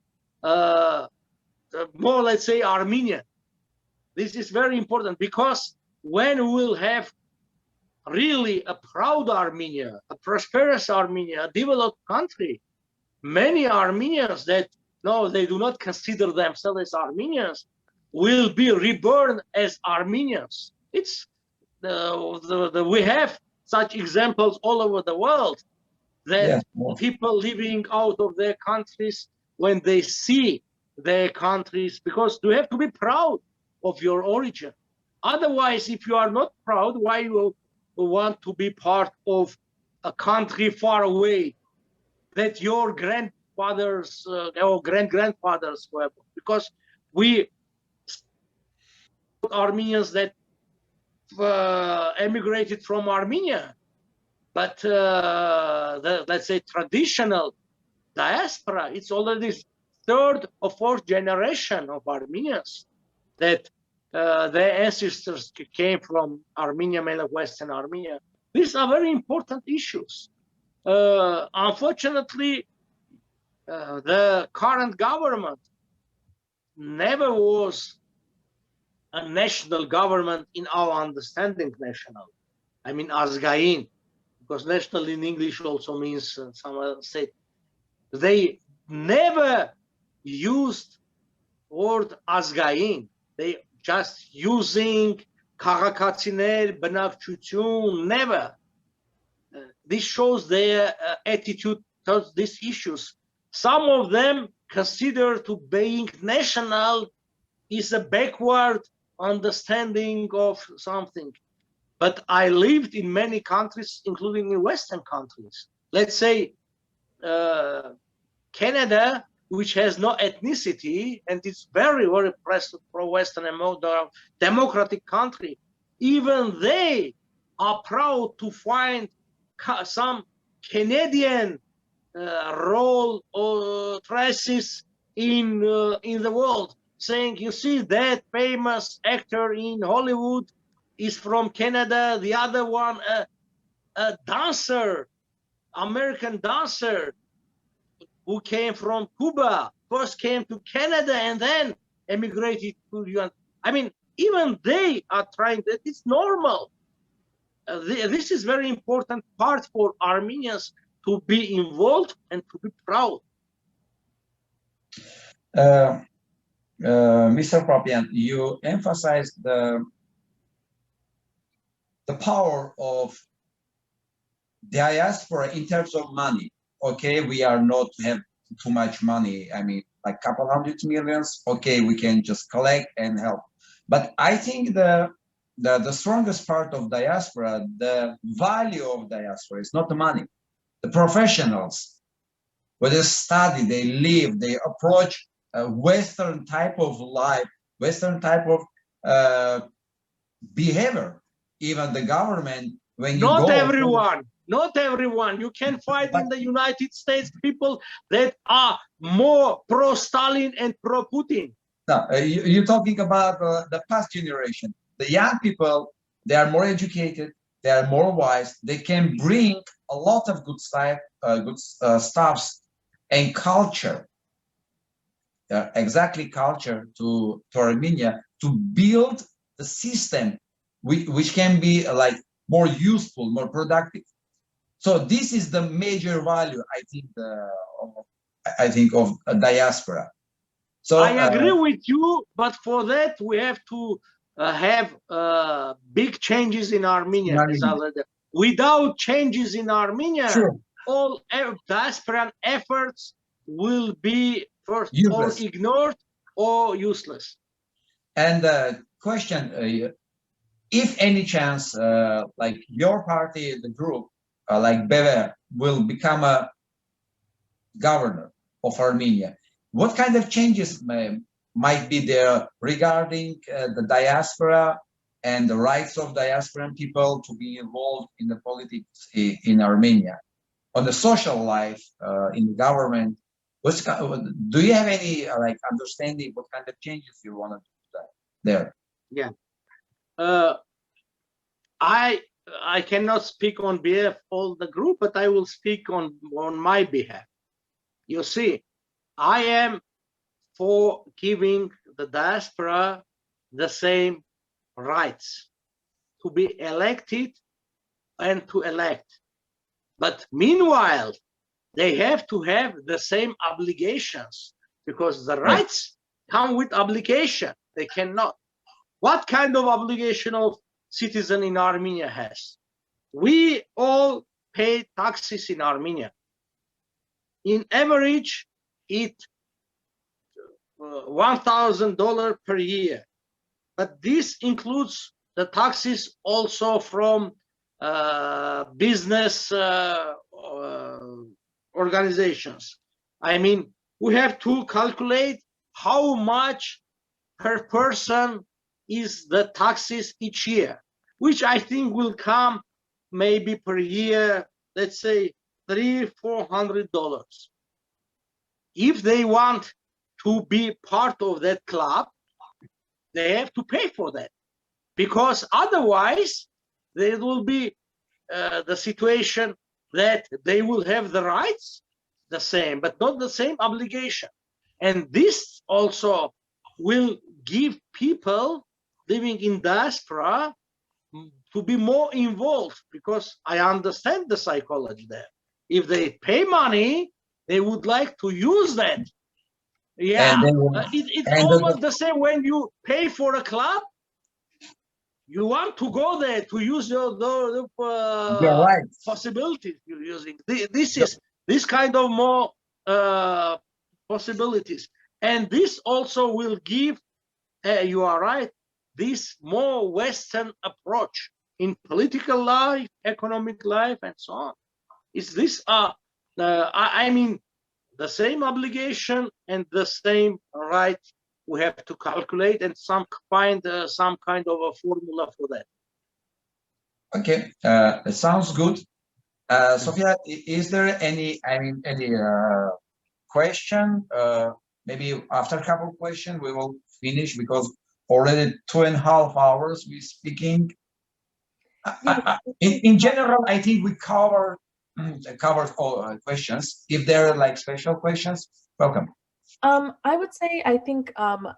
more, let's say, Armenian. This is very important, because when we will have really a proud Armenia, a prosperous Armenia, a developed country, many Armenians that no, they do not consider themselves as Armenians will be reborn as Armenians. It's we have such examples all over the world that people living out of their countries, when they see their countries, because you have to be proud of your origin. Otherwise, if you are not proud, why you want to be part of a country far away that your grandfathers or great-grandfathers were? Because we Armenians that emigrated from Armenia, but let's say traditional diaspora, it's already third or fourth generation of Armenians that their ancestors came from Armenia, mainly Western Armenia. These are very important issues. Unfortunately, the current government never was a national government in our understanding. National, I mean azgain, because national in English also means some state. They never used word azgain. They just using քաղաքացիներ, բնակչություն, never. This shows their attitude towards these issues. Some of them consider to being national is a backward understanding of something. But I lived in many countries, including in Western countries. Let's say Canada, which has no ethnicity, and it's very, very pro-Western and more democratic country. Even they are proud to find some Canadian role or traces in the world, saying, you see, that famous actor in Hollywood is from Canada, the other one, a dancer, American dancer, who came from Cuba, first came to Canada and then emigrated to the US. I mean, even they are trying that. It's normal. This is very important part for Armenians to be involved and to be proud. Mr. Papian, you emphasized the power of diaspora in terms of money. Okay, we are not have too much money. I mean, like a couple hundred millions. Okay, we can just collect and help. But I think the strongest part of diaspora, the value of diaspora is not the money. The professionals, where they study, they live, they approach a Western type of life, Western type of behavior. Even the government, when you not go, everyone. Not everyone. You can find in the United States people that are more pro-Stalin and pro-Putin. No, you're talking about the past generation. The young people, they are more educated, they are more wise, they can bring a lot of good stuffs and culture, exactly culture to Armenia, to build the system which can be like more useful, more productive. So this is the major value, I think, of a diaspora. So I agree with you, but for that we have to have big changes in Armenia. Without changes in Armenia, sure, all diaspora efforts will be first useless, or ignored or useless. And question, if any chance, like your party, the group, like Bever, will become a governor of Armenia, what kind of changes might be there regarding the diaspora and the rights of diasporan people to be involved in the politics in Armenia? On the social life, in the government, do you have any like understanding what kind of changes you want to do there? Yeah. I cannot speak on behalf of all the group, but I will speak on my behalf. You see, I am for giving the diaspora the same rights to be elected and to elect. But meanwhile, they have to have the same obligations, because the rights come with obligation. They cannot. What kind of obligation of citizen in Armenia has? We all pay taxes in Armenia. In average, it's $1,000 per year. But this includes the taxes also from business organizations. I mean, we have to calculate how much per person is the taxes each year, which I think will come maybe per year, let's say $300-400. If they want to be part of that club, they have to pay for that, because otherwise there will be the situation that they will have the rights the same, but not the same obligation. And this also will give people living in diaspora to be more involved, because I understand the psychology there. If they pay money, they would like to use that. Yeah, it's almost the same when you pay for a club. You want to go there to use the possibilities you're using. This kind of more possibilities, and this also will give. You are right. This more Western approach in political life, economic life, and so on. Is this? I mean, the same obligation and the same right. We have to calculate and find some kind of a formula for that. Okay, it sounds good. Sofia, is there any question? Maybe after a couple of questions we will finish, because already 2.5 hours we're speaking. In general, I think we covered all questions. If there are like special questions, welcome. I would say I think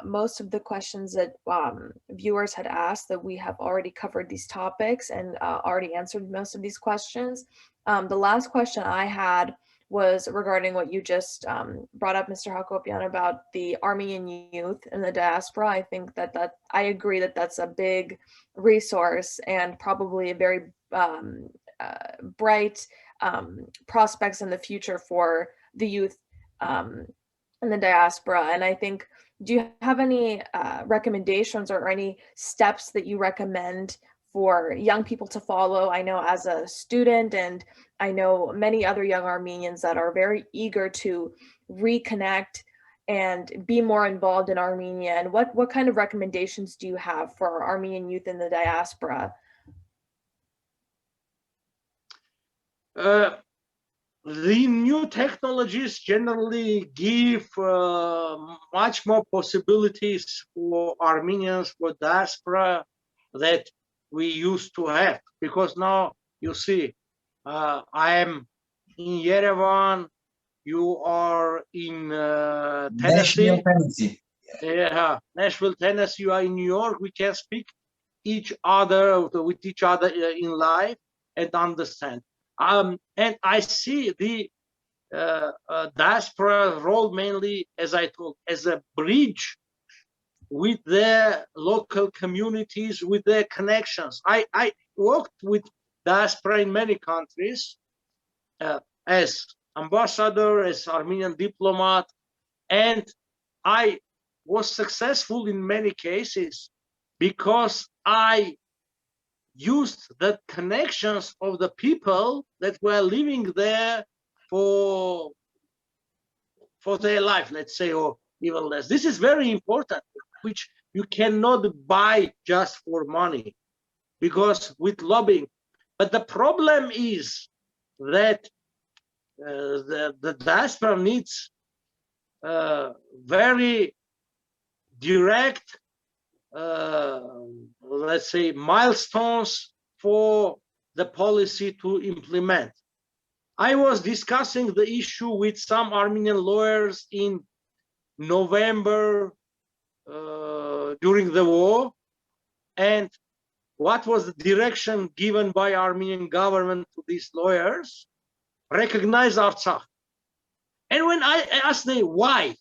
most of the questions that viewers had asked, that we have already covered these topics and already answered most of these questions. The last question I had was regarding what you just brought up, Mr. Hakobyan, about the Armenian youth in the diaspora. I think that I agree that that's a big resource and probably a very bright prospects in the future for the youth in the diaspora. And I think, do you have any recommendations or any steps that you recommend for young people to follow? I know as a student, and I know many other young Armenians that are very eager to reconnect and be more involved in Armenia. And what kind of recommendations do you have for Armenian youth in the diaspora? The new technologies generally give much more possibilities for Armenians, for diaspora, that we used to have. Because now, you see, I am in Yerevan, you are in Tennessee. Nashville, Tennessee. Yeah, Nashville, Tennessee, you are in New York. We can speak with each other in live and understand. And I see the diaspora role mainly, as I told, as a bridge with their local communities, with their connections. I worked with diaspora in many countries as ambassador, as Armenian diplomat, and I was successful in many cases because I used the connections of the people that were living there for their life, let's say, or even less. This is very important, which you cannot buy just for money, because with lobbying. But the problem is that the diaspora needs very direct, let's say, milestones for the policy to implement. I was discussing the issue with some Armenian lawyers in November during the war, and what was the direction given by Armenian government to these lawyers? Recognize Artsakh. And when I asked them why?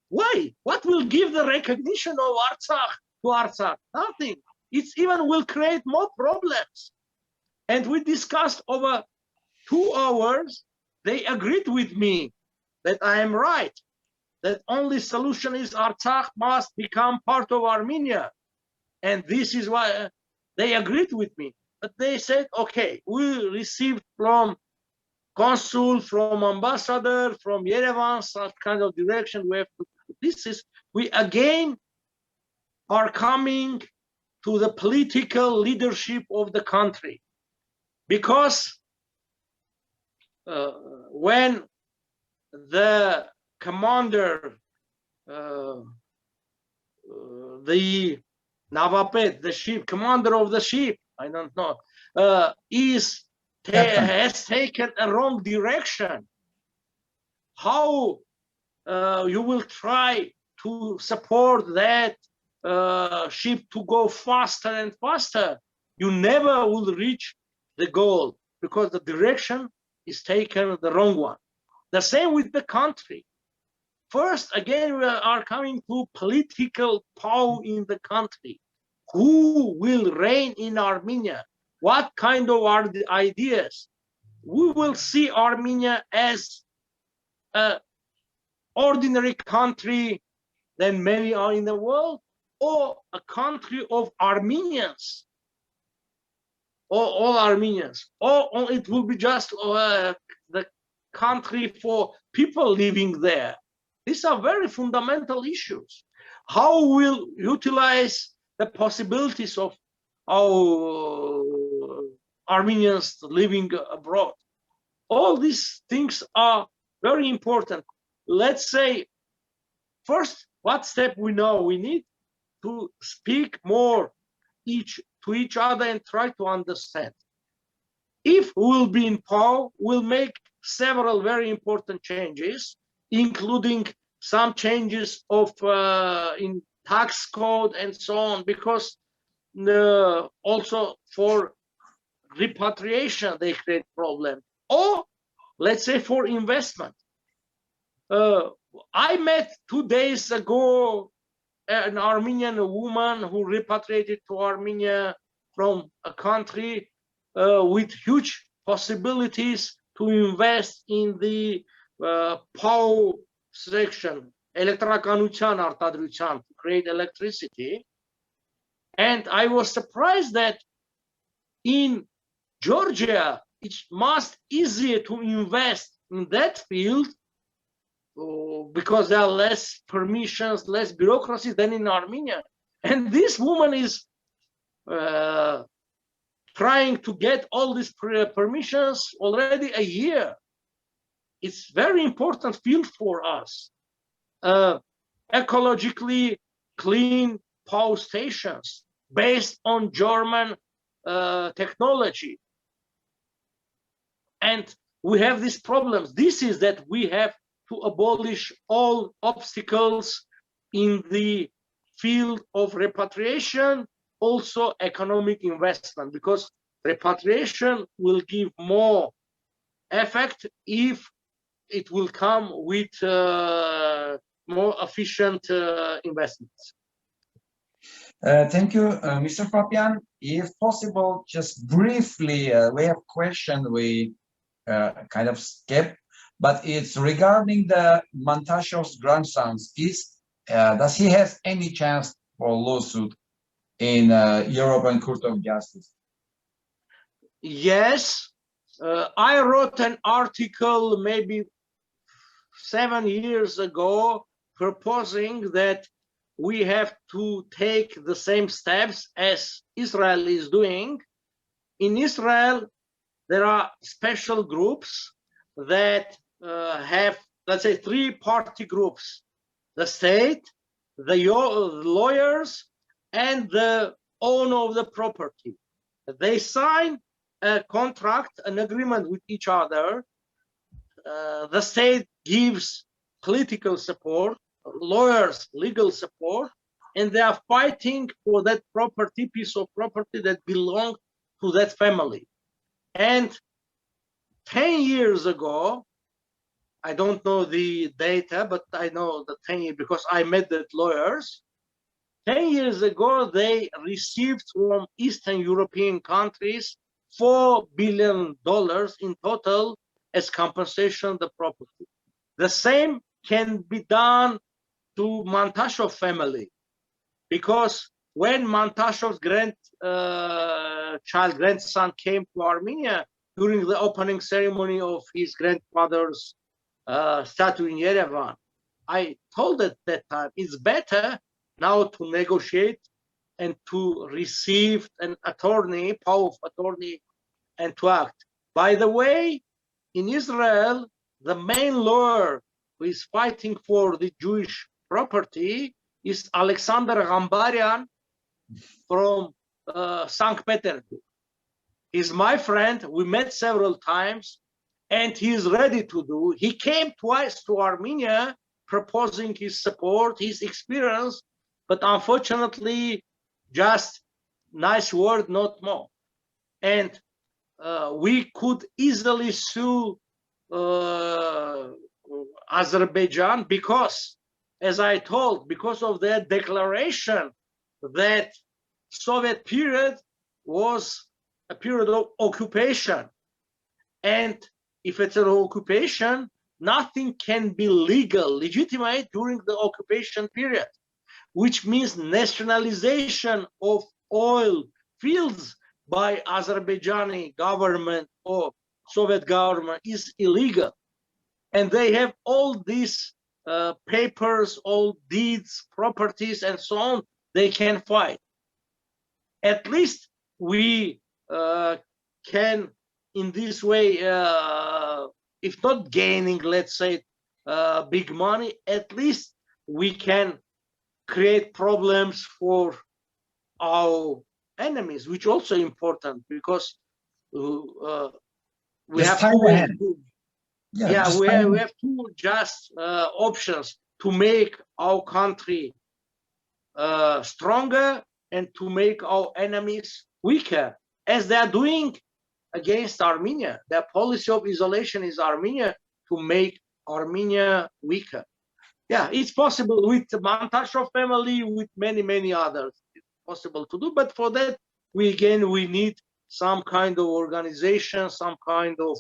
What will give the recognition of Artsakh to Artsakh? Nothing. It even will create more problems. And we discussed over 2 hours. They agreed with me that I am right, that only solution is Artsakh must become part of Armenia. And this is why they agreed with me. But they said, okay, we received from consul, from ambassador, from Yerevan, such kind of direction. We have to, we again are coming to the political leadership of the country. Because when the commander, the Navapet, the ship, commander of the ship, I don't know, has taken a wrong direction, how you will try to support that ship to go faster and faster? You never will reach the goal because the direction is taken the wrong one. The same with the country. First, again, we are coming to political power in the country. Who will reign in Armenia? What kind of are the ideas? We will see Armenia as an ordinary country than many are in the world, or a country of Armenians, or all Armenians, or it will be just the country for people living there. These are very fundamental issues. How we'll utilize the possibilities of our Armenians living abroad. All these things are very important. Let's say, first, what step we know? We need to speak more to each other and try to understand. If we'll be in power, we'll make several very important changes, including some changes of in tax code and so on, because also for repatriation they create problem, or let's say for investment. I met 2 days ago an Armenian woman who repatriated to Armenia from a country with huge possibilities to invest in the power section, էլեկտրականության արտադրության, to create electricity. And I was surprised that in Georgia, it's much easier to invest in that field because there are less permissions, less bureaucracy than in Armenia. And this woman is trying to get all these permissions already a year. It's very important field for us. Ecologically clean power stations based on German technology. And we have these problems. This is that we have to abolish all obstacles in the field of repatriation, also economic investment, because repatriation will give more effect if it will come with more efficient investments. Thank you, Mr. Papian. If possible, just briefly, we have a question we kind of skipped, but it's regarding the Mantashev's grandsons. Does he have any chance for a lawsuit in European Court of Justice? Yes, I wrote an article maybe 7 years ago proposing that we have to take the same steps as Israel is doing. In Israel, there are special groups that have, let's say, 3 party groups: the state, the lawyers, and the owner of the property. They sign a contract, an agreement with each other. The state gives political support, lawyers legal support, and they are fighting for that property, piece of property that belonged to that family. And 10 years ago, I don't know the data, but I know the 10 years because I met the lawyers. 10 years ago, they received from Eastern European countries $4 billion in total as compensation the property. The same can be done to Montashov family, because when Montashov's grandson came to Armenia during the opening ceremony of his grandfather's statue in Yerevan, I told at that time, it's better now to negotiate and to receive an attorney, power of attorney, and to act. By the way, in Israel, the main lawyer who is fighting for the Jewish property is Alexander Gambarian from St. Petersburg. He's my friend. We met several times, and he's ready to do. He came twice to Armenia proposing his support, his experience, but unfortunately, just nice word, not more. And we could easily sue Azerbaijan because, as I told, because of their declaration that Soviet period was a period of occupation. And if it's an occupation, nothing can be legal, legitimate during the occupation period, which means nationalization of oil fields by Azerbaijani government or Soviet government is illegal. And they have all these papers, all deeds, properties, and so on, they can fight. At least we can, in this way, if not gaining, let's say, big money, at least we can create problems for our enemies, which also important because we have two, we have two just options to make our country stronger and to make our enemies weaker, as they are doing against Armenia. Their policy of isolation is Armenia to make Armenia weaker. Yeah, it's possible with the Montashov family, with many, many others. It's possible to do, but for that, we need some kind of organization, some kind of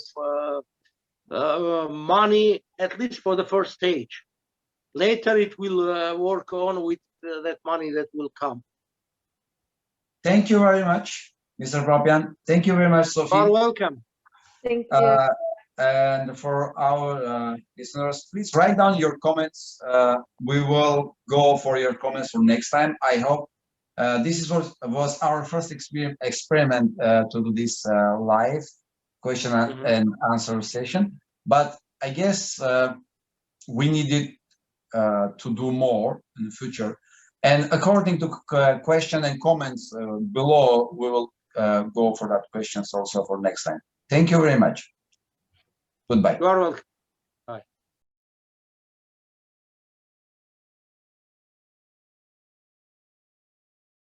money, at least for the first stage. Later, it will work on with that money that will come. Thank you very much, Mr. Papian. Thank you very much, Sophie. You're welcome. Thank you. And for our listeners, please write down your comments. We will go for your comments for next time. I hope this was our first experiment to do this live question and answer session. But I guess we needed to do more in the future. And according to question and comments below, we will go for that questions also for next time. Thank you very much. Goodbye. You are welcome.